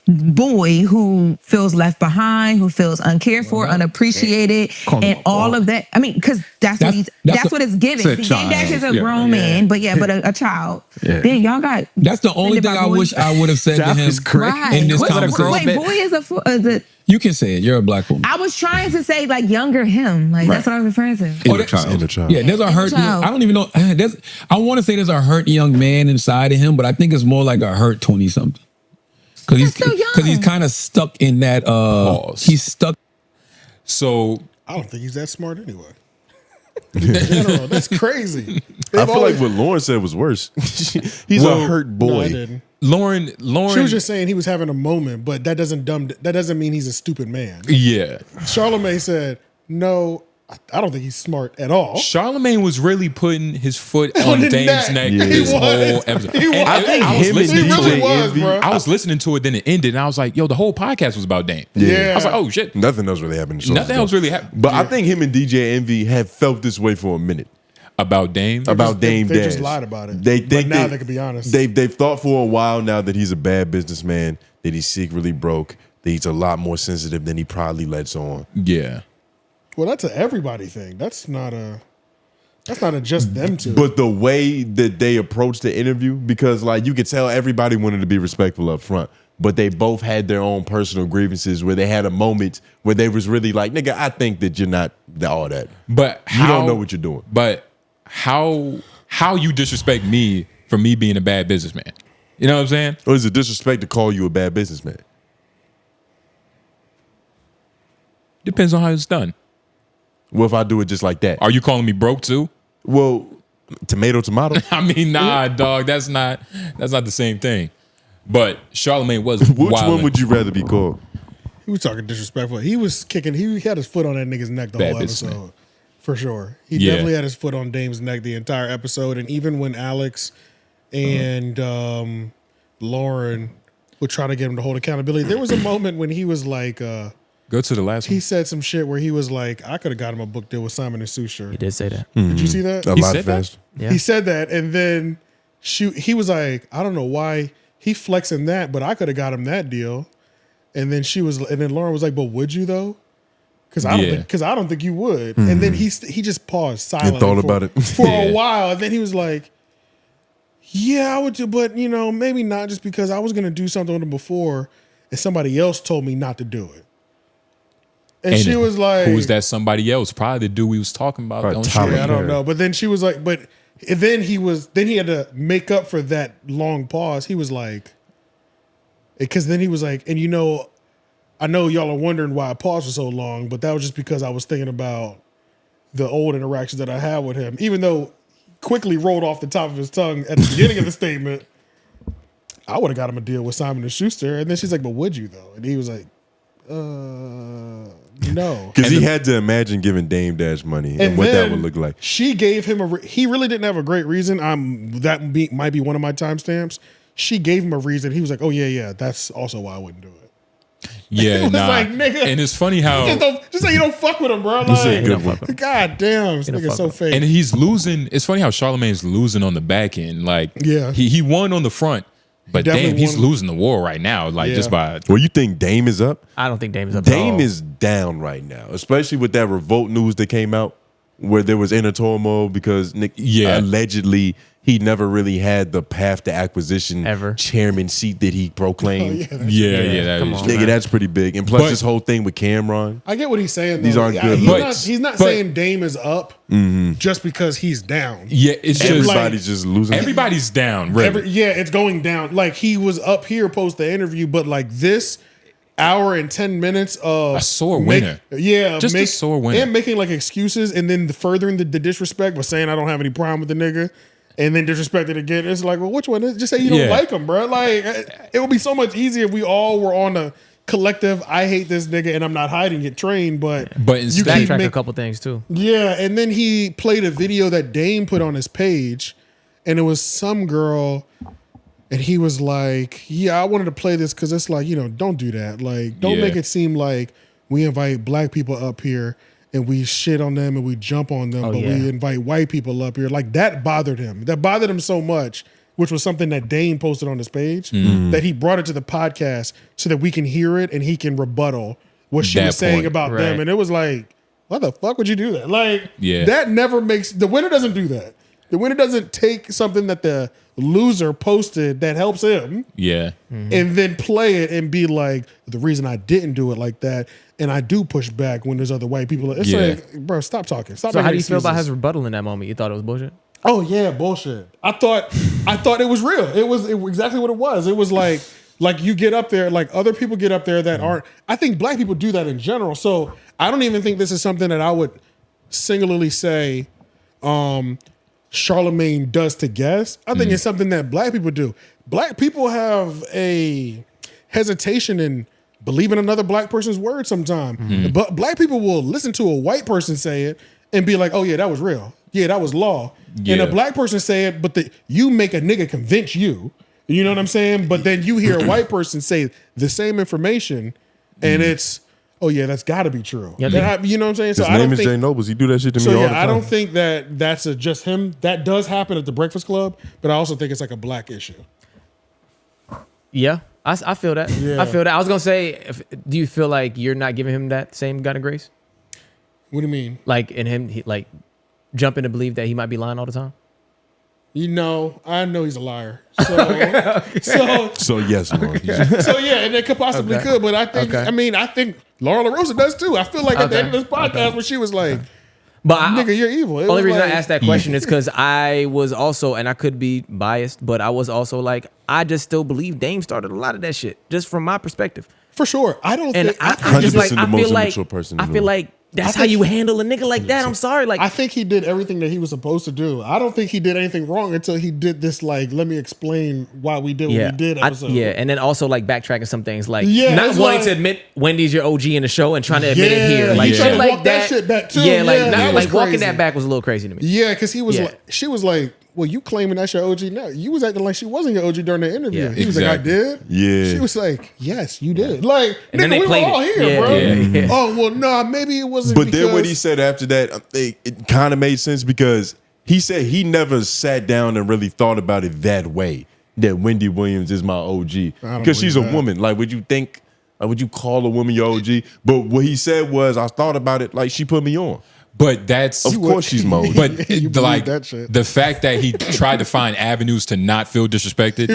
Speaker 19: boy who feels left behind, who feels uncared for, unappreciated, and all of that. I mean, because that's what it's giving. Dame Dash is a grown man, but a child.
Speaker 18: Yeah.
Speaker 19: Then y'all got.
Speaker 18: That's the only thing I wish I would have said to him in this conversation.
Speaker 19: Wait, boy is a.
Speaker 18: You can say it. You're a black woman.
Speaker 19: I was trying to say like younger him. Like that's what I was referring to.
Speaker 18: Inner child. Yeah, there's a hurt. I don't even know. I want to say there's a hurt young man inside of him, but I think it's more like a hurt 20-something. Because he's kind of stuck in that. He's stuck.
Speaker 5: So
Speaker 4: I don't think he's that smart anyway. In general, that's crazy.
Speaker 3: I feel like what Lauren said was worse. He's a hurt boy.
Speaker 4: No, I didn't.
Speaker 5: Lauren.
Speaker 4: She was just saying he was having a moment, but that doesn't mean he's a stupid man.
Speaker 5: Yeah.
Speaker 4: Charlamagne said, "No, I don't think he's smart at all."
Speaker 5: Charlamagne was really putting his foot on Dame's neck this whole episode.
Speaker 4: I think him and DJ Envy.
Speaker 5: I was listening to it, then it ended, and I was like, "Yo, the whole podcast was about Dame."
Speaker 3: Yeah.
Speaker 5: I was like, "Oh shit,
Speaker 3: nothing else really happened."
Speaker 5: Nothing else really happened."
Speaker 3: But I think him and DJ Envy have felt this way for a minute.
Speaker 5: About Dame?
Speaker 3: Dame
Speaker 4: They
Speaker 3: Dash.
Speaker 4: just lied about it.
Speaker 3: They think
Speaker 4: but now they can be honest.
Speaker 3: They've thought for a while now that he's a bad businessman, that he's secretly broke, that he's a lot more sensitive than he probably lets on.
Speaker 5: Yeah.
Speaker 4: Well, that's an everybody thing. That's not a just them two.
Speaker 3: But the way that they approached the interview, because like you could tell everybody wanted to be respectful up front, but they both had their own personal grievances where they had a moment where they was really like, nigga, I think that you're not all that.
Speaker 5: But
Speaker 3: you don't know what you're doing.
Speaker 5: But how you disrespect me for me being a bad businessman? You know what I'm saying?
Speaker 3: Or is it disrespect to call you a bad businessman?
Speaker 5: Depends on how it's done.
Speaker 3: Well, if I do it just like that.
Speaker 5: Are you calling me broke too?
Speaker 3: Well, tomato.
Speaker 5: I mean, nah, dog. That's not the same thing. But Charlamagne was
Speaker 3: Which
Speaker 5: wilding.
Speaker 3: one would you rather be called?
Speaker 4: He was talking disrespectful. He was kicking. He had his foot on that nigga's neck the
Speaker 5: Bad
Speaker 4: whole
Speaker 5: businessman.
Speaker 4: episode. For sure. He
Speaker 5: Yeah.
Speaker 4: definitely had his foot on Dame's neck the entire episode. And even when Alex and Lauren would try to get him to hold accountability, there was a moment when he was like,
Speaker 5: Go to the last one.
Speaker 4: he said some shit where he was like, I could have got him a book deal with Simon & Schuster.
Speaker 2: He did say that.
Speaker 4: Did you see that?
Speaker 3: A lot faster.
Speaker 2: Yeah.
Speaker 4: He said that, and then he was like, I don't know why he flexing that, but I could have got him that deal. And then Lauren was like, but would you though? Because I don't think you would. And then he just paused silently.
Speaker 3: And thought about it
Speaker 4: for a while, and then he was like, yeah, I would do, but maybe not, just because I was gonna do something with him before, and somebody else told me not to do it. And she was like,
Speaker 5: who was that somebody else? Probably the dude we was talking about.
Speaker 4: I don't know. But then she was like, then he had to make up for that long pause. He was like, because then he was like, and I know y'all are wondering why I paused for so long, but that was just because I was thinking about the old interactions that I had with him, even though he quickly rolled off the top of his tongue at the beginning of the statement, I would have got him a deal with Simon & Schuster. And then she's like, but would you though? And he was like, no.
Speaker 3: Because he had to imagine giving Dame Dash money and what that would look like.
Speaker 4: She gave him he really didn't have a great reason. That might be one of my timestamps. She gave him a reason. He was like, oh yeah, that's also why I wouldn't do it.
Speaker 5: Yeah,
Speaker 4: It was like, nigga,
Speaker 5: and it's funny how
Speaker 4: just say you don't fuck with him, bro. Like, God damn, this nigga's so fake.
Speaker 5: And he's losing. It's funny how Charlamagne's losing on the back end. Like,
Speaker 4: yeah,
Speaker 5: he won on the front, but damn, he's losing the war right now. Like, just by.
Speaker 3: Well, you think Dame is up?
Speaker 2: I don't think Dame is up.
Speaker 3: Dame is down right now, especially with that revolt news that came out. where there was inner turmoil because Nick allegedly he never really had the path to acquisition chairman seat that he proclaimed. Nigga, that's pretty big. And plus this whole thing with Cameron.
Speaker 4: I get what he's saying. Though.
Speaker 3: These aren't good looks.
Speaker 4: He's not saying Dame is up just because he's down.
Speaker 5: Yeah, it's just
Speaker 3: everybody's just losing.
Speaker 5: Everybody's down. Really.
Speaker 4: It's going down. Like he was up here post the interview, but like this hour and 10 minutes of
Speaker 5: a sore winner.
Speaker 4: Just
Speaker 5: a sore winner.
Speaker 4: And making like excuses and then furthering the disrespect by saying I don't have any problem with the nigga. And then disrespected again. It's like, well, which one? Just say you don't like him, bro. Like, it would be so much easier if we all were on a collective, I hate this nigga and I'm not hiding it train. But
Speaker 2: you backtrack a couple things too.
Speaker 4: Yeah, and then he played a video that Dame put on his page, and it was some girl, and he was like, yeah, I wanted to play this because it's like, don't do that. Like, don't make it seem like we invite black people up here and we shit on them and we jump on them, we invite white people up here. Like, that bothered him. That bothered him so much, which was something that Dane posted on his page, that he brought it to the podcast so that we can hear it and he can rebuttal what she was saying about them. And it was like, why the fuck would you do that? Like, that never makes, the winner doesn't do that. The winner doesn't take something that the loser posted that helps him and then play it and be like, the reason I didn't do it like that, and I do push back when there's other white people. It's like, bro, stop talking. Stop.
Speaker 2: So how do you feel about his rebuttal in that moment? You thought it was bullshit?
Speaker 4: Oh yeah, bullshit. I thought it was real. It was exactly what it was. It was like you get up there, like other people get up there that aren't. I think black people do that in general. So I don't even think this is something that I would singularly say Charlamagne does to guests. I think it's something that black people do. Black people have a hesitation in believing another black person's word sometimes. But black people will listen to a white person say it and be like, oh yeah, that was real. Yeah, that was law. And a black person say it, but you make a nigga convince you. You know what I'm saying? But then you hear a white person say the same information and it's, oh yeah, that's got to be true. You know what I'm saying?
Speaker 3: His name is Jay Nobles. He do that shit to me all the time.
Speaker 4: I don't think that that's just him. That does happen at the Breakfast Club, but I also think it's like a black issue.
Speaker 2: Yeah, I feel that.
Speaker 4: Yeah.
Speaker 2: I feel that. I was gonna say, do you feel like you're not giving him that same kind of grace?
Speaker 4: What do you mean?
Speaker 2: Like in him, like jumping to believe that he might be lying all the time?
Speaker 4: I know he's a liar. So
Speaker 3: yes, Lord.
Speaker 4: So yeah, and it could possibly could, but I think I think Laura LaRosa does too. I feel like at the end of this podcast when she was like, nigga, you're evil.
Speaker 2: The only reason I asked that question is because I was also, and I could be biased, but I was also like, I just still believe Dame started a lot of that shit, just from my perspective.
Speaker 4: For sure. I don't think
Speaker 2: I just like I feel like
Speaker 3: person
Speaker 2: I feel like that's how you handle a nigga like that. I'm sorry. Like
Speaker 4: I think he did everything that he was supposed to do. I don't think he did anything wrong until he did this, like, let me explain why we did what we did episode.
Speaker 2: And then also like backtracking some things, like not wanting to admit Wendy's your OG in the show and trying to admit it here. Like shit like that.
Speaker 4: Shit back too.
Speaker 2: Yeah, like walking that back was a little crazy to me.
Speaker 4: Yeah, because he was like, she was like, well, you claiming that's your OG now. You was acting like she wasn't your OG during the interview. He was like, I did?
Speaker 3: Yeah.
Speaker 4: She was like, yes, you did. Like,
Speaker 2: and
Speaker 4: nigga, we were all here, bro.
Speaker 2: Yeah.
Speaker 4: Oh, well, nah, maybe it wasn't
Speaker 3: But then what he said after that, it kind of made sense because he said he never sat down and really thought about it that way, that Wendy Williams is my OG. Because she's a woman. Like, would you think, would you call a woman your OG? But what he said was, I thought about it like she put me on.
Speaker 5: But that's
Speaker 3: of course she's my OG.
Speaker 5: But like the fact that he tried to find avenues to not feel disrespected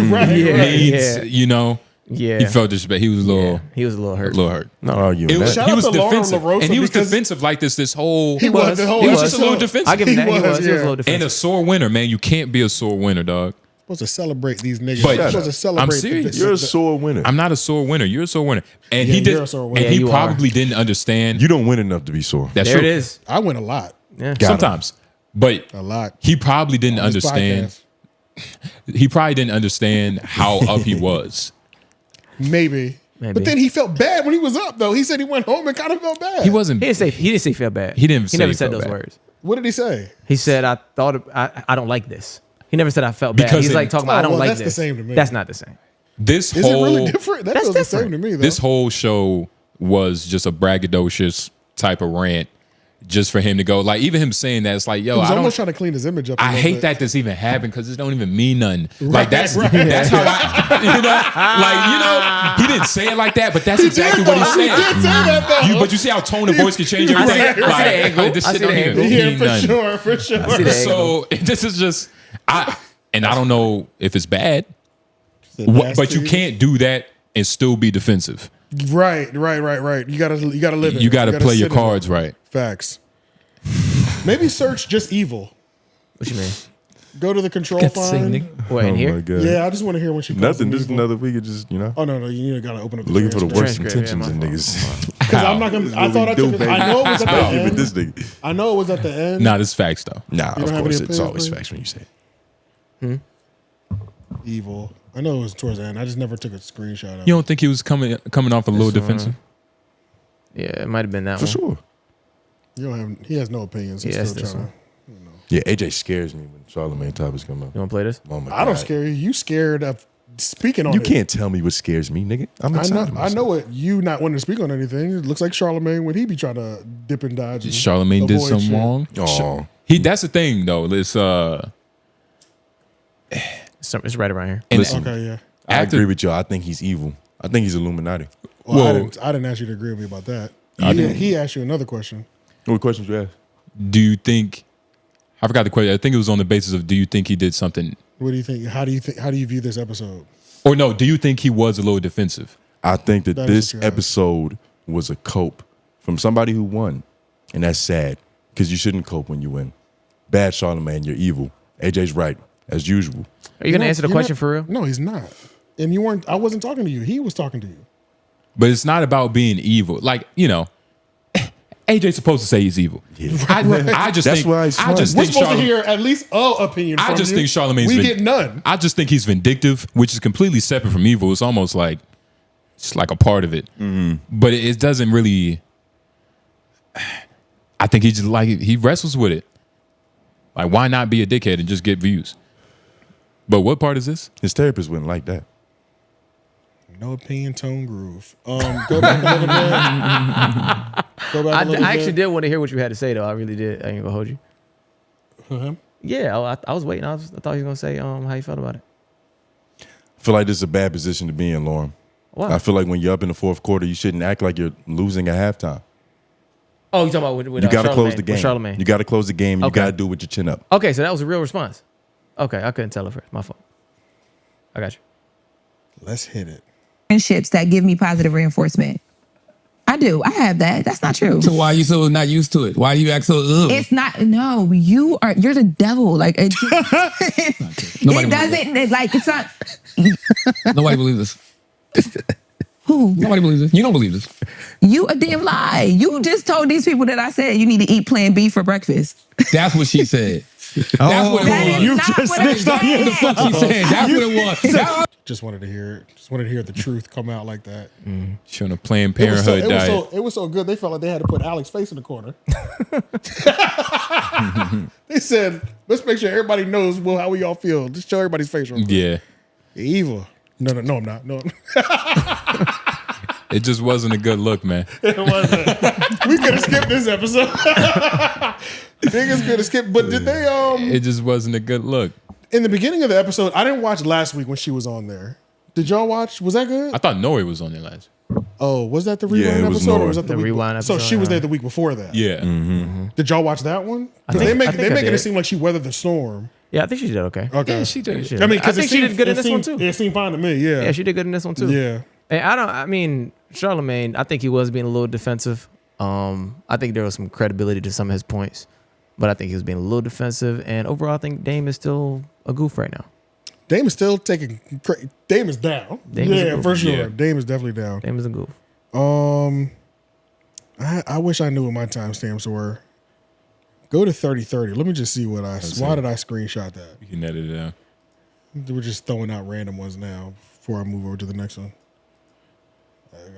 Speaker 5: means he felt disrespect. He was a little hurt.
Speaker 3: Not arguing.
Speaker 4: Shout
Speaker 5: He
Speaker 4: out
Speaker 5: was
Speaker 4: to Laura
Speaker 5: defensive,
Speaker 4: LaRosa
Speaker 5: and he was
Speaker 4: because
Speaker 5: defensive like this whole.
Speaker 4: He was
Speaker 5: just a little defensive.
Speaker 2: I give him that. He was a little defensive.
Speaker 5: And a sore winner, man. You can't be a sore winner, dog.
Speaker 4: Supposed to celebrate these niggas.
Speaker 5: But
Speaker 4: supposed to celebrate.
Speaker 5: I'm serious.
Speaker 3: You're a sore winner.
Speaker 5: I'm not a sore winner. You're a sore winner. And he
Speaker 4: you're a sore winner.
Speaker 5: And he
Speaker 2: you
Speaker 5: probably didn't understand.
Speaker 3: You don't win enough to be sore.
Speaker 5: That's
Speaker 2: there
Speaker 5: true.
Speaker 2: it is.
Speaker 4: I win a lot.
Speaker 2: Yeah.
Speaker 5: Sometimes. But
Speaker 4: a lot.
Speaker 5: He probably didn't understand. He probably didn't understand how up he was.
Speaker 4: Maybe. But then he felt bad when he was up, though. He said he went home and kind of felt bad.
Speaker 5: He wasn't.
Speaker 2: He didn't say feel bad.
Speaker 5: He
Speaker 2: never said those words.
Speaker 4: What did he say?
Speaker 2: He said, I don't like this. He never said I felt bad.
Speaker 5: Because
Speaker 2: He's like talking about I don't like
Speaker 4: that's
Speaker 2: this.
Speaker 4: the same to me.
Speaker 2: That's not the same.
Speaker 5: Is
Speaker 4: it really different? That feels the same to me, though.
Speaker 5: This whole show was just a braggadocious type of rant just for him to go. Like even him saying that, it's like, yo,
Speaker 4: He was
Speaker 5: I
Speaker 4: almost
Speaker 5: don't.
Speaker 4: trying to clean his image up.
Speaker 5: I hate that this even happened because it don't even mean nothing. Like that's how I, he didn't say it like that, but that's exactly what he said.
Speaker 4: He did say that though.
Speaker 5: But you see how tone of voice can change everything. Like this shit don't even mean nothing.
Speaker 4: For sure.
Speaker 5: So this is just I don't know if it's bad, but you can't do that and still be defensive.
Speaker 4: Right. You gotta live it.
Speaker 5: You gotta play your
Speaker 4: sit in it.
Speaker 5: cards right.
Speaker 4: Facts. Maybe search just evil.
Speaker 2: What you mean?
Speaker 4: Go to the control
Speaker 2: Get to sing,
Speaker 4: find.
Speaker 2: nigga. What, in here?
Speaker 3: My God.
Speaker 4: Yeah, I just want to hear when she calls
Speaker 3: Nothing.
Speaker 4: him
Speaker 3: Just
Speaker 4: evil.
Speaker 3: another we could just
Speaker 4: Oh no, you gotta open up. The
Speaker 3: looking for the worst
Speaker 4: transcript.
Speaker 3: intentions in niggas.
Speaker 4: Because I'm not gonna. I thought I took it. I know it was at the end.
Speaker 3: This nigga.
Speaker 4: I know it was at the end.
Speaker 5: Nah, this facts though.
Speaker 3: Nah,
Speaker 4: You
Speaker 3: of
Speaker 4: don't have
Speaker 3: course
Speaker 4: any
Speaker 3: it's
Speaker 4: opinions,
Speaker 3: always
Speaker 4: please?
Speaker 3: facts when you say it.
Speaker 4: Evil. I know it was towards the end. I just never took a screenshot of
Speaker 5: You don't think he was coming off a little defensive?
Speaker 2: Yeah, it might have been that
Speaker 3: For
Speaker 2: one.
Speaker 3: sure.
Speaker 4: You don't have. He has no opinions. He's
Speaker 2: Yeah, it's
Speaker 4: still
Speaker 2: this
Speaker 4: trying
Speaker 2: one.
Speaker 3: Yeah, AJ scares me when Charlamagne topics come up.
Speaker 2: You want to play this?
Speaker 3: Oh my
Speaker 4: I don't
Speaker 3: God.
Speaker 4: scare you. You scared of speaking on
Speaker 3: You
Speaker 4: it.
Speaker 3: can't tell me what scares me, nigga. I'm excited.
Speaker 4: I know it. You not wanting to speak on anything. It looks like Charlamagne when he be trying to dip and dodge. And
Speaker 5: Charlamagne did
Speaker 4: avoid
Speaker 5: something
Speaker 4: shit.
Speaker 5: wrong.
Speaker 3: Oh.
Speaker 5: That's the thing though. It's
Speaker 2: It's right around here.
Speaker 3: Listen,
Speaker 4: Okay, yeah.
Speaker 3: I agree with y'all. I think he's evil. I think he's Illuminati.
Speaker 4: Well, I didn't ask you to agree with me about that. He asked you another question.
Speaker 3: What questions you ask?
Speaker 5: Do you think? I forgot the question. I think it was on the basis of, do you think he did something?
Speaker 4: What do you think? How do you view this episode?
Speaker 5: Or no, do you think he was a little defensive?
Speaker 3: I think that
Speaker 4: That
Speaker 3: this
Speaker 4: is what you're
Speaker 3: episode was a cope from somebody who won. And that's sad because you shouldn't cope when you win. Bad Charlamagne, you're evil. AJ's right, as usual.
Speaker 2: Are you going to answer the question for real?
Speaker 4: No, he's not. And you weren't. I wasn't talking to you. He was talking to you.
Speaker 5: But it's not about being evil. Like, AJ's supposed to say he's evil.
Speaker 3: Yeah.
Speaker 5: I just
Speaker 3: That's
Speaker 5: think,
Speaker 3: why it's
Speaker 5: I
Speaker 3: fun.
Speaker 5: just
Speaker 4: We're
Speaker 5: think
Speaker 4: supposed to
Speaker 5: Charlamagne.
Speaker 4: hear at least a opinion.
Speaker 5: I
Speaker 4: from
Speaker 5: just
Speaker 4: you.
Speaker 5: think Charlamagne's.
Speaker 4: We get none.
Speaker 5: I just think he's vindictive, which is completely separate from evil. It's almost like it's like a part of it, but it doesn't really. I think he just he wrestles with it. Like, why not be a dickhead and just get views? But what part is this?
Speaker 3: His therapist wouldn't like that.
Speaker 4: No opinion, tone, groove. Go back a little bit. Go back a little
Speaker 2: I actually
Speaker 4: bit.
Speaker 2: did want to hear what you had to say, though. I really did. I ain't gonna hold you.
Speaker 4: For him?
Speaker 2: Yeah, I was waiting. I thought he was gonna say how you felt about it.
Speaker 3: I feel like this is a bad position to be in, Lauren.
Speaker 2: Why?
Speaker 3: I feel like when you're up in the fourth quarter, you shouldn't act like you're losing at halftime.
Speaker 2: Oh, you talking about with
Speaker 3: You got to close
Speaker 2: Charlamagne,
Speaker 3: the
Speaker 2: with
Speaker 3: game.
Speaker 2: Charlamagne.
Speaker 3: You got to close the game. You
Speaker 2: Okay.
Speaker 3: got to do it with your chin up.
Speaker 2: Okay, so that was a real response. Okay, I couldn't tell at first. My fault. I got you.
Speaker 4: Let's hit it.
Speaker 19: Friendships that give me positive reinforcement. I do. I have that. That's not true.
Speaker 18: So why are you so not used to it? Why do you act so ugh?
Speaker 19: It's not. No, you're the devil. Like it,
Speaker 18: Nobody
Speaker 19: it doesn't. It's not.
Speaker 18: Nobody believes this.
Speaker 19: Who?
Speaker 18: Nobody believes this. You don't believe this.
Speaker 19: You a damn lie. You just told these people that I said you need to eat Plan B for breakfast.
Speaker 18: That's what she said. That's what it was.
Speaker 19: You just snitched on
Speaker 18: What the fuck she said? That's what it was.
Speaker 4: Just wanted to hear it. Just wanted to hear the truth come out like that.
Speaker 5: Showing a Planned
Speaker 4: It was
Speaker 5: Parenthood diet.
Speaker 4: it was so good. They felt like they had to put Alex's face in the corner. They said, "Let's make sure everybody knows how we all feel. Just show everybody's face real quick."
Speaker 5: Yeah.
Speaker 4: Evil. No, I'm not. No,
Speaker 5: It just wasn't a good look, man.
Speaker 4: it wasn't. We could have skipped this episode. Niggas could have skipped. But did they?
Speaker 5: It just wasn't a good look.
Speaker 4: In the beginning of the episode, I didn't watch last week when she was on there. Did y'all watch? Was that good?
Speaker 5: I thought Nori was on there last.
Speaker 4: Oh, was that the rewind
Speaker 3: Yeah, it was
Speaker 4: episode, or
Speaker 3: Nori.
Speaker 4: was that the
Speaker 2: The
Speaker 4: week
Speaker 2: rewind
Speaker 4: So
Speaker 2: episode,
Speaker 4: she was
Speaker 2: yeah.
Speaker 4: there the week before that.
Speaker 5: Yeah.
Speaker 4: Did y'all watch that one?
Speaker 2: I
Speaker 4: Because
Speaker 2: think-
Speaker 4: they
Speaker 2: I think I
Speaker 4: making it
Speaker 2: did.
Speaker 4: seem like she weathered the storm.
Speaker 2: Yeah, I think she did okay.
Speaker 4: Okay.
Speaker 5: Yeah, she did.
Speaker 2: She did.
Speaker 4: I mean,
Speaker 2: I
Speaker 4: because
Speaker 2: think she did good in this one too.
Speaker 4: It seemed fine to me. Yeah.
Speaker 2: Yeah, she did good in this one too.
Speaker 4: Yeah.
Speaker 2: And I mean, Charlamagne, I think he was being a little defensive. I think there was some credibility to some of his points, but I think he was being a little defensive. And overall, I think Dame is still a goof right now.
Speaker 4: Dame is still taking. Dame is down.
Speaker 2: Dame is a
Speaker 4: yeah,
Speaker 2: goof.
Speaker 4: for sure.
Speaker 5: Yeah.
Speaker 4: Dame is definitely down.
Speaker 2: Dame is a goof.
Speaker 4: I wish I knew what my timestamps were. Go to 3030. Let me just see what why did I screenshot that?
Speaker 5: You can edit it out.
Speaker 4: We're just throwing out random ones now before I move over to the next one.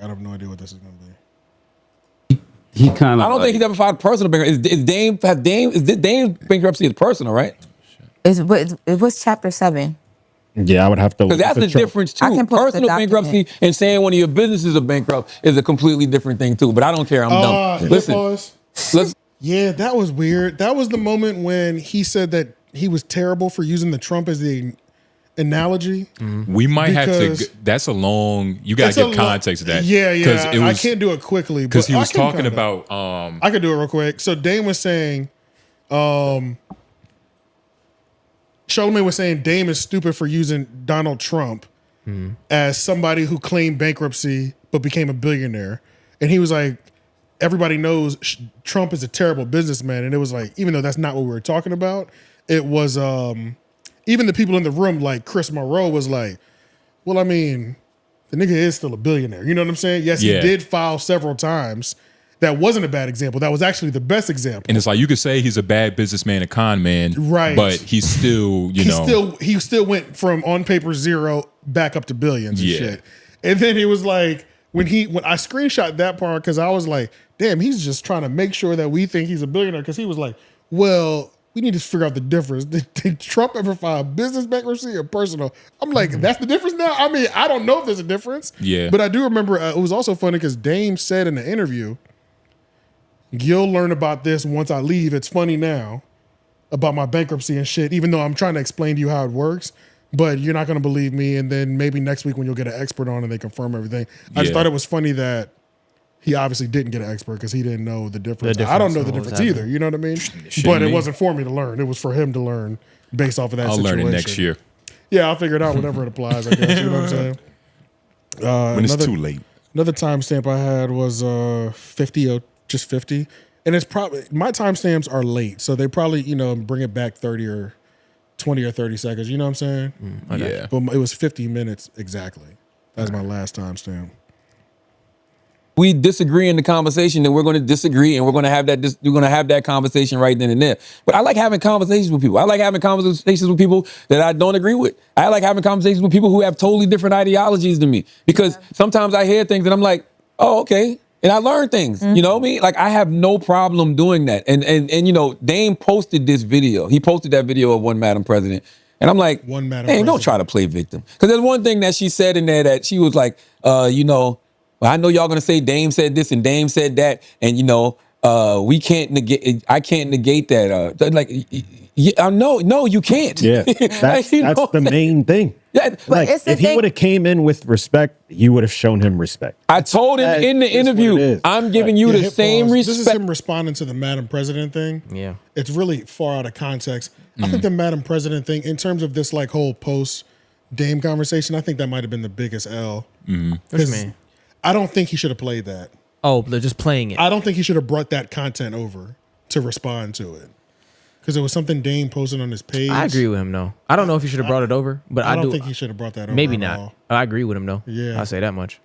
Speaker 4: I have no idea what this is going to be.
Speaker 20: He kind of.
Speaker 18: I don't think he's ever filed personal bankruptcy. Is Dame's bankruptcy is personal, right?
Speaker 21: It was chapter 7.
Speaker 20: Yeah, I would have to.
Speaker 18: Because that's the difference too.
Speaker 21: I can pull up the
Speaker 18: Personal bankruptcy and saying one of your businesses are bankrupt is a completely different thing too. But I don't care. I'm done. Listen, let's.
Speaker 4: Yeah, that was weird. That was the moment when he said that he was terrible for using the Trump as the analogy.
Speaker 5: We might have to.
Speaker 4: Because
Speaker 5: That's a long. You got to give context to that.
Speaker 4: Yeah,
Speaker 5: Because
Speaker 4: yeah. I can't do it quickly
Speaker 5: because he
Speaker 4: but I
Speaker 5: was
Speaker 4: can
Speaker 5: talking
Speaker 4: kinda.
Speaker 5: about.
Speaker 4: I could do it real quick. So Dame was saying, Charlamagne was saying Dame is stupid for using Donald Trump as somebody who claimed bankruptcy but became a billionaire, and he was like, everybody knows Trump is a terrible businessman, and it was like, even though that's not what we were talking about, it was even the people in the room, like Chris Monroe, was like, well, I mean, the nigga is still a billionaire. You know what I'm saying? Yes,
Speaker 5: Yeah.
Speaker 4: he did file several times. That wasn't a bad example. That was actually the best example.
Speaker 5: And it's like you could say he's a bad businessman, a con man,
Speaker 4: Right.
Speaker 5: But he's still,
Speaker 4: he still went from on paper zero back up to billions and
Speaker 5: Yeah.
Speaker 4: shit. And then he was like, when I screenshot that part because I was like, damn, he's just trying to make sure that we think he's a billionaire. Because he was like, well, we need to figure out the difference. Did Trump ever file business bankruptcy or personal? I'm like, that's the difference now? I mean, I don't know if there's a difference.
Speaker 5: Yeah.
Speaker 4: But I do remember it was also funny because Dame said in the interview, you'll learn about this once I leave. It's funny now about my bankruptcy and shit, even though I'm trying to explain to you how it works, but you're not going to believe me. And then maybe next week when you'll get an expert on and they confirm everything. I just
Speaker 5: Yeah.
Speaker 4: thought it was funny that he obviously didn't get an expert because he didn't know the difference.
Speaker 2: The
Speaker 4: I don't know the
Speaker 2: difference,
Speaker 4: difference either. You know what I mean? But it wasn't for me to learn. It was for him to learn based off of that
Speaker 5: I'll
Speaker 4: situation.
Speaker 5: learn it next year.
Speaker 4: Yeah, I'll figure it out whenever it applies, I guess. You know what I'm saying?
Speaker 3: When it's too late.
Speaker 4: Another timestamp I had was 50 or just 50. And it's probably, my timestamps are late. So they probably, bring it back 30 or 20 or 30 seconds. You know what I'm saying?
Speaker 5: Yeah.
Speaker 4: But it was 50 minutes exactly. That was my last timestamp.
Speaker 18: We disagree in the conversation, then we're going to disagree, and we're going to have that. We're going to have that conversation right then and there. But I like having conversations with people. I like having conversations with people that I don't agree with. I like having conversations with people who have totally different ideologies than me. Because sometimes I hear things and I'm like, oh, okay. And I learn things. You know what I mean? Like, I have no problem doing that. And Dame posted this video. He posted that video of One Madam President. And I'm like, hey, don't try to play victim. Because there's one thing that she said in there that she was like, well, I know y'all gonna say Dame said this and Dame said that, and we can't negate. I can't negate that. No, you can't.
Speaker 20: Yeah, that's the main thing.
Speaker 18: Yeah,
Speaker 20: like if he would have came in with respect, you would have shown him respect.
Speaker 18: I told him in the interview, I'm giving you the same respect.
Speaker 4: This is him responding to the Madam President thing.
Speaker 2: Yeah.
Speaker 4: It's really far out of context. I think the Madam President thing, in terms of this whole post Dame conversation, I think that might have been the biggest L.
Speaker 2: What you mean?
Speaker 4: I don't think he should have played that.
Speaker 2: Oh, they're just playing it.
Speaker 4: I don't think he should have brought that content over to respond to it. Because it was something Dame posted on his page.
Speaker 2: I agree with him, though. I don't know if he should have brought it over, but I
Speaker 4: don't think he should have brought that over.
Speaker 2: Maybe
Speaker 4: at
Speaker 2: not.
Speaker 4: all.
Speaker 2: I agree with him, though.
Speaker 4: Yeah.
Speaker 2: I'll say that much.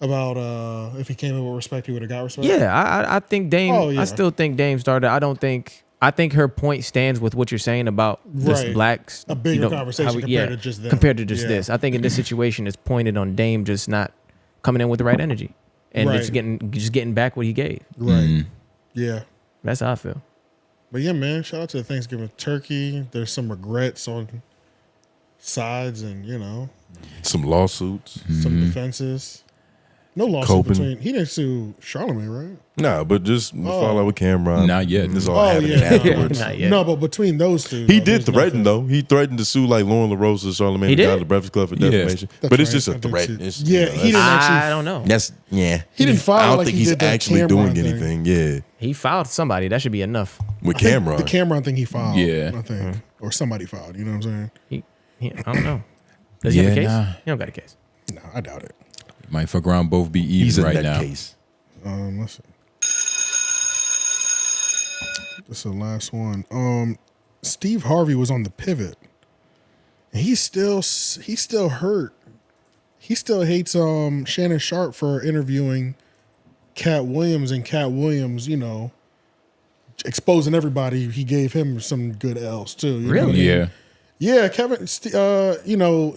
Speaker 4: About if he came in with respect, he would have got respect.
Speaker 2: Yeah, I think Dame.
Speaker 4: Oh, yeah.
Speaker 2: I still think Dame started. I think her point stands with what you're saying about this
Speaker 4: Right.
Speaker 2: blacks.
Speaker 4: A bigger conversation compared to just them.
Speaker 2: Compared to just
Speaker 4: Yeah.
Speaker 2: this. I think in this situation, it's pointed on Dame just not coming in with the right energy and
Speaker 4: Right.
Speaker 2: just getting back what he gave.
Speaker 4: Right. Yeah.
Speaker 2: That's how I feel.
Speaker 4: But yeah, man, shout out to the Thanksgiving turkey. There's some regrets on sides and,
Speaker 3: Some lawsuits.
Speaker 4: some defenses. No lawsuit
Speaker 3: Coping.
Speaker 4: between, he didn't sue Charlamagne, right?
Speaker 3: Nah, but just follow with Cameron.
Speaker 5: Not yet.
Speaker 3: This all happening afterwards.
Speaker 2: Not yet.
Speaker 4: No, but between those two.
Speaker 3: He
Speaker 4: though,
Speaker 3: did
Speaker 4: there's
Speaker 3: threaten though. He threatened to sue like Lauren LaRosa, Charlamagne,
Speaker 2: He
Speaker 3: the guy
Speaker 2: did?
Speaker 3: at the Breakfast Club for
Speaker 5: Yeah.
Speaker 3: defamation.
Speaker 4: That's
Speaker 3: But it's
Speaker 4: right.
Speaker 3: just a
Speaker 4: I think
Speaker 3: threat.
Speaker 4: so.
Speaker 3: It's,
Speaker 4: Yeah, he didn't actually.
Speaker 2: I don't know.
Speaker 3: That's
Speaker 4: He didn't file
Speaker 3: I don't
Speaker 4: like
Speaker 3: think
Speaker 4: he
Speaker 3: he's
Speaker 4: did that
Speaker 3: actually
Speaker 4: Cameron
Speaker 3: doing
Speaker 4: thing.
Speaker 3: anything. Yeah,
Speaker 2: He filed somebody. That should be enough.
Speaker 3: with
Speaker 4: I think
Speaker 3: Cameron.
Speaker 4: The Cameron thing he filed.
Speaker 5: Yeah.
Speaker 4: I think. Or somebody filed. You know what I'm saying?
Speaker 2: I don't know. Does he have a
Speaker 5: Yeah,
Speaker 2: case?
Speaker 5: nah.
Speaker 2: He don't got a case.
Speaker 4: No, I doubt it.
Speaker 5: Might fuck around, both be
Speaker 3: He's
Speaker 5: even
Speaker 3: in
Speaker 5: right
Speaker 3: that
Speaker 5: now.
Speaker 3: case.
Speaker 4: Let's see. This is the last one. Steve Harvey was on the pivot. And he's still hurt. He still hates Shannon Sharpe for interviewing Cat Williams, and Cat Williams, exposing everybody. He gave him some good L's too. You know what I mean?
Speaker 5: Yeah.
Speaker 4: Yeah, Kevin,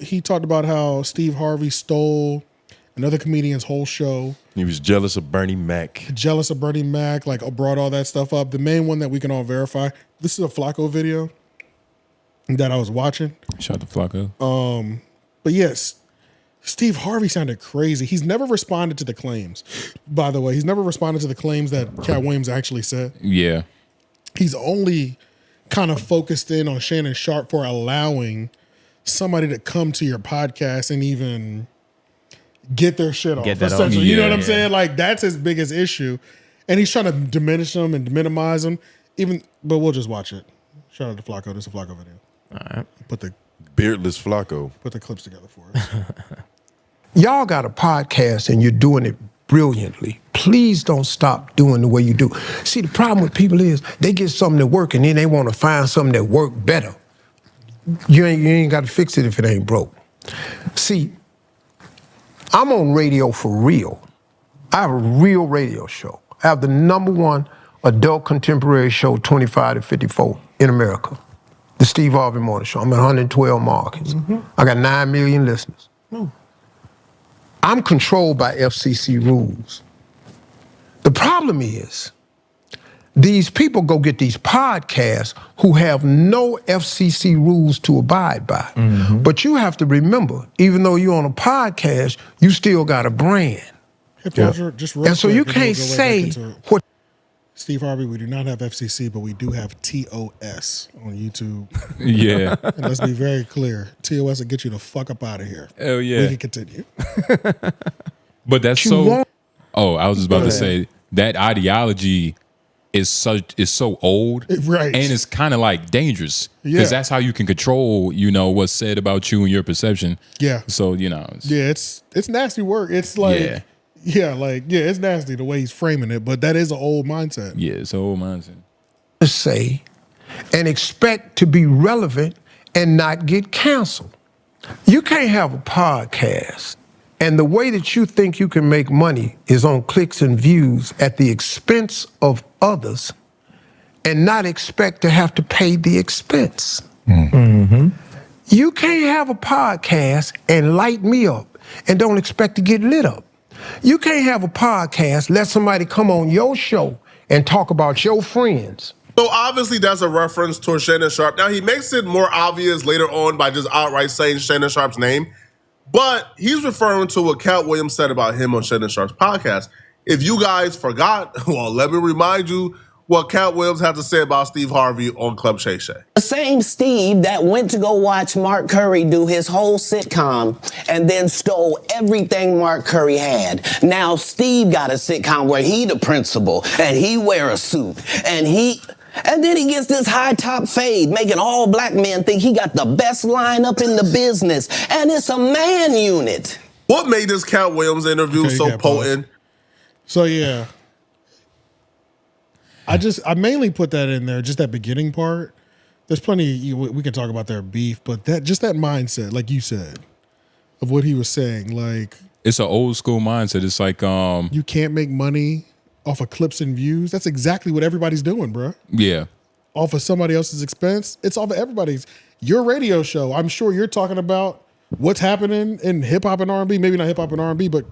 Speaker 4: he talked about how Steve Harvey stole another comedian's whole show.
Speaker 3: He was jealous of Bernie Mac.
Speaker 4: Jealous of Bernie Mac, brought all that stuff up. The main one that we can all verify, this is a Flacco video that I was watching.
Speaker 5: Shout out to Flacco.
Speaker 4: But yes, Steve Harvey sounded crazy. He's never responded to the claims. By the way, he's never responded to the claims that Cat Williams actually said.
Speaker 5: Yeah.
Speaker 4: He's only kind of focused in on Shannon Sharpe for allowing somebody to come to your podcast and even get their shit off.
Speaker 2: Get that
Speaker 4: essentially.
Speaker 2: off.
Speaker 4: You know
Speaker 2: Yeah,
Speaker 4: what I'm
Speaker 2: yeah.
Speaker 4: saying? Like, that's his biggest issue. And he's trying to diminish them and minimize them. But we'll just watch it. Shout out to Flacco. This is a Flacco video.
Speaker 2: All right.
Speaker 4: Put the
Speaker 3: Beardless Flacco.
Speaker 4: Put the clips together for us.
Speaker 6: Y'all got a podcast and you're doing it brilliantly. Please don't stop doing the way you do. See, the problem with people is they get something that work and then they want to find something that work better. You ain't got to fix it if it ain't broke. See, I'm on radio for real. I have a real radio show. I have the #1 adult contemporary show, 25 to 54 in America. The Steve Harvey Morning Show. I'm at 112 markets. I got 9 million listeners. I'm controlled by FCC rules. The problem is, these people go get these podcasts who have no FCC rules to abide by. But you have to remember, even though you're on a podcast, you still got a brand.
Speaker 4: Just real
Speaker 6: And so
Speaker 4: quick,
Speaker 6: you
Speaker 4: and
Speaker 6: can't
Speaker 4: we'll go right
Speaker 6: say
Speaker 4: back into it.
Speaker 6: what.
Speaker 4: Steve Harvey, we do not have FCC, but we do have TOS on YouTube.
Speaker 5: Yeah.
Speaker 4: And let's be very clear. TOS will get you the fuck up out of here.
Speaker 5: Hell yeah.
Speaker 4: We can continue.
Speaker 5: But that's so. Oh, I was just about to say that ideology is so old,
Speaker 4: right?
Speaker 5: And it's kind of like dangerous
Speaker 4: Yeah.
Speaker 5: because that's how you can control, what's said about you and your perception.
Speaker 4: Yeah.
Speaker 5: So
Speaker 4: it's nasty work. It's like it's nasty the way he's framing it, but that is an old mindset.
Speaker 5: Yeah, it's an old mindset.
Speaker 6: To say and expect to be relevant and not get canceled. You can't have a podcast and the way that you think you can make money is on clicks and views at the expense of others and not expect to have to pay the expense. You can't have a podcast and light me up and don't expect to get lit up. You can't have a podcast, let somebody come on your show and talk about your friends.
Speaker 22: So obviously that's a reference to Shannon Sharpe. Now he makes it more obvious later on by just outright saying Shannon Sharpe's name, but he's referring to what Cat Williams said about him on Shannon Sharpe's podcast. If you guys forgot, well, let me remind you what Cat Williams had to say about Steve Harvey on Club Shay Shay.
Speaker 23: The same Steve that went to go watch Mark Curry do his whole sitcom and then stole everything Mark Curry had. Now Steve got a sitcom where he the principal and he wear a suit and then he gets this high top fade, making all black men think he got the best lineup in the business. And it's a man unit.
Speaker 22: What made this Cat Williams interview so potent?
Speaker 4: So yeah. I mainly put that in there, just that beginning part. There's plenty, we can talk about their beef, but that mindset, like you said, of what he was saying, like
Speaker 5: It's an old school mindset. It's like
Speaker 4: you can't make money off of clips and views. That's exactly what everybody's doing, bro.
Speaker 5: Yeah.
Speaker 4: Off of somebody else's expense. It's off of everybody's. Your radio show, I'm sure you're talking about what's happening in hip hop and R&B, maybe not hip hop and R&B, but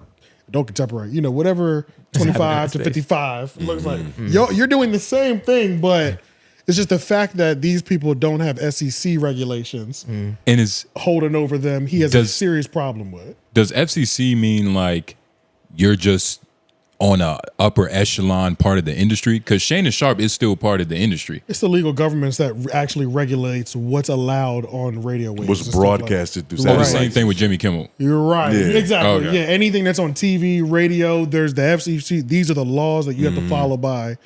Speaker 4: adult contemporary, whatever 25 to 55 looks like. You're doing the same thing, but it's just the fact that these people don't have SEC regulations
Speaker 5: and it's
Speaker 4: holding over them. He has a serious problem with.
Speaker 5: Does FCC mean like you're just on a upper echelon part of the industry? Because Shannon Sharpe is still part of the industry.
Speaker 4: It's the legal governments that actually regulates what's allowed on radio waves.
Speaker 3: What's broadcasted through
Speaker 5: Well, the same thing with Jimmy Kimmel.
Speaker 4: You're right.
Speaker 3: Yeah.
Speaker 4: Exactly.
Speaker 5: Okay.
Speaker 4: Yeah. Anything that's on TV, radio, there's the FCC. These are the laws that you have to follow by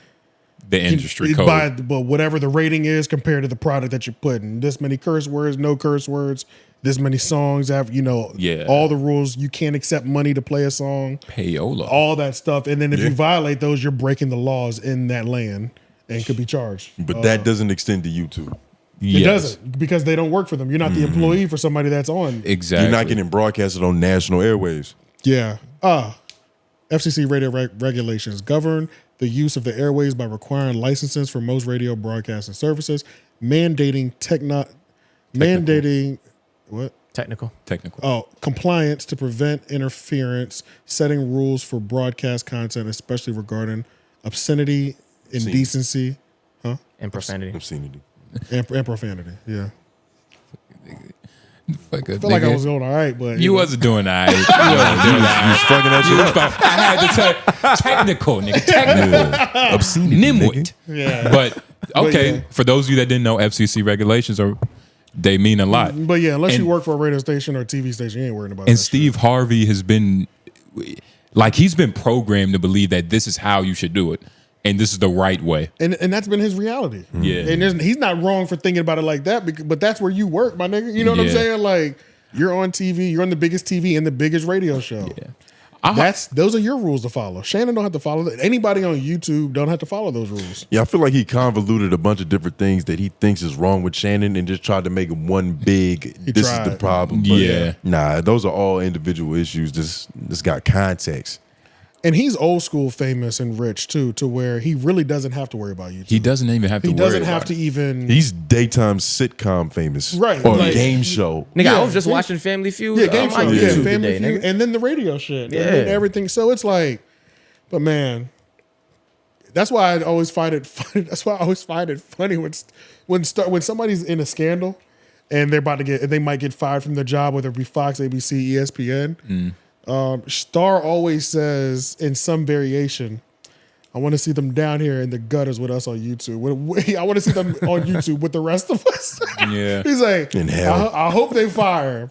Speaker 5: the industry code.
Speaker 4: But whatever the rating is compared to the product that you're putting. This many curse words, no curse words. This many songs have, all the rules. You can't accept money to play a song.
Speaker 5: Payola.
Speaker 4: All that stuff. And then if you violate those, you're breaking the laws in that land and could be charged.
Speaker 3: But that doesn't extend to YouTube.
Speaker 4: It doesn't, because they don't work for them. You're not the employee for somebody that's on.
Speaker 5: Exactly.
Speaker 3: You're not getting broadcasted on national airwaves.
Speaker 4: Yeah. FCC radio regulations govern the use of the airways by requiring licenses for most radio broadcasting services, mandating
Speaker 5: Technical.
Speaker 4: Compliance to prevent interference, setting rules for broadcast content, especially regarding obscenity, indecency,
Speaker 2: and profanity.
Speaker 3: Obscenity.
Speaker 4: And profanity, yeah. I feel like I was going all right, but
Speaker 5: You wasn't doing all right. You wasn't doing all right.
Speaker 3: You was fucking that shit up.
Speaker 5: I had to tell technical, nigga. Technical.
Speaker 3: Obscene.
Speaker 5: Nimwit.
Speaker 4: Yeah.
Speaker 5: But okay,
Speaker 4: yeah.
Speaker 5: for those of you that didn't know, FCC regulations they mean a lot.
Speaker 4: But yeah, unless
Speaker 5: And-
Speaker 4: you work for a radio station or a TV station, you ain't worrying about
Speaker 5: And
Speaker 4: that.
Speaker 5: Steve Harvey has been he's been programmed to believe that this is how you should do it. And this is the right way.
Speaker 4: And that's been his reality.
Speaker 5: Yeah.
Speaker 4: And he's not wrong for thinking about it like that, but that's where you work, my nigga. You know what I'm
Speaker 5: Yeah.
Speaker 4: saying? Like, you're on TV, you're on the biggest TV and the biggest radio show.
Speaker 5: Yeah.
Speaker 4: Those are your rules to follow. Shannon don't have to follow that. Anybody on YouTube don't have to follow those rules.
Speaker 3: Yeah, I feel like he convoluted a bunch of different things that he thinks is wrong with Shannon and just tried to make it one big, this is the
Speaker 4: tried.
Speaker 3: problem. But
Speaker 5: Yeah.
Speaker 3: Nah, those are all individual issues. This got context.
Speaker 4: And he's old school famous and rich too, to where he really doesn't have to worry about YouTube.
Speaker 5: He doesn't even have to
Speaker 4: He
Speaker 5: worry
Speaker 4: doesn't
Speaker 5: about
Speaker 4: have
Speaker 5: it.
Speaker 4: to even.
Speaker 3: He's daytime sitcom famous.
Speaker 4: Right,
Speaker 3: Or
Speaker 4: like-
Speaker 3: game show.
Speaker 2: Nigga,
Speaker 4: Yeah,
Speaker 2: I was just
Speaker 4: yeah.
Speaker 2: watching Family Feud.
Speaker 4: Yeah, game
Speaker 2: on my
Speaker 4: show.
Speaker 2: YouTube
Speaker 4: Yeah,
Speaker 2: today,
Speaker 4: Family Feud,
Speaker 2: nigga.
Speaker 4: and then the radio shit.
Speaker 2: Yeah.
Speaker 4: And then everything. So it's like, but man, that's why I always find it funny. That's why I always find it funny when somebody's in a scandal and they might get fired from their job, whether it be Fox, ABC, ESPN. Star always says in some variation, I want to see them down here in the gutters with us on YouTube. I want to see them on YouTube with the rest of us.
Speaker 5: Yeah.
Speaker 4: He's like,
Speaker 3: In hell.
Speaker 4: I hope they fire him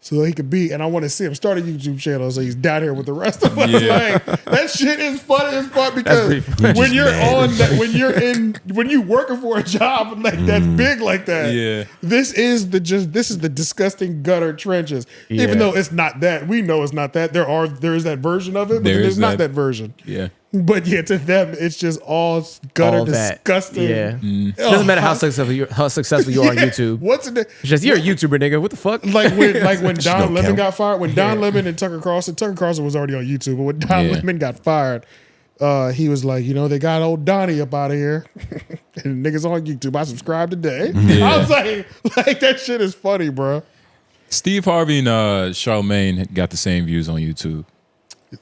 Speaker 4: so he could be, and I want to see him start a YouTube channel so he's down here with the rest of us.
Speaker 5: Yeah.
Speaker 4: Like, that shit is funny as fuck because
Speaker 2: pretty funny.
Speaker 4: when you're
Speaker 3: mad.
Speaker 4: on that, when you working for a job like that's big like that,
Speaker 5: Yeah.
Speaker 4: this is the disgusting gutter trenches.
Speaker 2: Yeah.
Speaker 4: Even though it's not that, we know it's not that. There is that version of it, but
Speaker 5: There
Speaker 4: there's
Speaker 5: is
Speaker 4: not
Speaker 5: that.
Speaker 4: that version.
Speaker 5: Yeah.
Speaker 4: But yeah, to them, it's just all gutter,
Speaker 2: All that.
Speaker 4: disgusting.
Speaker 2: Yeah.
Speaker 5: Mm.
Speaker 2: Doesn't matter how successful you are on YouTube.
Speaker 4: What's in the,
Speaker 2: It's just you're a YouTuber, nigga. What the fuck?
Speaker 4: like when Don
Speaker 3: don't
Speaker 4: Lemon
Speaker 3: count.
Speaker 4: got fired, when Don Lemon and Tucker Carlson was already on YouTube, but when Don
Speaker 5: Yeah.
Speaker 4: Lemon got fired, he was like, they got old Donnie up out of here, and niggas on YouTube. I subscribed today.
Speaker 5: Yeah.
Speaker 4: I was like that shit is funny, bro.
Speaker 5: Steve Harvey and Charlamagne got the same views on YouTube.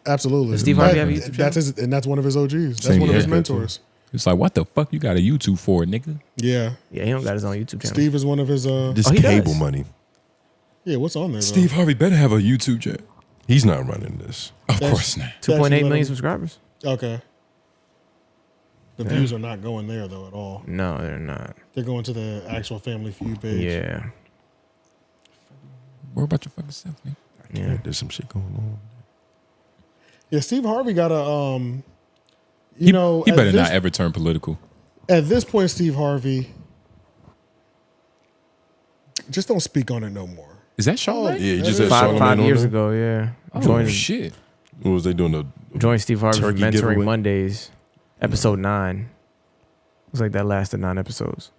Speaker 4: Absolutely.
Speaker 2: Does Steve Harvey have a YouTube channel?
Speaker 4: That's one of his OGs. That's
Speaker 3: Same
Speaker 4: one of his
Speaker 3: here.
Speaker 4: mentors.
Speaker 5: It's like, what the fuck you got a YouTube for, nigga?
Speaker 4: Yeah,
Speaker 2: Yeah, he don't got his own YouTube channel.
Speaker 4: Steve is one of his.
Speaker 3: This
Speaker 2: he
Speaker 3: cable
Speaker 2: does.
Speaker 3: money.
Speaker 4: Yeah, what's on there?
Speaker 5: Steve Harvey better have a YouTube channel.
Speaker 3: He's not running this.
Speaker 5: Of course not.
Speaker 2: 2.8
Speaker 4: Actually,
Speaker 2: million subscribers.
Speaker 4: Okay. The views are not going there though at all.
Speaker 2: No, they're not.
Speaker 4: They're going to the actual Family Feud page.
Speaker 2: Yeah.
Speaker 5: Worry about your fucking self, man.
Speaker 2: Yeah.
Speaker 3: There's some shit going on.
Speaker 4: Yeah, Steve Harvey got a
Speaker 5: He
Speaker 4: at
Speaker 5: better
Speaker 4: this-
Speaker 5: not ever turn political.
Speaker 4: At this point, Steve Harvey, just don't speak on it no more.
Speaker 5: Is that Charlamagne?
Speaker 3: Yeah, he
Speaker 4: That
Speaker 3: just
Speaker 4: is
Speaker 3: had
Speaker 2: Five
Speaker 3: Charlamagne on
Speaker 2: years
Speaker 3: there.
Speaker 2: ago, yeah.
Speaker 5: Oh,
Speaker 2: Joined
Speaker 5: shit.
Speaker 3: What was they doing?
Speaker 2: joined Steve Harvey for
Speaker 3: Turkey
Speaker 2: Mentoring
Speaker 3: giveaway?
Speaker 2: Mondays, episode 9. Looks like that lasted 9 episodes.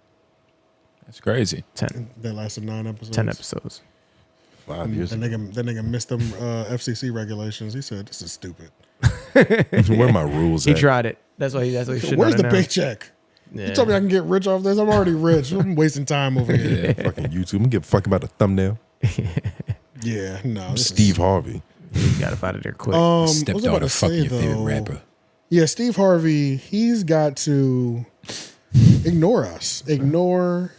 Speaker 5: That's crazy.
Speaker 2: 10.
Speaker 4: That lasted 9 episodes.
Speaker 2: 10 episodes.
Speaker 3: 5 years.
Speaker 4: That nigga missed them FCC regulations. He said, "This is stupid."
Speaker 3: Where are my rules
Speaker 2: He
Speaker 3: at?
Speaker 2: tried it. That's why he should
Speaker 4: Where's
Speaker 2: know
Speaker 4: the
Speaker 2: now.
Speaker 4: paycheck?
Speaker 2: Yeah.
Speaker 4: You told me I can get rich off this. I'm already rich. I'm wasting time over here.
Speaker 3: Fucking YouTube. I'm gonna give a fuck about a thumbnail.
Speaker 4: Yeah, no.
Speaker 3: I'm
Speaker 4: this
Speaker 3: Steve
Speaker 4: is-
Speaker 3: Harvey.
Speaker 2: You got up out of there quick.
Speaker 4: What was I about
Speaker 5: Stepdaughter
Speaker 4: to
Speaker 5: fucking
Speaker 4: say,
Speaker 5: your favorite
Speaker 4: though?
Speaker 5: rapper.
Speaker 4: Yeah, Steve Harvey, he's got to ignore us. Ignore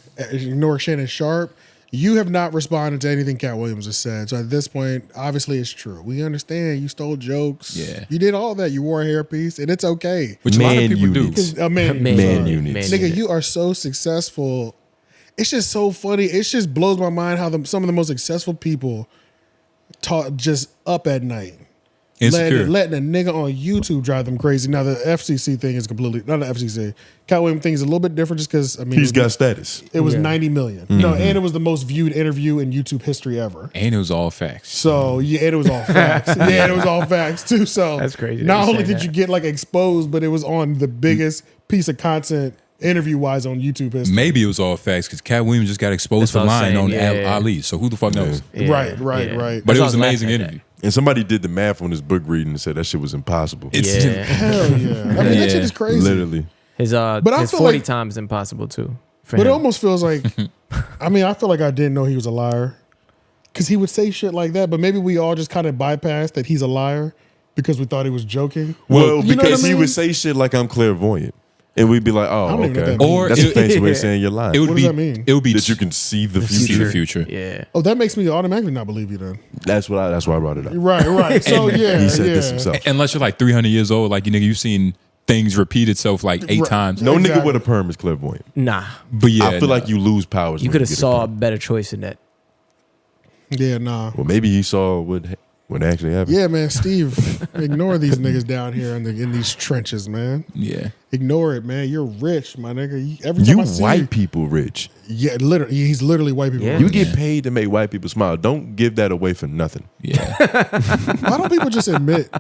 Speaker 4: Shannon Sharpe. You have not responded to anything Cat Williams has said. So at this point, obviously it's true. We understand you stole jokes.
Speaker 5: Yeah.
Speaker 4: You did all that. You wore a hairpiece, and it's okay.
Speaker 5: Which a lot of
Speaker 3: Man
Speaker 5: people do.
Speaker 3: units.
Speaker 4: Man
Speaker 3: Man
Speaker 4: unit.
Speaker 3: units.
Speaker 4: Nigga, you are so successful. It's just so funny. It just blows my mind how some of the most successful people talk just up at night.
Speaker 5: Insecure.
Speaker 4: Letting a nigga on YouTube drive them crazy. Now the FCC thing is completely not the FCC. Cat Williams thing is a little bit different just because
Speaker 3: He's got status.
Speaker 4: it was 90 million. No, and it was the most viewed interview in YouTube history ever.
Speaker 5: And it was all facts.
Speaker 4: So yeah, and it was all facts. Yeah, and it was all facts too. So
Speaker 2: That's crazy that
Speaker 4: Not
Speaker 2: you
Speaker 4: only
Speaker 2: say
Speaker 4: did
Speaker 2: that.
Speaker 4: you get like exposed, but it was on the biggest piece of content interview wise on YouTube history.
Speaker 5: Maybe it was all facts because Cat Williams just got exposed
Speaker 2: That's
Speaker 5: for
Speaker 2: what I'm
Speaker 5: lying
Speaker 2: saying,
Speaker 5: on
Speaker 2: yeah.
Speaker 5: Ali. So who the fuck knows?
Speaker 2: Yeah,
Speaker 4: Right.
Speaker 2: yeah.
Speaker 5: But it
Speaker 2: That's why I
Speaker 5: was an amazing
Speaker 2: laughing at
Speaker 5: interview.
Speaker 3: And somebody did the math on his book reading and said that shit was impossible.
Speaker 5: It's
Speaker 2: Yeah.
Speaker 4: Hell yeah. I mean, that shit is crazy.
Speaker 3: Literally.
Speaker 2: His
Speaker 4: I
Speaker 2: his
Speaker 4: feel
Speaker 2: 40
Speaker 4: like-
Speaker 2: times impossible too. For
Speaker 4: But it
Speaker 2: him.
Speaker 4: almost feels like, I feel like I didn't know he was a liar because he would say shit like that. But maybe we all just kind of bypassed that he's a liar because we thought he was joking.
Speaker 3: Well,
Speaker 4: You know
Speaker 3: because
Speaker 4: what I
Speaker 3: he
Speaker 4: mean?
Speaker 3: would say shit like I'm clairvoyant. And we'd be like, oh,
Speaker 4: don't even know
Speaker 3: okay.
Speaker 4: what that means.
Speaker 5: Or
Speaker 3: That's a
Speaker 5: it-
Speaker 3: fancy way of saying you're lying.
Speaker 5: It would
Speaker 4: What
Speaker 5: be.
Speaker 4: does that mean?
Speaker 5: It would be
Speaker 3: that you can see the
Speaker 5: see
Speaker 3: future.
Speaker 5: the future.
Speaker 2: Yeah.
Speaker 4: Oh, that makes me automatically not believe you then.
Speaker 3: That's why I brought it up.
Speaker 4: Right. So yeah,
Speaker 3: He said
Speaker 4: yeah.
Speaker 3: this himself.
Speaker 5: Unless you're like 300 years old, like you've seen things repeat itself like 8
Speaker 4: Right.
Speaker 5: times.
Speaker 3: No
Speaker 4: Exactly.
Speaker 3: nigga with a perm is clairvoyant.
Speaker 2: Nah.
Speaker 5: But yeah,
Speaker 3: I feel like you lose powers.
Speaker 2: You
Speaker 3: when
Speaker 2: could have
Speaker 3: get a
Speaker 2: saw a
Speaker 3: perm.
Speaker 2: better choice in that.
Speaker 4: Yeah, nah.
Speaker 3: Well, maybe he saw what actually happened.
Speaker 4: Yeah, man, Steve, ignore these niggas down here in these trenches, man.
Speaker 5: Yeah.
Speaker 4: Ignore it, man. You're rich, my nigga. Every time
Speaker 3: You
Speaker 4: I see
Speaker 3: white
Speaker 4: you,
Speaker 3: people rich.
Speaker 4: yeah, literally, he's literally white people.
Speaker 2: Yeah.
Speaker 3: You
Speaker 4: rich.
Speaker 3: get paid to make white people smile. Don't give that away for nothing.
Speaker 5: Yeah.
Speaker 4: Why don't people just admit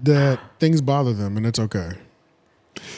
Speaker 4: that things bother them and it's okay?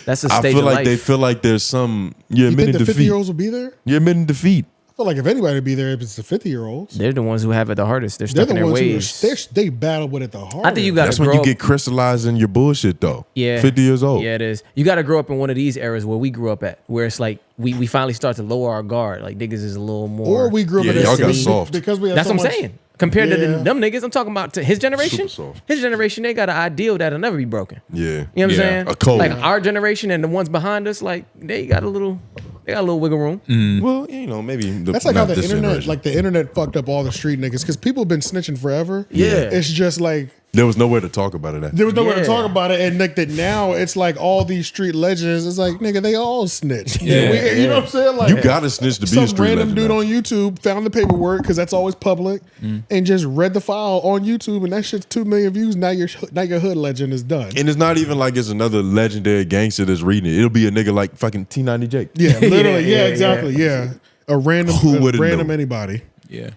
Speaker 2: That's a
Speaker 3: I
Speaker 2: stage
Speaker 3: feel
Speaker 2: of
Speaker 3: like
Speaker 2: life.
Speaker 3: they feel like there's some. You're
Speaker 4: You think
Speaker 3: admitting
Speaker 4: the
Speaker 3: defeat.
Speaker 4: 50-year-olds will be there?
Speaker 3: You're admitting defeat.
Speaker 4: I feel like if anybody would be there, if it's the 50-year-olds.
Speaker 2: They're the ones who have it the hardest. They're
Speaker 4: They're
Speaker 2: stuck in
Speaker 4: the
Speaker 2: their
Speaker 4: ones
Speaker 2: ways.
Speaker 4: they battle with it the hardest.
Speaker 2: I think you got
Speaker 3: That's
Speaker 2: to
Speaker 3: when
Speaker 2: grow
Speaker 3: you
Speaker 2: up.
Speaker 3: get crystallized in your bullshit, though.
Speaker 2: Yeah.
Speaker 3: 50 years old.
Speaker 2: Yeah, it is. You got to grow up in one of these eras where we grew up at, where it's like we finally start to lower our guard. Like niggas is a little more.
Speaker 4: Or we grew up
Speaker 3: Yeah,
Speaker 4: in a
Speaker 3: y'all got
Speaker 4: city
Speaker 3: soft.
Speaker 4: because we have
Speaker 2: That's
Speaker 4: so
Speaker 2: what I'm
Speaker 4: much-
Speaker 2: saying. Compared to
Speaker 4: Yeah.
Speaker 2: them niggas, I'm talking about to his generation.
Speaker 3: Super soft.
Speaker 2: His generation, they got an ideal that'll never be broken.
Speaker 3: Yeah.
Speaker 2: You know what I'm
Speaker 5: Yeah.
Speaker 2: saying?
Speaker 3: A code.
Speaker 2: Like our generation and the ones behind us, like they got a little wiggle room.
Speaker 3: Well, you know, maybe
Speaker 4: That's like how
Speaker 3: not
Speaker 4: the
Speaker 3: this
Speaker 4: internet,
Speaker 3: generation.
Speaker 4: like the internet fucked up all the street niggas because people have been snitching forever.
Speaker 2: Yeah.
Speaker 4: It's just like
Speaker 3: There was nowhere to talk about it.
Speaker 4: there was nowhere to
Speaker 2: Yeah.
Speaker 4: talk about it, and like that now it's like all these street legends. It's like nigga, they all snitch.
Speaker 5: Yeah.
Speaker 4: You know what I'm saying? Like
Speaker 3: You gotta snitch to be
Speaker 4: some
Speaker 3: a street
Speaker 4: random
Speaker 3: legend
Speaker 4: dude
Speaker 3: now.
Speaker 4: on YouTube found the paperwork because that's always public, and just read the file on YouTube, and that shit's 2 million views. Now your hood legend is done.
Speaker 3: And it's not even like it's another legendary gangster that's reading it. It'll be a nigga like fucking T90 Jake.
Speaker 4: Yeah, literally.
Speaker 2: Yeah,
Speaker 4: Yeah, exactly. Yeah, a random,
Speaker 3: Who would've
Speaker 4: random
Speaker 3: known?
Speaker 4: anybody.
Speaker 5: Yeah.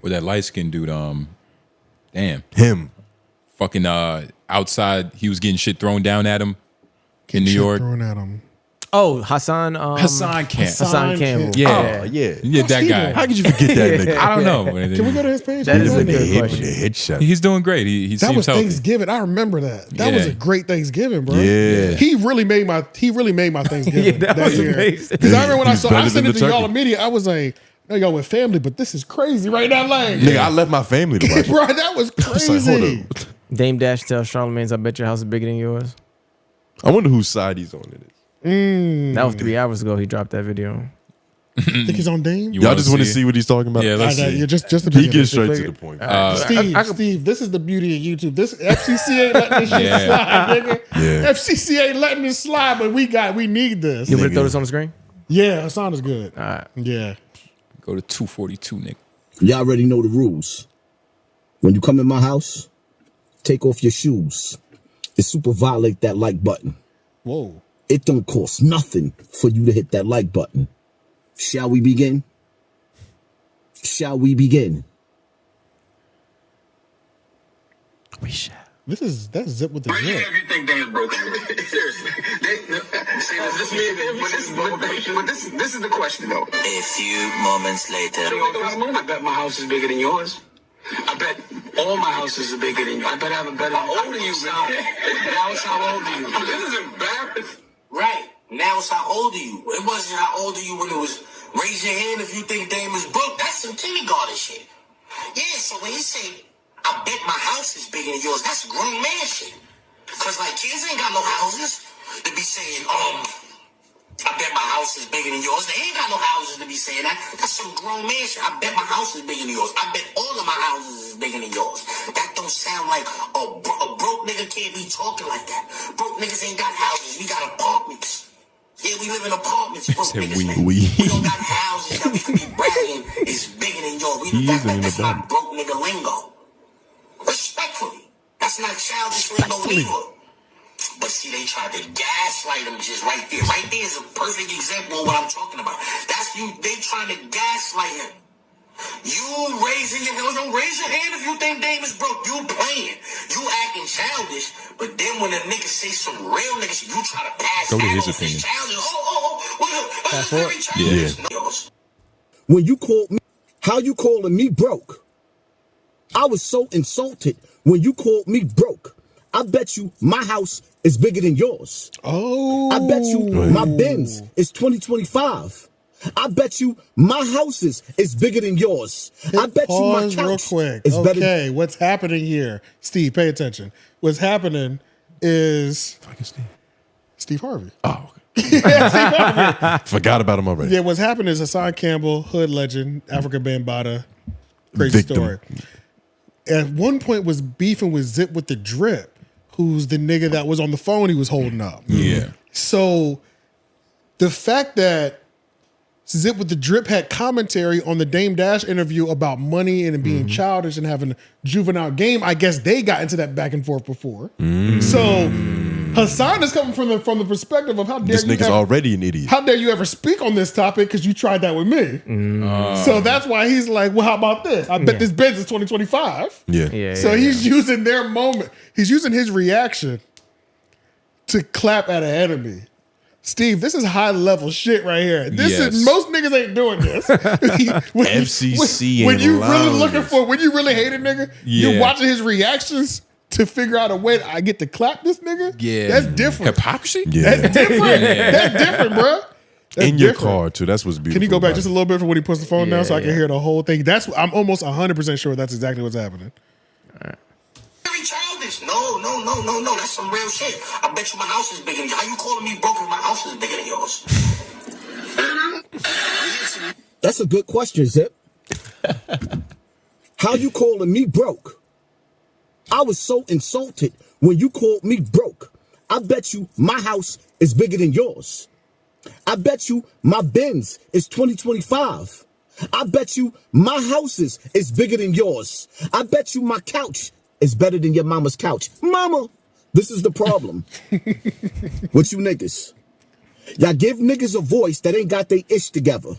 Speaker 5: Or that light skinned dude, damn.
Speaker 3: Him.
Speaker 5: Fucking outside, he was getting shit thrown down at him in New
Speaker 4: Shit
Speaker 5: York.
Speaker 4: thrown at him.
Speaker 2: Oh, Hassan.
Speaker 5: Hassan Campbell.
Speaker 2: Hassan Campbell.
Speaker 5: Yeah.
Speaker 3: Oh, yeah.
Speaker 5: Yeah, that
Speaker 4: he
Speaker 5: guy.
Speaker 4: doing?
Speaker 3: How could you forget that nigga?
Speaker 5: I don't know.
Speaker 4: Can we go to his page?
Speaker 2: That is a
Speaker 3: When they
Speaker 2: good
Speaker 3: hit
Speaker 2: question.
Speaker 3: with the headshot.
Speaker 5: He's doing great. He
Speaker 4: That
Speaker 5: seems
Speaker 4: was
Speaker 5: healthy.
Speaker 4: Thanksgiving. I remember that. That was
Speaker 5: Yeah.
Speaker 4: a great Thanksgiving, bro.
Speaker 3: Yeah.
Speaker 4: He really made my Thanksgiving.
Speaker 2: Yeah, that was
Speaker 4: year.
Speaker 2: amazing.
Speaker 4: Because I remember when I
Speaker 3: He's
Speaker 4: saw
Speaker 3: better
Speaker 4: I sent
Speaker 3: than
Speaker 4: it
Speaker 3: the
Speaker 4: to y'all
Speaker 3: turkey.
Speaker 4: immediately. I was like, no, y'all with family, but this is crazy right now. Like,
Speaker 3: Nigga, I left my family to watch it.
Speaker 4: bro, that was
Speaker 3: I was like, hold
Speaker 4: crazy.
Speaker 3: up.
Speaker 2: Dame Dash tells Charlamagne's, "I bet your house is bigger than yours."
Speaker 3: I wonder whose side he's on in it.
Speaker 2: That was 3 hours ago. He dropped that video.
Speaker 4: Think he's on Dame?
Speaker 3: Y'all just want to see what he's talking about?
Speaker 5: Yeah, let's see.
Speaker 4: Yeah, just the
Speaker 3: He
Speaker 4: beginning.
Speaker 3: gets straight to the point.
Speaker 4: Steve, This is the beauty of YouTube. This FCC ain't letting this shit slide, nigga.
Speaker 3: Yeah.
Speaker 4: FCC ain't letting this slide, but we need this.
Speaker 2: You want me to throw this on the screen?
Speaker 4: Yeah, Hassan is good.
Speaker 2: All right.
Speaker 4: Yeah.
Speaker 5: Go to 242, nigga.
Speaker 1: Y'all already know the rules. When you come in my house, take off your shoes and super violate that like button.
Speaker 4: Whoa.
Speaker 1: It don't cost nothing for you to hit that like button. Shall we begin? Shall we begin?
Speaker 3: We shall.
Speaker 4: That's Zip with the zip.
Speaker 7: Everything Dame's broken. Seriously. This is the question, though. A few moments later. I bet my house is bigger than yours. I bet all my houses are bigger than you. I bet I have a better. How old are you, man? Now it's how old are you? This is embarrassing. Right. Now it's how old are you? It wasn't how old are you when it was raise your hand if you think Dame is broke. That's some kindergarten shit. Yeah, so when he say, I bet my house is bigger than yours, that's grown man shit. Cause like kids ain't got no houses to be saying, I bet my house is bigger than yours. They ain't got no houses to be saying that. That's some grown man shit. I bet my house is bigger than yours. I bet all of my houses is bigger than yours. That don't sound like a broke nigga can't be talking like that. Broke niggas ain't got houses. We got apartments. Yeah, we live in apartments. Broke niggas. We don't got houses that we can be bragging is bigger than yours. That's not broke nigga lingo. Respectfully. That's not childish lingo either. But see, they tried to gaslight him just right there. Right there is a perfect example of what I'm talking about. That's you. They trying to gaslight him. You raising your hand. Don't raise your hand if you think Dame is broke. You playing. You acting childish. But then when a nigga say some real nigga shit, you try to pass
Speaker 5: Go to
Speaker 7: that
Speaker 5: his
Speaker 7: off as
Speaker 5: opinion.
Speaker 7: childish. That's very childish.
Speaker 1: When you called me, how you calling me broke? I was so insulted when you called me broke. I bet you my house is bigger than yours.
Speaker 4: Oh.
Speaker 1: I bet you my Benz is 2025. I bet you my houses is bigger than yours. I bet you my
Speaker 4: Pause real
Speaker 1: couch
Speaker 4: quick.
Speaker 1: is better.
Speaker 4: Okay, what's happening here? Steve, pay attention. What's happening is Steve Harvey.
Speaker 3: Oh, Forgot about him already.
Speaker 4: Yeah, what's happened is Hassan Campbell, hood legend, Africa Bambaataa, crazy
Speaker 3: Victim.
Speaker 4: story. At one point was beefing with Zip with the Drip, who's the nigga that was on the phone he was holding up.
Speaker 5: Yeah.
Speaker 4: So the fact that Zip with the Drip had commentary on the Dame Dash interview about money and being childish and having a juvenile game, I guess they got into that back and forth before. So Hassan is coming from the perspective of how dare
Speaker 3: This
Speaker 4: you
Speaker 3: nigga's
Speaker 4: ever,
Speaker 3: already an idiot.
Speaker 4: how dare you ever speak on this topic because you tried that with me. So that's why he's like, well, how about this? I bet this Benz is 2025.
Speaker 3: Yeah.
Speaker 4: So he's using their moment. He's using his reaction to clap at an enemy. Steve, this is high level shit right here. This is most niggas ain't doing this.
Speaker 3: FCC
Speaker 4: when
Speaker 3: ain't
Speaker 4: you
Speaker 3: allowing
Speaker 4: really looking
Speaker 3: this.
Speaker 4: for, when you really hate a nigga, you're watching his reactions to figure out a way I get to clap this nigga.
Speaker 5: Yeah.
Speaker 4: That's different.
Speaker 5: Hypocrisy?
Speaker 3: Yeah.
Speaker 4: That's different. That's different, bro. That's
Speaker 3: In your
Speaker 4: different.
Speaker 3: car too. That's what's beautiful.
Speaker 4: Can you go back
Speaker 3: about
Speaker 4: just
Speaker 3: it.
Speaker 4: a little bit for when he puts the phone down so I can hear the whole thing? I'm almost 100% sure that's exactly what's happening.
Speaker 7: Very childish. No. That's some real shit. I bet you my house is bigger than you. How you calling me broke if my house is bigger than yours?
Speaker 1: That's a good question, Zip. How you calling me broke? I was so insulted when you called me broke. I bet you my house is bigger than yours. I bet you my Benz is 2025. I bet you my houses is bigger than yours. I bet you my couch is better than your mama's couch. Mama, this is the problem with you niggas. Y'all give niggas a voice that ain't got their ish together.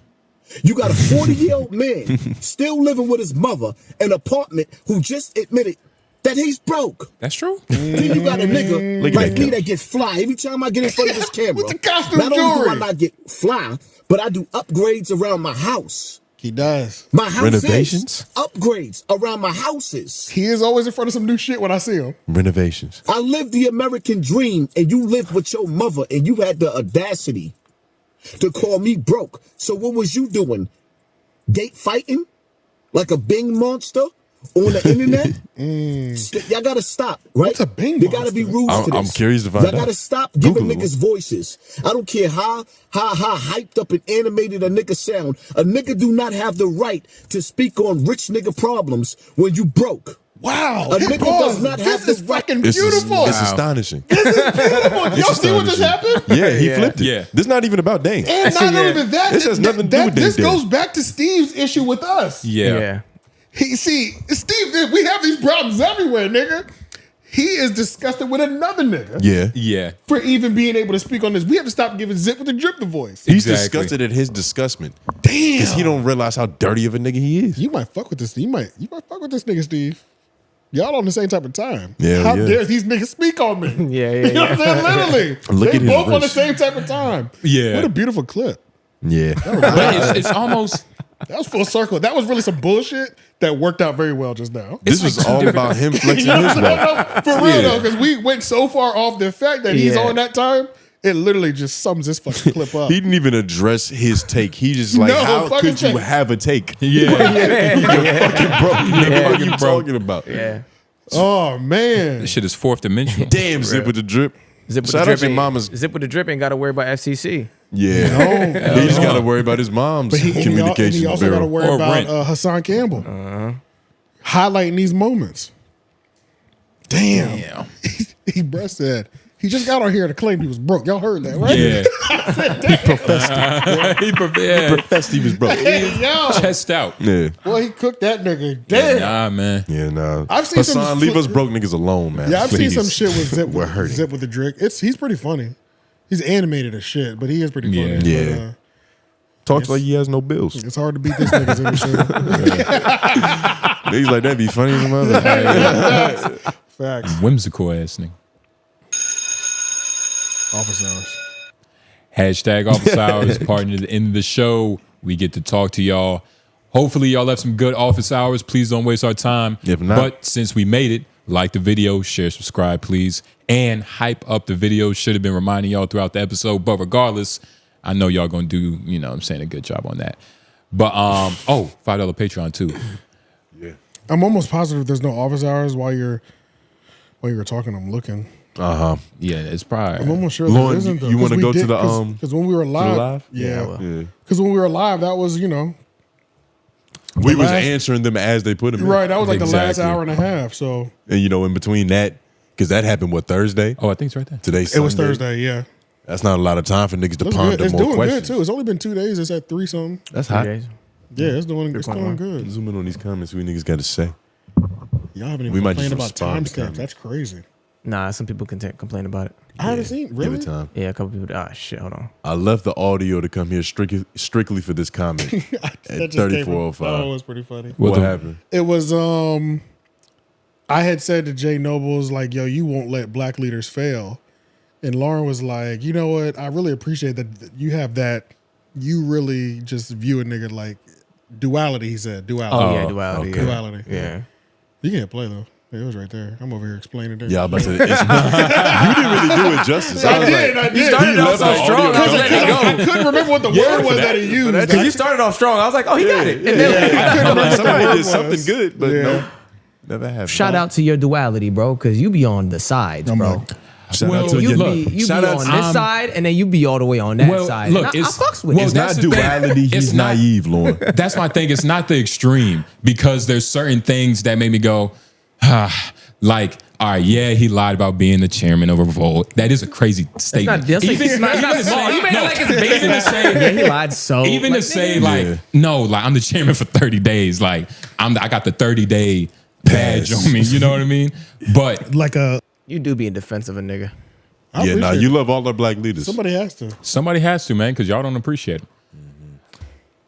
Speaker 1: You got a 40-year-old man still living with his mother in an apartment who just admitted that he's broke.
Speaker 5: That's true.
Speaker 1: Then you got a nigga
Speaker 3: Look at
Speaker 1: like
Speaker 3: that
Speaker 1: me
Speaker 3: couch.
Speaker 1: that gets fly. Every time I get in front of this camera,
Speaker 4: With the costume
Speaker 1: not only do I
Speaker 4: jewelry.
Speaker 1: not get fly, but I do upgrades around my house.
Speaker 4: He does.
Speaker 1: My house
Speaker 3: Renovations?
Speaker 1: upgrades around my houses.
Speaker 4: He is always in front of some new shit when I see him.
Speaker 3: Renovations.
Speaker 1: I lived the American dream and you lived with your mother and you had the audacity to call me broke. So what was you doing? Gate fighting? Like a Bing monster on the internet? Y'all gotta stop, right?
Speaker 4: What's a Bing
Speaker 1: They gotta be rules to this.
Speaker 3: I'm curious to find
Speaker 1: Y'all
Speaker 3: out.
Speaker 1: gotta stop giving
Speaker 3: Google
Speaker 1: niggas voices. I don't care how hyped up and animated a nigga sound. A nigga do not have the right to speak on rich nigga problems when you broke.
Speaker 4: Wow.
Speaker 1: A
Speaker 4: Hit
Speaker 1: nigga
Speaker 4: pause.
Speaker 1: does not
Speaker 4: This
Speaker 1: have the
Speaker 4: is
Speaker 1: right.
Speaker 4: fucking
Speaker 3: This is-
Speaker 4: beautiful.
Speaker 3: It's astonishing.
Speaker 4: This is beautiful. Y'all see what just happened?
Speaker 3: Yeah, he flipped it.
Speaker 5: Yeah.
Speaker 3: This is not even about Dame.
Speaker 4: And not even that.
Speaker 3: This has nothing to do with
Speaker 4: This
Speaker 3: Dame.
Speaker 4: goes back to Steve's issue with us.
Speaker 5: Yeah.
Speaker 4: See, Steve, we have these problems everywhere, nigga. He is disgusted with another nigga
Speaker 5: Yeah.
Speaker 4: for even being able to speak on this. We have to stop giving Zip with the Drip the voice.
Speaker 3: He's
Speaker 5: Exactly.
Speaker 3: disgusted at his disgustment.
Speaker 4: Damn.
Speaker 3: Because he don't realize how dirty of a nigga he is.
Speaker 4: You might fuck with this. You might fuck with this nigga, Steve. Y'all on the same type of time.
Speaker 3: Yeah,
Speaker 4: How
Speaker 3: yeah.
Speaker 4: dare these niggas speak on me? You know what I'm saying? Literally.
Speaker 3: Look
Speaker 4: they
Speaker 3: at his
Speaker 4: both on the
Speaker 3: wrist.
Speaker 4: same type of time.
Speaker 5: Yeah.
Speaker 4: What a beautiful clip.
Speaker 3: Yeah.
Speaker 5: But it's almost
Speaker 4: That was full circle. That was really some bullshit that worked out very well just now.
Speaker 3: This was all about him flexing his wealth.
Speaker 4: For real though, because we went so far off the fact that he's
Speaker 3: Yeah.
Speaker 4: on that time, it literally just sums this fucking clip up.
Speaker 3: He didn't even address his take. He just like,
Speaker 4: No,
Speaker 3: how
Speaker 4: fucking
Speaker 3: could you
Speaker 4: take.
Speaker 3: have a take?
Speaker 5: Yeah.
Speaker 3: You're fucking broke.
Speaker 5: Yeah.
Speaker 3: What are you
Speaker 5: Broke.
Speaker 3: talking about?
Speaker 2: Yeah.
Speaker 4: Oh man.
Speaker 5: This shit is fourth dimensional.
Speaker 3: Damn, Zip with the Drip.
Speaker 2: Zip with
Speaker 3: Shout
Speaker 2: the
Speaker 3: out
Speaker 2: drip.
Speaker 3: your
Speaker 2: ain't-
Speaker 3: mama's.
Speaker 2: Zip with the drip ain't got to worry about FCC.
Speaker 3: Yeah. He just got to worry about his mom's
Speaker 4: But he
Speaker 3: communication
Speaker 4: also got to
Speaker 3: bureau.
Speaker 4: worry
Speaker 3: Or
Speaker 4: about
Speaker 3: rent.
Speaker 4: Hassan Campbell highlighting these moments. Damn. He breast said he just got on here to claim he was broke. Y'all heard that, right?
Speaker 5: Yeah.
Speaker 4: I said, damn.
Speaker 5: He
Speaker 3: professed he was broke.
Speaker 4: Hey, yo.
Speaker 5: Chest out.
Speaker 3: Yeah.
Speaker 4: Boy, he cooked that nigga. Damn.
Speaker 5: Nah, man.
Speaker 3: Yeah, nah.
Speaker 4: I've seen some
Speaker 3: Hassan, leave us broke niggas alone, man.
Speaker 4: Yeah, I've
Speaker 3: Please.
Speaker 4: seen some shit with Zip,
Speaker 3: We're hurting.
Speaker 4: Zip with the Drip. He's pretty funny. He's animated as shit, but he is pretty funny.
Speaker 3: Yeah.
Speaker 4: But,
Speaker 3: Talks like he has no bills.
Speaker 4: it's hard to beat this nigga's image.
Speaker 3: He's like, that'd be funny as a mother.
Speaker 4: Facts.
Speaker 5: Whimsical ass nigga.
Speaker 4: Office hours.
Speaker 5: Hashtag office hours, partner to the end of the show. We get to talk to y'all. Hopefully y'all have some good office hours. Please don't waste our time.
Speaker 3: If not-
Speaker 5: But since we made it, like the video, share, subscribe, please. And hype up the video. Should have been reminding y'all throughout the episode. But regardless, I know y'all gonna do, you know what I'm saying, a good job on that. But $5 Patreon too.
Speaker 4: I'm almost positive there's no office hours while you're talking. I'm looking.
Speaker 5: Yeah, it's probably.
Speaker 4: I'm almost sure
Speaker 3: Lauren,
Speaker 4: there isn't, though,
Speaker 3: you want to
Speaker 4: 'cause
Speaker 3: go
Speaker 4: we
Speaker 3: to
Speaker 4: did-
Speaker 3: the
Speaker 4: 'cause when we were live,
Speaker 3: Yeah.
Speaker 4: because when we were live, that was
Speaker 3: We was
Speaker 4: last-
Speaker 3: answering them as they put them in.
Speaker 4: right. That was like the last hour and a half. So
Speaker 3: And in between that, because that happened Thursday?
Speaker 5: Oh, I think it's right there.
Speaker 3: Today's
Speaker 4: it was
Speaker 3: Sunday.
Speaker 4: Thursday. Yeah,
Speaker 3: That's not a lot of time for niggas to
Speaker 4: that's
Speaker 3: ponder
Speaker 4: good. It's
Speaker 3: more
Speaker 4: doing
Speaker 3: questions.
Speaker 4: good too. It's only been 2 days. It's at 3 something.
Speaker 3: That's hot.
Speaker 4: Yeah, it's doing good.
Speaker 3: Zoom in on these comments. We niggas got to say.
Speaker 4: Y'all haven't
Speaker 3: We
Speaker 4: even
Speaker 3: might
Speaker 4: complained
Speaker 3: just
Speaker 4: about
Speaker 3: respond to
Speaker 4: timestamps.
Speaker 3: comments.
Speaker 4: That's crazy.
Speaker 2: Nah, some people can complain about it.
Speaker 4: I haven't seen really.
Speaker 3: Give it time.
Speaker 2: Yeah, a couple people. Ah, shit. Hold on.
Speaker 3: I left the audio to come here strictly for this comment
Speaker 4: That
Speaker 3: at
Speaker 4: just came
Speaker 3: 34:05.
Speaker 4: Oh, it was pretty funny.
Speaker 3: What happened?
Speaker 4: It was I had said to Jay Nobles like, "Yo, you won't let black leaders fail," and Lauren was like, "You know what? I really appreciate that you have that. You really just view a nigga like duality." He said duality.
Speaker 2: Oh, yeah, duality.
Speaker 3: okay.
Speaker 4: Duality.
Speaker 2: Yeah.
Speaker 4: You can't play though. It was right there. I'm over here explaining it.
Speaker 3: Yeah, I was about to say, you didn't really do it justice.
Speaker 4: I
Speaker 3: was
Speaker 4: did.
Speaker 3: like,
Speaker 4: I did.
Speaker 2: You started off so strong. I was letting it
Speaker 4: I
Speaker 2: go.
Speaker 4: couldn't remember what the word was that he used.
Speaker 2: Because you started off strong. I was like, oh, he got it. And then
Speaker 4: I couldn't remember what the
Speaker 3: somebody
Speaker 4: word
Speaker 3: did
Speaker 4: was.
Speaker 3: something good, but
Speaker 4: Yeah.
Speaker 3: no, never happened.
Speaker 2: shout out to your duality, bro, because you be on the sides, bro.
Speaker 3: Shout
Speaker 5: Well,
Speaker 3: out to
Speaker 2: You
Speaker 3: your
Speaker 2: be
Speaker 3: shout out
Speaker 2: on
Speaker 3: to-
Speaker 2: this side, and then you be all the way on that
Speaker 5: Well,
Speaker 2: side.
Speaker 5: look,
Speaker 2: And I fucks with
Speaker 3: It's
Speaker 2: it.
Speaker 3: not
Speaker 5: that's the thing.
Speaker 3: duality.
Speaker 5: It's
Speaker 3: He's
Speaker 5: not-
Speaker 3: naive, Lauren.
Speaker 5: That's my thing. It's not the extreme because there's certain things that make me go, like, all right, yeah, he lied about being the chairman of a revolt. That is a crazy statement.
Speaker 2: That's not small. You made it like it's basic.
Speaker 5: Even to say,
Speaker 2: Yeah, he lied so.
Speaker 5: even
Speaker 2: like,
Speaker 5: to say,
Speaker 2: nigga.
Speaker 5: like, no, like I'm the chairman for 30 days. Like, I got the 30-day badge on me. You know what I mean? But
Speaker 4: Like
Speaker 2: you do be in defense of a nigga.
Speaker 4: I
Speaker 3: Yeah, nah,
Speaker 4: appreciate
Speaker 3: you
Speaker 4: it.
Speaker 3: love all our black leaders.
Speaker 4: Somebody has to.
Speaker 5: somebody has to, man, because y'all don't appreciate it.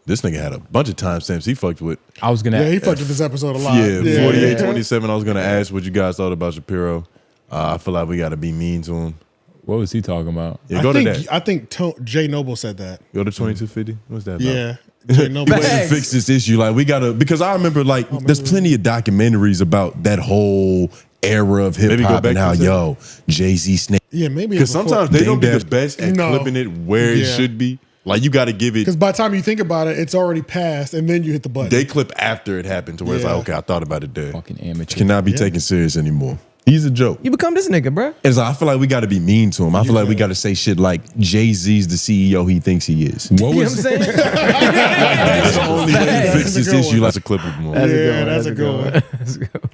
Speaker 3: This nigga had a bunch of timestamps he fucked with.
Speaker 5: I was gonna.
Speaker 4: Yeah, he fucked with this episode a lot.
Speaker 3: Yeah, 48:27. I was gonna ask what you guys thought about Shapiro. I feel like we gotta be mean to him.
Speaker 5: What was he talking about?
Speaker 3: Yeah, go to that.
Speaker 4: I think Jay Noble said that.
Speaker 3: Go to 2250. What's that about?
Speaker 4: Yeah. Jay Noble.
Speaker 3: We gotta fix this issue. Like we gotta, because I remember like there's plenty of documentaries about that whole era of hip Maybe go hop back and to how the- Jay-Z snake.
Speaker 4: Yeah, maybe
Speaker 3: Because sometimes they don't be the best at
Speaker 4: No.
Speaker 3: clipping it where it
Speaker 4: Yeah.
Speaker 3: should be. Like you got to give it.
Speaker 4: Because by the time you think about it, it's already passed, and then you hit the button.
Speaker 3: They clip after it happened to where it's
Speaker 4: Yeah.
Speaker 3: like, okay, I thought about it there.
Speaker 5: Fucking amateur.
Speaker 3: Cannot be taken serious anymore. He's a joke.
Speaker 2: You become this nigga, bro.
Speaker 3: And so I feel like we got to be mean to him. I feel like we got to say shit like Jay-Z's the CEO he thinks he is.
Speaker 5: What
Speaker 2: You know what I'm
Speaker 5: was
Speaker 2: saying?
Speaker 3: That's the only way to
Speaker 2: That's
Speaker 3: fix
Speaker 4: a
Speaker 3: this
Speaker 4: good
Speaker 3: issue.
Speaker 4: one.
Speaker 3: That's a clip of him.
Speaker 4: Yeah, that's a good one.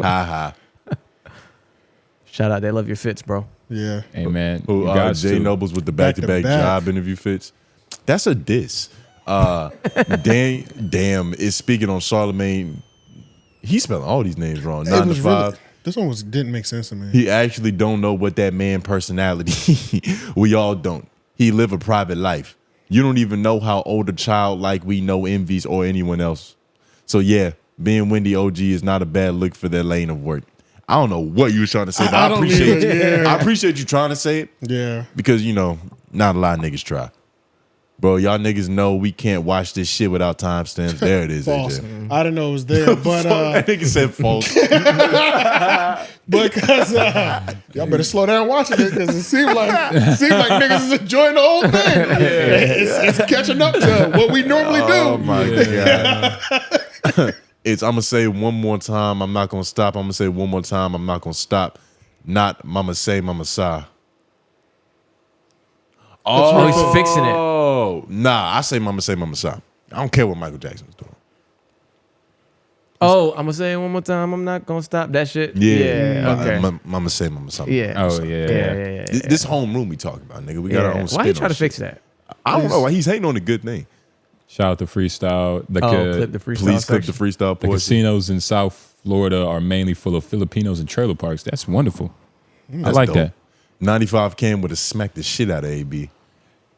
Speaker 3: Ha ha.
Speaker 2: Shout out, they love your fits, bro.
Speaker 4: Yeah.
Speaker 5: Hey man,
Speaker 3: Who,
Speaker 5: you guys
Speaker 3: Jay
Speaker 5: too.
Speaker 3: Nobles with the back-to-back
Speaker 4: Back-to-back.
Speaker 3: job interview fits. That's a diss. Damn is speaking on Charlamagne. He's spelling all these names wrong.
Speaker 4: It
Speaker 3: 9 to
Speaker 4: was
Speaker 3: 5.
Speaker 4: really- this one didn't make sense to me.
Speaker 3: He actually don't know what that man personality. We all don't. He live a private life. You don't even know how old a child like we know envies or anyone else. So yeah, being Wendy OG is not a bad look for their lane of work. I don't know what you were trying to say, but I
Speaker 4: don't
Speaker 3: appreciate
Speaker 4: either, yeah.
Speaker 3: I appreciate you trying to say it
Speaker 4: Yeah.
Speaker 3: because not a lot of niggas try. Bro, y'all niggas know we can't watch this shit without timestamps. There it is.
Speaker 4: False.
Speaker 3: AJ.
Speaker 4: I didn't know it was there, but
Speaker 3: That nigga said false.
Speaker 4: because y'all better slow down watching it because it seems like niggas is enjoying the whole thing. It's catching up to what we normally do.
Speaker 3: Oh my god. I'm gonna say one more time. I'm not gonna stop. I'm gonna say one more time. I'm not gonna stop. Not mama say, mama sigh.
Speaker 2: Oh, he's fixing it.
Speaker 3: Oh, nah. I say mama say, mama sigh. I don't care what Michael Jackson's doing.
Speaker 2: Oh, I'm gonna say it one more time. I'm not gonna stop that shit. Yeah. Okay.
Speaker 3: Mama say, mama sigh.
Speaker 2: Yeah.
Speaker 5: Oh yeah.
Speaker 2: Yeah.
Speaker 3: This homeroom we talking about, nigga. We got our own spin.
Speaker 2: Why you try
Speaker 3: on
Speaker 2: to
Speaker 3: shit.
Speaker 2: fix that?
Speaker 3: I don't know. Why he's hating on a good thing.
Speaker 5: Shout out to freestyle.
Speaker 2: Clip the freestyle.
Speaker 3: Please clip
Speaker 2: section.
Speaker 3: the freestyle
Speaker 5: The
Speaker 3: portion.
Speaker 5: casinos in South Florida are mainly full of Filipinos and trailer parks. That's wonderful. I
Speaker 3: That's
Speaker 5: like
Speaker 3: dope.
Speaker 5: that.
Speaker 3: 95 Cam would have smacked the shit out of AB.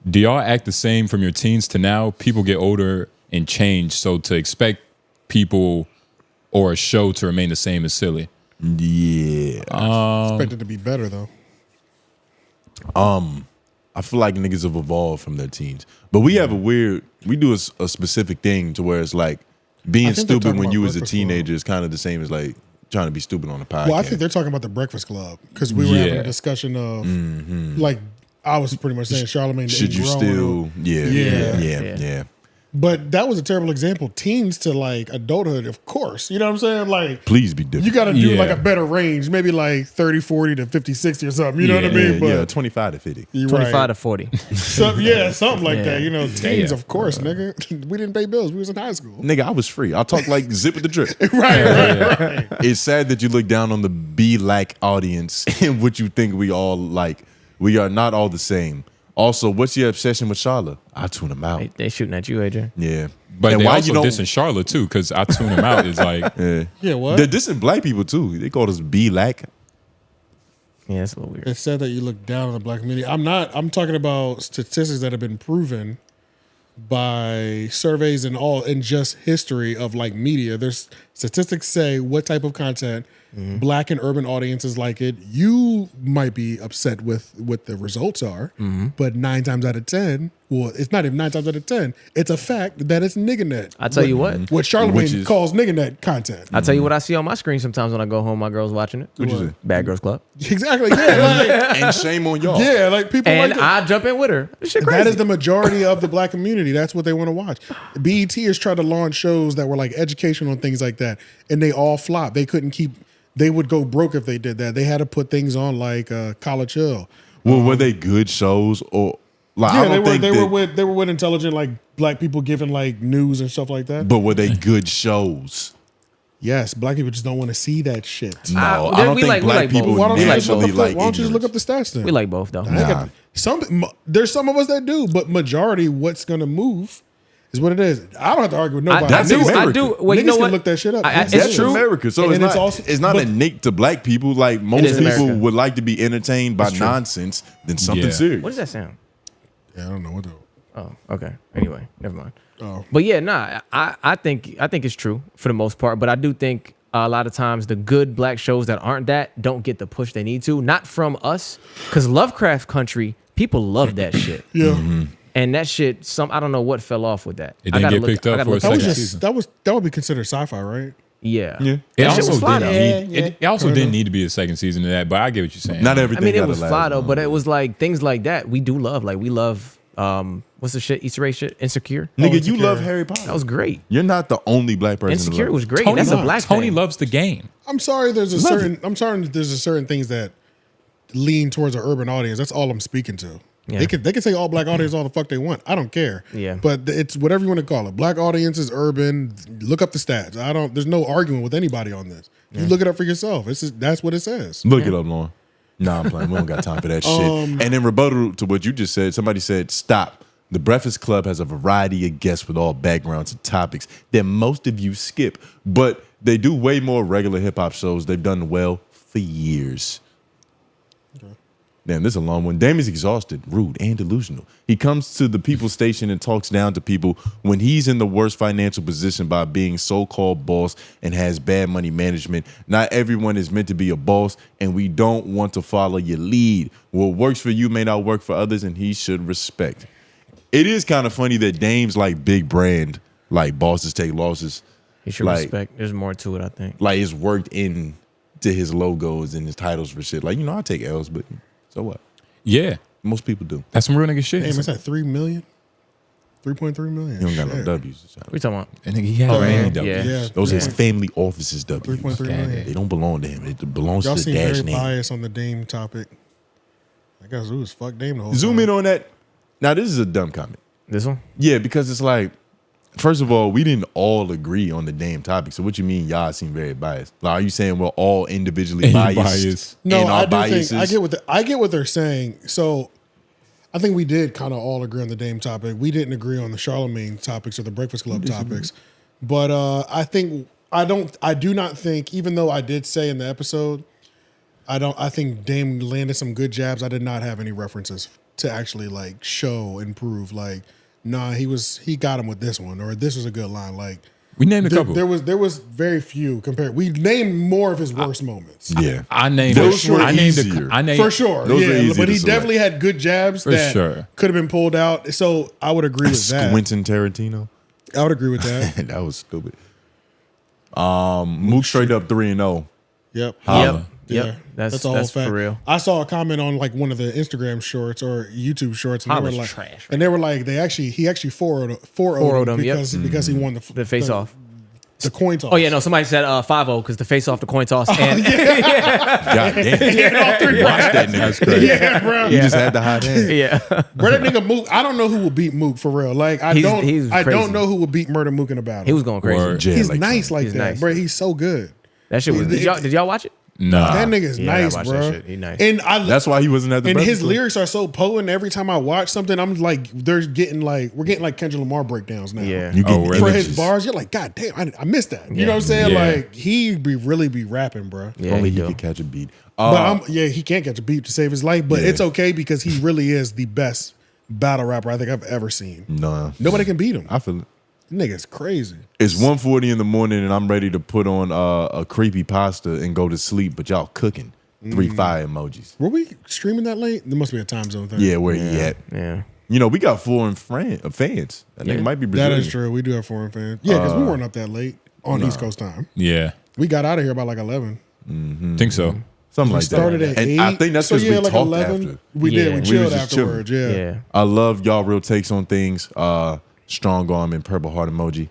Speaker 5: Do y'all act the same from your teens to now? People get older and change, so to expect people or a show to remain the same is silly.
Speaker 3: Yeah.
Speaker 4: Expect it to be better though.
Speaker 3: I feel like niggas have evolved from their teens. But we have we do a specific thing to where it's like being
Speaker 4: I think they're
Speaker 3: stupid
Speaker 4: talking
Speaker 3: when
Speaker 4: about
Speaker 3: you was a
Speaker 4: Breakfast
Speaker 3: teenager is kind of the same as like trying to be stupid on a podcast.
Speaker 4: Well, I think they're talking about the Breakfast Club because we were having a discussion of like I was pretty much saying Charlamagne
Speaker 3: should you
Speaker 4: didn't grow
Speaker 3: still
Speaker 4: on-
Speaker 3: yeah.
Speaker 4: But that was a terrible example. Teens to like adulthood, of course. You know what I'm saying? Like,
Speaker 3: Please be different.
Speaker 4: you got to do like a better range, maybe like 30, 40 to 50, 60 or something. You know what I mean?
Speaker 3: Yeah, 25 to 50.
Speaker 2: 25 to 40.
Speaker 4: Something like that. You know, teens,
Speaker 3: Yeah.
Speaker 4: of course, nigga. We didn't pay bills. We was in high school.
Speaker 3: Nigga, I was free. I'll talk like Zip with the Drip.
Speaker 4: right.
Speaker 3: It's sad that you look down on the B-Lack audience and what you think we all like. We are not all the same. Also, what's your obsession with Charlotte? I tune him out.
Speaker 2: They shooting at you, AJ.
Speaker 3: Yeah.
Speaker 5: But
Speaker 3: and
Speaker 5: they
Speaker 3: why
Speaker 5: also
Speaker 3: you don't
Speaker 5: dissing Charlotte too, because I tune him out. Is like,
Speaker 4: Yeah, what?
Speaker 3: They're dissing black people too. They call us B-Lack.
Speaker 2: Yeah, it's a little weird.
Speaker 4: It's said that you look down on the black community. I'm talking about statistics that have been proven by surveys and all in just history of like media. There's statistics say what type of content black and urban audiences like it. You might be upset with what the results are, but 9 times out of 10, well, it's not even 9 times out of 10. It's a fact that it's niggernet.
Speaker 2: I tell you what.
Speaker 4: What Charlamagne calls niggernet content.
Speaker 2: I tell you what I see on my screen sometimes when I go home. My girl's watching it.
Speaker 3: What'd you say?
Speaker 2: Bad Girls Club.
Speaker 4: Exactly. Yeah. Like,
Speaker 3: And shame on y'all.
Speaker 4: yeah, like people
Speaker 2: And
Speaker 4: like
Speaker 2: I jump in with her. This shit
Speaker 4: that
Speaker 2: crazy.
Speaker 4: is the majority of the black community. That's what they want to watch. BET has tried to launch shows that were like educational and things like that, and they all flopped. They couldn't keep. They would go broke if they did that. They had to put things on like College Hill.
Speaker 3: Well, were they good shows or like?
Speaker 4: Yeah,
Speaker 3: I don't think
Speaker 4: they were with intelligent like black people giving like news and stuff like that.
Speaker 3: But were they good shows?
Speaker 4: Yes, black people just don't want to see that shit.
Speaker 3: No, I don't think black people
Speaker 4: Why don't you just
Speaker 3: naturally like.
Speaker 4: why don't you just look up the stats then?
Speaker 2: We like both though.
Speaker 4: There's some of us that do, but majority, what's gonna move is what it is. I don't have to argue with nobody.
Speaker 3: That's America.
Speaker 2: I do. Well,
Speaker 4: Niggas
Speaker 2: you know
Speaker 4: can
Speaker 2: what?
Speaker 4: look that shit up.
Speaker 3: That's
Speaker 2: true.
Speaker 3: America. So
Speaker 4: And
Speaker 3: it's
Speaker 4: it's
Speaker 3: not
Speaker 4: but-
Speaker 3: innate to black people. Like most
Speaker 2: is
Speaker 3: people
Speaker 2: America.
Speaker 3: would like to be entertained by
Speaker 2: That's true.
Speaker 3: nonsense than something
Speaker 5: Yeah.
Speaker 3: serious.
Speaker 2: What does that sound?
Speaker 4: Yeah, I don't know what the.
Speaker 2: Oh, okay. Anyway, never mind.
Speaker 4: Oh.
Speaker 2: But yeah, nah, I think it's true for the most part. But I do think a lot of times the good black shows that aren't that don't get the push they need to. Not from us, because Lovecraft Country, people love that shit.
Speaker 4: Yeah.
Speaker 2: And that shit, I don't know what fell off with that.
Speaker 5: It
Speaker 2: I
Speaker 5: didn't
Speaker 2: gotta
Speaker 5: get picked up for a
Speaker 4: That was
Speaker 5: second
Speaker 4: just
Speaker 5: season.
Speaker 4: that would be considered sci-fi, right?
Speaker 2: Yeah.
Speaker 5: It
Speaker 2: That shit
Speaker 5: also
Speaker 2: was fly,
Speaker 5: didn't
Speaker 2: though.
Speaker 5: need. It also didn't need to be a second season of that. But I get what you're saying.
Speaker 3: Not
Speaker 2: I
Speaker 3: everything.
Speaker 2: mean, it
Speaker 3: gotta
Speaker 2: was
Speaker 3: last
Speaker 2: fly though,
Speaker 3: long.
Speaker 2: but it was like things like that we do love. Like we love, what's the shit? Easter egg shit? Insecure.
Speaker 3: Nigga, you
Speaker 4: Insecure.
Speaker 3: love Harry Potter.
Speaker 2: That was great.
Speaker 3: You're not the only black person.
Speaker 2: Insecure
Speaker 3: to love
Speaker 2: was great.
Speaker 5: Tony,
Speaker 2: That's a black
Speaker 5: Tony
Speaker 2: thing.
Speaker 5: loves the game.
Speaker 4: I'm sorry. There's a
Speaker 3: Love
Speaker 4: certain. I'm sorry. There's a certain things that lean towards an urban audience. That's all I'm speaking to.
Speaker 2: Yeah.
Speaker 4: They can say all black audience all the fuck they want. I don't care.
Speaker 2: Yeah.
Speaker 4: But it's whatever you want to call it. Black audience is urban. Look up the stats. There's no arguing with anybody on this. You look it up for yourself. That's what it says.
Speaker 3: Look it up, Lauren. Nah, I'm playing. We don't got time for that shit. And in rebuttal to what you just said, somebody said, stop. The Breakfast Club has a variety of guests with all backgrounds and topics that most of you skip, but they do way more regular hip hop shows. They've done well for years. Damn, this is a long one. Dame is exhausted, rude, and delusional. He comes to the People Station and talks down to people when he's in the worst financial position by being so-called boss and has bad money management. Not everyone is meant to be a boss, and we don't want to follow your lead. What works for you may not work for others, and he should respect. It is kind of funny that Dame's like big brand, like bosses take losses.
Speaker 2: He should
Speaker 3: like,
Speaker 2: respect. There's more to it, I think.
Speaker 3: Like it's worked in to his logos and his titles for shit. Like, you know, I take L's, but so what?
Speaker 5: Yeah.
Speaker 3: Most people do.
Speaker 5: That's some real nigga shit.
Speaker 4: Damn, it's at 3 million. 3.3 million.
Speaker 3: He don't got no
Speaker 4: Shit.
Speaker 3: W's.
Speaker 2: What you talking about?
Speaker 5: And nigga, he had
Speaker 2: man.
Speaker 5: W's.
Speaker 2: Yeah.
Speaker 3: Those are his
Speaker 4: Yeah.
Speaker 3: family offices W's.
Speaker 4: 3.3 million.
Speaker 3: They don't belong to him. It belongs
Speaker 4: Y'all
Speaker 3: to the
Speaker 4: seem
Speaker 3: dash
Speaker 4: very
Speaker 3: name.
Speaker 4: biased on the Dame topic. I guess it was fuck Dame the whole
Speaker 3: Zoom
Speaker 4: time.
Speaker 3: in on that. Now, this is a dumb comment.
Speaker 2: This one?
Speaker 3: Yeah, because it's like, first of all, we didn't all agree on the Dame topic. So what you mean y'all seem very biased? Like, are you saying we're all individually biased?
Speaker 4: No,
Speaker 3: in our
Speaker 4: I do
Speaker 3: biases?
Speaker 4: think I get what they're saying. So I think we did kind of all agree on the Dame topic. We didn't agree on the Charlamagne topics or the Breakfast Club topics. But I do not think, even though I did say in the episode, I think Dame landed some good jabs. I did not have any references to actually like show and prove like, nah, he got him with this one, or this was a good line. Like
Speaker 5: we named a couple.
Speaker 4: There was very few compared. We named more of his worst moments.
Speaker 3: Yeah,
Speaker 5: I named.
Speaker 3: Those were
Speaker 5: I named.
Speaker 3: easier.
Speaker 5: I named
Speaker 4: For sure,
Speaker 3: Those are
Speaker 4: yeah.
Speaker 3: easy
Speaker 4: But
Speaker 3: to
Speaker 4: he
Speaker 3: select.
Speaker 4: definitely had good jabs
Speaker 5: For
Speaker 4: that
Speaker 5: sure.
Speaker 4: could have been pulled out. So I would agree with that.
Speaker 3: Quentin Tarantino.
Speaker 4: I would agree with that.
Speaker 3: That was stupid. Mook straight up 3-0.
Speaker 4: Yep.
Speaker 2: Yep.
Speaker 4: Yeah,
Speaker 2: That's
Speaker 4: a whole
Speaker 2: for
Speaker 4: fact.
Speaker 2: real.
Speaker 4: I saw a comment on like one of the Instagram shorts or YouTube shorts, and
Speaker 2: Hot
Speaker 4: they were
Speaker 2: was
Speaker 4: like,
Speaker 2: trash,
Speaker 4: and they were like, he actually 4-0'd him because he won
Speaker 2: the face off.
Speaker 4: The coin toss.
Speaker 2: Oh yeah, no. Somebody said 5-0 because the face off, the coin toss, and
Speaker 3: God damn.
Speaker 4: all three
Speaker 3: Watch that nigga. That's crazy.
Speaker 4: Yeah, bro.
Speaker 3: You just had the hot hand.
Speaker 2: Yeah.
Speaker 4: Bro, that nigga Mook. I don't know who will beat Mook for real. Like I
Speaker 2: He's
Speaker 4: don't
Speaker 2: crazy.
Speaker 4: know who will beat Murder Mook in a battle.
Speaker 2: He was going crazy.
Speaker 4: He's nice like
Speaker 2: He's
Speaker 4: that,
Speaker 2: nice.
Speaker 4: bro. He's so good.
Speaker 2: That shit was. Did y'all watch it?
Speaker 5: No.
Speaker 4: That nigga's
Speaker 2: Yeah, I
Speaker 4: nice,
Speaker 2: watched
Speaker 4: bro.
Speaker 2: that shit. He nice.
Speaker 4: And
Speaker 3: That's why he wasn't at the
Speaker 4: And
Speaker 3: Breakfast
Speaker 4: his
Speaker 3: Club.
Speaker 4: lyrics are so potent. Every time I watch something, I'm like, we're getting like Kendrick Lamar breakdowns now.
Speaker 2: Yeah.
Speaker 3: You get
Speaker 4: For his
Speaker 3: images.
Speaker 4: bars, you're like, God damn, I missed that. You
Speaker 2: Yeah.
Speaker 4: know what I'm saying?
Speaker 5: Yeah.
Speaker 4: Like he really be rapping, bro.
Speaker 2: Yeah,
Speaker 3: Only
Speaker 2: he
Speaker 3: he
Speaker 2: do.
Speaker 3: could catch a beat.
Speaker 4: But he can't catch a beat to save his life. But
Speaker 3: Yeah.
Speaker 4: it's okay because he really is the best battle rapper I think I've ever seen.
Speaker 3: No.
Speaker 4: Nobody can beat him.
Speaker 3: I feel it.
Speaker 4: Nigga's crazy.
Speaker 3: It's 1:40 in the morning and I'm ready to put on a creepy pasta and go to sleep, but y'all cooking. 3 fire emojis.
Speaker 4: Were we streaming that late? There must be a time zone thing.
Speaker 3: Yeah, where he at?
Speaker 2: Yeah.
Speaker 3: You know, we got foreign fans. That nigga might be
Speaker 4: That
Speaker 3: Brazilian.
Speaker 4: is true. We do have foreign fans. Yeah, because we weren't up that late on East Coast time.
Speaker 5: Yeah.
Speaker 4: We got out of here by like 11.
Speaker 5: Think so.
Speaker 3: Something
Speaker 4: We
Speaker 3: like
Speaker 4: started
Speaker 3: that.
Speaker 4: at
Speaker 3: And I
Speaker 4: 8,
Speaker 3: think that's
Speaker 4: so
Speaker 3: because
Speaker 4: yeah,
Speaker 3: we
Speaker 4: like
Speaker 3: talked
Speaker 4: 11.
Speaker 3: after.
Speaker 4: We did. We
Speaker 2: Yeah.
Speaker 4: chilled
Speaker 3: was just chilling.
Speaker 4: afterwards. Yeah.
Speaker 2: Yeah.
Speaker 3: I love y'all real takes on things. Strong arm and purple heart emoji.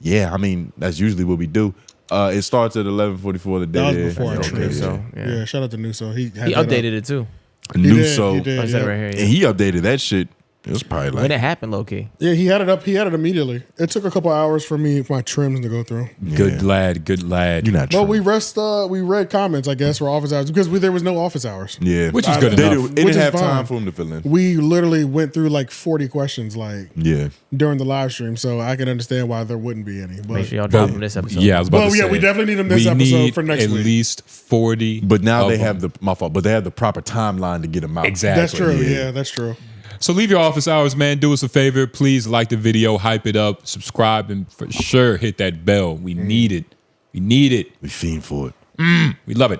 Speaker 3: Yeah, I mean, that's usually what we do. It starts at 11:44 the day.
Speaker 4: That was before I
Speaker 3: Okay,
Speaker 4: tripped.
Speaker 2: so,
Speaker 4: Yeah.
Speaker 2: yeah.
Speaker 4: Shout out to Nuso. He
Speaker 2: He updated it too.
Speaker 3: Nuso.
Speaker 4: He did,
Speaker 2: I said it
Speaker 4: yeah.
Speaker 2: right here.
Speaker 3: And
Speaker 2: Yeah.
Speaker 3: he updated that shit. It was probably
Speaker 2: When
Speaker 3: like
Speaker 2: it happened, low key.
Speaker 4: Yeah, he had it up. He had it immediately. It took a couple hours for my trims to go through.
Speaker 5: Good lad. Good lad.
Speaker 3: you're not
Speaker 4: But
Speaker 3: true.
Speaker 4: we read comments, I guess, for office hours because there was no office hours.
Speaker 3: Yeah,
Speaker 5: Which is good
Speaker 3: They
Speaker 5: enough.
Speaker 3: didn't
Speaker 4: Which is
Speaker 3: have
Speaker 4: fine.
Speaker 3: time for him to fill in.
Speaker 4: We literally went through like 40 questions like
Speaker 3: Yeah,
Speaker 4: during the live stream, so I can understand why there wouldn't be any.
Speaker 2: Make
Speaker 4: But
Speaker 2: sure y'all drop them this episode.
Speaker 5: Yeah, I was about
Speaker 4: Well,
Speaker 5: to
Speaker 4: yeah,
Speaker 5: say.
Speaker 4: we definitely need them this
Speaker 5: we
Speaker 4: episode
Speaker 5: need
Speaker 4: for next
Speaker 5: at
Speaker 4: week.
Speaker 5: least 40.
Speaker 3: but now
Speaker 5: of
Speaker 3: they
Speaker 5: them.
Speaker 3: have my fault. But they have the proper timeline to get them out.
Speaker 5: Exactly.
Speaker 4: that's true. Yeah, that's true.
Speaker 5: So leave your office hours, man. Do us a favor. Please like the video, hype it up, subscribe, and for sure hit that bell. We need it. We need it.
Speaker 3: We fiend for it.
Speaker 5: We love it.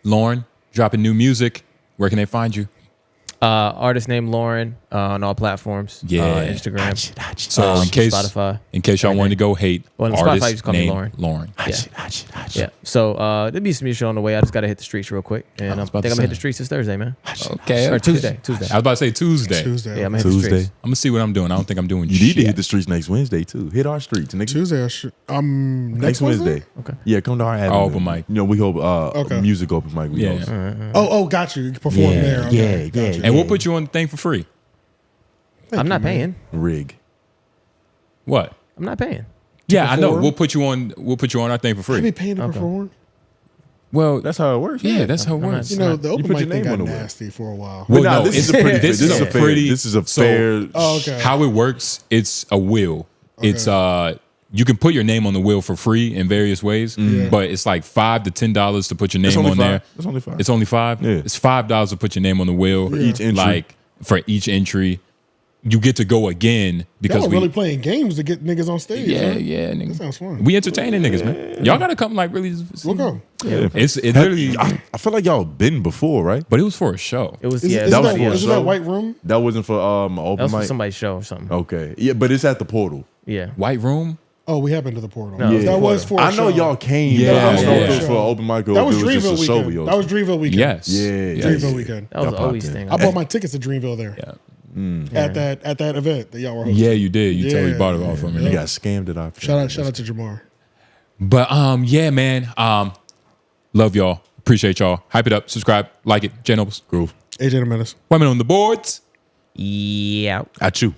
Speaker 5: Lauren, dropping new music. Where can they find you?
Speaker 2: Artist named Lauren on all platforms.
Speaker 5: Yeah.
Speaker 2: Instagram.
Speaker 5: So in case y'all wanted to go hate,
Speaker 2: Well, on Spotify,
Speaker 5: artist
Speaker 2: you just call me
Speaker 5: named
Speaker 2: Lauren.
Speaker 5: Yeah.
Speaker 2: Yeah. So there'll be some new shit on the way. I just gotta hit the streets real quick, and I
Speaker 5: was
Speaker 2: think
Speaker 5: about
Speaker 2: I'm
Speaker 5: to
Speaker 2: gonna hit
Speaker 5: say.
Speaker 2: the streets this Thursday, man.
Speaker 5: Okay.
Speaker 2: Or Tuesday.
Speaker 5: I was about to say Tuesday.
Speaker 4: Tuesday.
Speaker 2: Yeah, I'm gonna hit the
Speaker 3: Tuesday.
Speaker 2: streets.
Speaker 5: I'm gonna see what I'm doing. I don't think I'm doing
Speaker 3: You need to
Speaker 5: shit.
Speaker 3: hit the streets next Wednesday too. Hit our streets, nigga.
Speaker 4: Tuesday.
Speaker 3: Next Wednesday.
Speaker 2: Okay.
Speaker 3: Yeah, come to our avenue.
Speaker 5: open mic.
Speaker 3: You know, we hope
Speaker 4: Okay.
Speaker 3: music open mic. We
Speaker 5: Yeah.
Speaker 3: host.
Speaker 4: Oh, got you. You can perform
Speaker 3: Yeah,
Speaker 4: there. Okay,
Speaker 3: yeah,
Speaker 4: got
Speaker 3: yeah.
Speaker 4: you.
Speaker 5: And we'll put you on the thing for free.
Speaker 2: I'm not paying.
Speaker 3: Rig.
Speaker 5: What?
Speaker 2: I'm not paying.
Speaker 5: Yeah, I know.
Speaker 4: perform?
Speaker 5: We'll put you on our thing for
Speaker 4: I be
Speaker 5: free.
Speaker 4: paying to
Speaker 2: Okay.
Speaker 4: perform.
Speaker 5: Well,
Speaker 3: That's how it works.
Speaker 5: yeah, that's how it
Speaker 2: I'm not-
Speaker 5: works.
Speaker 4: You know, the open
Speaker 3: put
Speaker 4: mic
Speaker 3: your
Speaker 4: thing
Speaker 3: name on
Speaker 4: got
Speaker 3: the wall.
Speaker 4: nasty for a while.
Speaker 5: Well,
Speaker 3: nah,
Speaker 5: no,
Speaker 3: this is a pretty.
Speaker 5: this is a pretty.
Speaker 3: This is a
Speaker 5: so-
Speaker 3: fair.
Speaker 4: Oh, okay.
Speaker 5: How it works, it's a will. It's you can put your name on the will for free in various ways, but it's like $5 to $10 to put your
Speaker 3: It's
Speaker 5: name
Speaker 3: only
Speaker 5: on
Speaker 3: $5.
Speaker 5: there.
Speaker 3: It's only $5.
Speaker 5: It's only $5.
Speaker 3: Yeah.
Speaker 5: It's $5 to put your name on the will
Speaker 3: For each entry.
Speaker 5: Like for each entry, you get to go again because
Speaker 4: Y'all
Speaker 5: we.
Speaker 4: really playing games to get niggas on stage.
Speaker 5: yeah,
Speaker 4: huh?
Speaker 5: yeah,
Speaker 4: That
Speaker 5: nigga.
Speaker 4: sounds fun.
Speaker 5: We entertaining niggas, man. Y'all gotta come like really.
Speaker 4: We'll go.
Speaker 5: It's literally,
Speaker 3: I feel like y'all been before, right?
Speaker 5: but it was for a show.
Speaker 2: It was
Speaker 4: Is,
Speaker 2: yeah.
Speaker 4: is,
Speaker 2: that
Speaker 4: that,
Speaker 2: was, yeah.
Speaker 4: is it that white room?
Speaker 3: That wasn't for
Speaker 2: That
Speaker 3: open
Speaker 2: was for
Speaker 3: mic.
Speaker 2: somebody's show or something.
Speaker 3: Okay, yeah, but it's at the portal.
Speaker 2: Yeah.
Speaker 5: White room.
Speaker 4: Oh, we have been to the portal.
Speaker 2: No,
Speaker 4: that was for.
Speaker 3: I
Speaker 4: a
Speaker 3: know
Speaker 4: show.
Speaker 3: y'all came.
Speaker 5: Yeah,
Speaker 3: but I don't know if it was
Speaker 4: yeah.
Speaker 3: for an open mic or
Speaker 4: That
Speaker 3: if
Speaker 4: was
Speaker 3: it was just
Speaker 4: Dreamville
Speaker 3: a show we
Speaker 4: weekend.
Speaker 3: hosted.
Speaker 4: That was Dreamville weekend.
Speaker 5: Yes.
Speaker 3: Yeah,
Speaker 4: Dreamville weekend.
Speaker 2: That was
Speaker 3: Y'all
Speaker 2: always
Speaker 3: popped
Speaker 2: thing.
Speaker 4: I bought my tickets to Dreamville there at that event that y'all were hosting.
Speaker 5: Yeah, you did. You totally
Speaker 4: Yeah.
Speaker 5: bought it off from
Speaker 3: You
Speaker 5: me.
Speaker 3: got scammed at our.
Speaker 4: Shout out to Jamar.
Speaker 5: But yeah, man. Love y'all. Appreciate y'all. Hype it up. Subscribe. Like it. J Nobles.
Speaker 3: Groove.
Speaker 4: AJ the Menace.
Speaker 5: Women on the boards.
Speaker 2: Yeah.
Speaker 3: At you.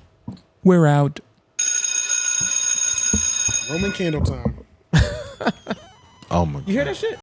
Speaker 5: We're out.
Speaker 4: Roman candle time.
Speaker 3: Oh my.
Speaker 2: You hear that shit?